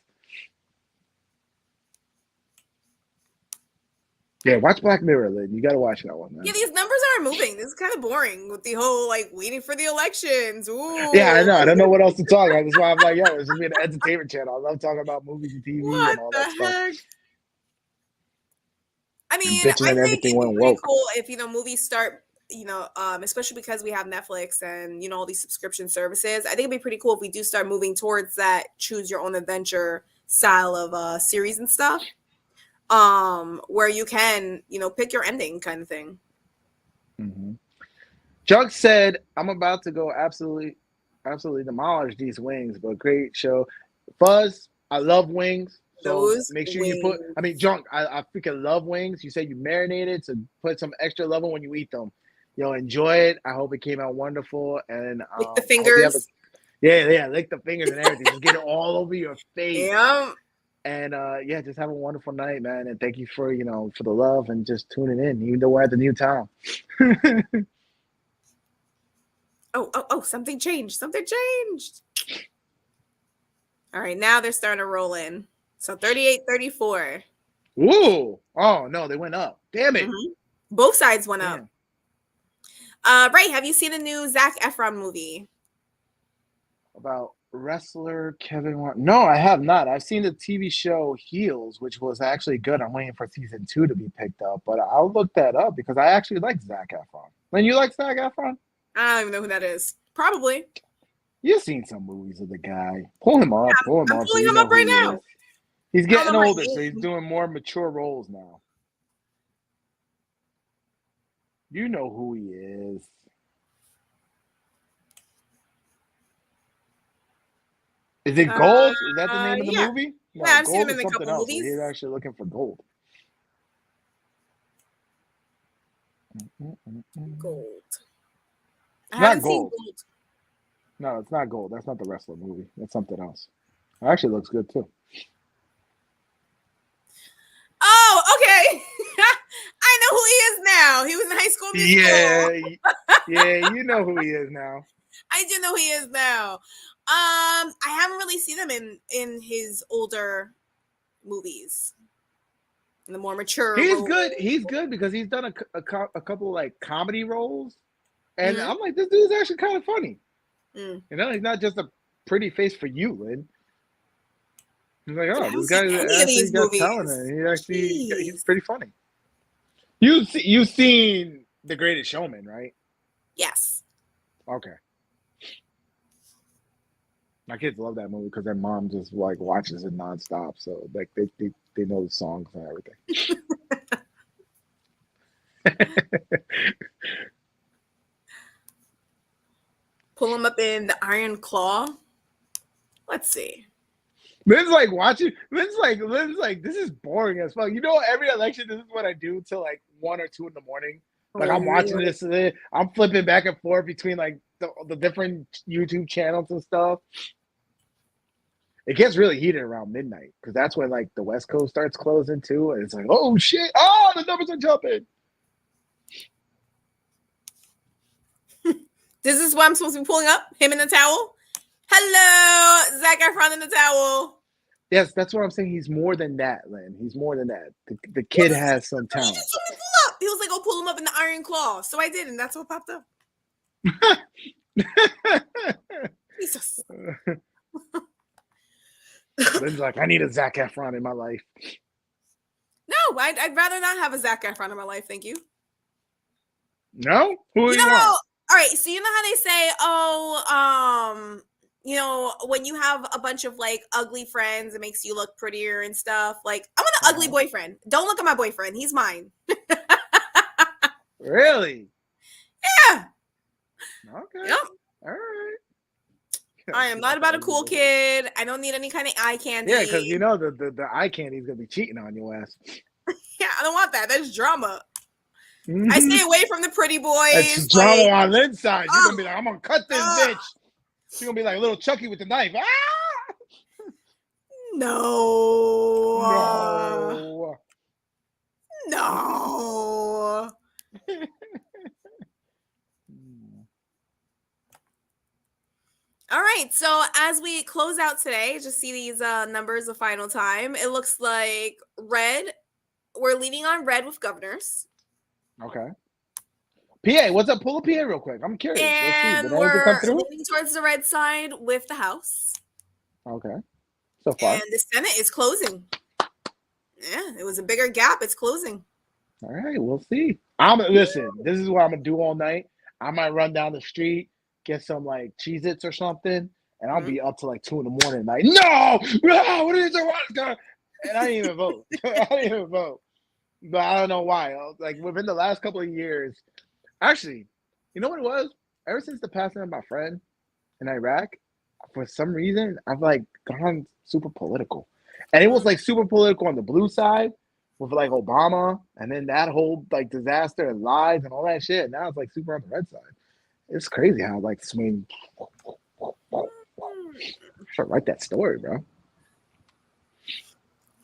Yeah, watch Black Mirror, Lynn. You got to watch that one, man. Yeah, these numbers aren't moving. This is kind of boring with the whole, like, waiting for the elections. Ooh. Yeah, I know. I don't know what else to talk about. That's why I'm like, yo, this should be an entertainment channel. I love talking about movies and TV and all that stuff. I mean, I think it'd be pretty cool if, movies start, especially because we have Netflix and, all these subscription services. I think it'd be pretty cool if we do start moving towards that choose your own adventure style of series and stuff. Where you can, pick your ending kind of thing. Mm-hmm. Junk said, I'm about to go absolutely demolish these wings, but great show. Fuzz, I love wings. So make sure you put, Junk, I freaking love wings. You said you marinated, so put some extra level when you eat them. Enjoy it. I hope it came out wonderful. And lick the fingers. Lick the fingers and everything. Just get it all over your face. Yeah. And just have a wonderful night, man. And thank you for for the love and just tuning in, even though we're at the new town. Oh, something changed. All right, now they're starting to roll in. So 38-34. Ooh. Oh no, they went up. Damn it. Mm-hmm. Both sides went up. Ray, have you seen the new Zac Efron movie? About wrestler Kevin Warren? No, I have not. I've seen the TV show Heels, which was actually good. I'm waiting for season 2 to be picked up, but I'll look that up because I actually like Zac Efron. When you like Zac Efron? I don't even know who that is. Probably. You've seen some movies of the guy. Pull him up. I'm pulling him up right now. He's getting older, so he's doing more mature roles now. You know who he is. Is it Gold? Is that the name of the movie? No, I've seen him in a couple movies. He's actually looking for gold. Gold. Not Gold. No, it's not Gold. That's not the wrestler movie. That's something else. It actually looks good too. Oh, okay. I know who he is now. He was in High School Musical. Yeah, you know who he is now. I do know who he is now. I haven't really seen him in his older movies. In the more mature. He's good. He's good because he's done a couple like comedy roles, and I'm like, this dude's actually kind of funny. He's not just a pretty face for you, Lynn. He's like, oh, this guy actually got talent. He's pretty funny. You've seen The Greatest Showman, right? Yes. Okay. My kids love that movie because their mom just like watches it nonstop. So like they know the songs and everything. Pull him up in the Iron Claw. Let's see. Lynn's like watching. Lynn's like, this is boring as fuck. Every election, this is what I do till like 1 or 2 in the morning. Like I'm watching this. I'm flipping back and forth between like the different YouTube channels and stuff. It gets really heated around midnight because that's when like the West Coast starts closing too, and it's like, oh shit! Oh, the numbers are jumping. This is what I'm supposed to be pulling up. Him in the towel. Hello, Zac Efron in the towel. Yes, that's what I'm saying. He's more than that, Lynn. He's more than that. The kid has some talent. He was like, "I'll pull him up in the Iron Claw," so I did, and that's what popped up. Jesus. Lynn's like, I need a Zac Efron in my life. No, I'd rather not have a Zac Efron in my life. Thank you. No? Who do you want? All right, so you know how they say, oh, you know, when you have a bunch of like ugly friends, it makes you look prettier and stuff. Like, I want an ugly boyfriend. Don't look at my boyfriend. He's mine. Really? Yeah. Okay. Yep. All right. I am not about a cool kid. I don't need any kind of eye candy. Yeah, because you know the eye candy's gonna be cheating on your ass. Yeah, I don't want that. That's drama. I stay away from the pretty boys. It's drama on the inside. You're gonna be like, I'm gonna cut this bitch. She's gonna be like little Chucky with the knife. Ah! No. No. All right, so as we close out today, just see these numbers the final time. It looks like red. We're leaning on red with governors. Okay. PA, what's up? Pull a PA real quick. I'm curious. And we're leaning towards the red side with the House. Okay. So far. And the Senate is closing. Yeah, it was a bigger gap. It's closing. All right, we'll see. Listen, this is what I'm gonna do all night. I might run down the street, get some like Cheez-Its or something, and I'll be up to like 2 a.m. Like, no, what is it? And I didn't even vote. I didn't even vote. But I don't know why. Like within the last couple of years, actually, you know what it was? Ever since the passing of my friend in Iraq, for some reason, I've like gone super political. And it was like super political on the blue side with like Obama and then that whole like disaster and lies and all that shit. And now it's like super on the red side. It's crazy how like swing. I should write that story, bro.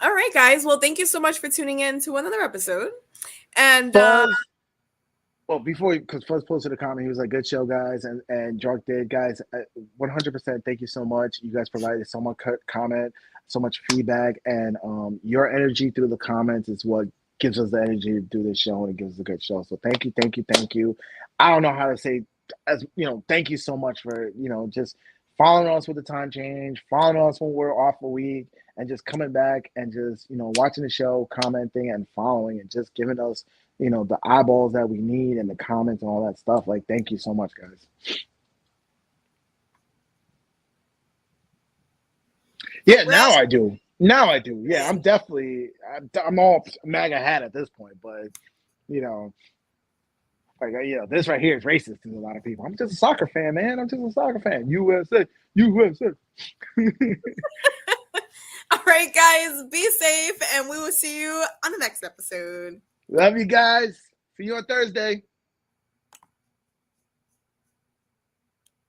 All right, guys. Well, thank you so much for tuning in to another episode. And well, before, because Fuzz posted a comment, he was like, "Good show, guys," and Jark did, guys. 100%. Thank you so much. You guys provided so much comment, so much feedback, and your energy through the comments is what gives us the energy to do this show, and it gives us a good show. So thank you. I don't know how to say, thank you so much for just following us with the time change, following us when we're off a week, and just coming back and just watching the show, commenting and following, and just giving us the eyeballs that we need and the comments and all that stuff. Like, thank you so much, guys. Yeah, now I do. Yeah, I'm all MAGA hat at this point, but this right here is racist to a lot of people. I'm just a soccer fan, man. USA. All right, guys, be safe, and we will see you on the next episode. Love you guys. See you on Thursday.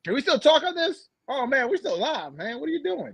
Can we still talk on this? Oh, man, we're still live, man. What are you doing?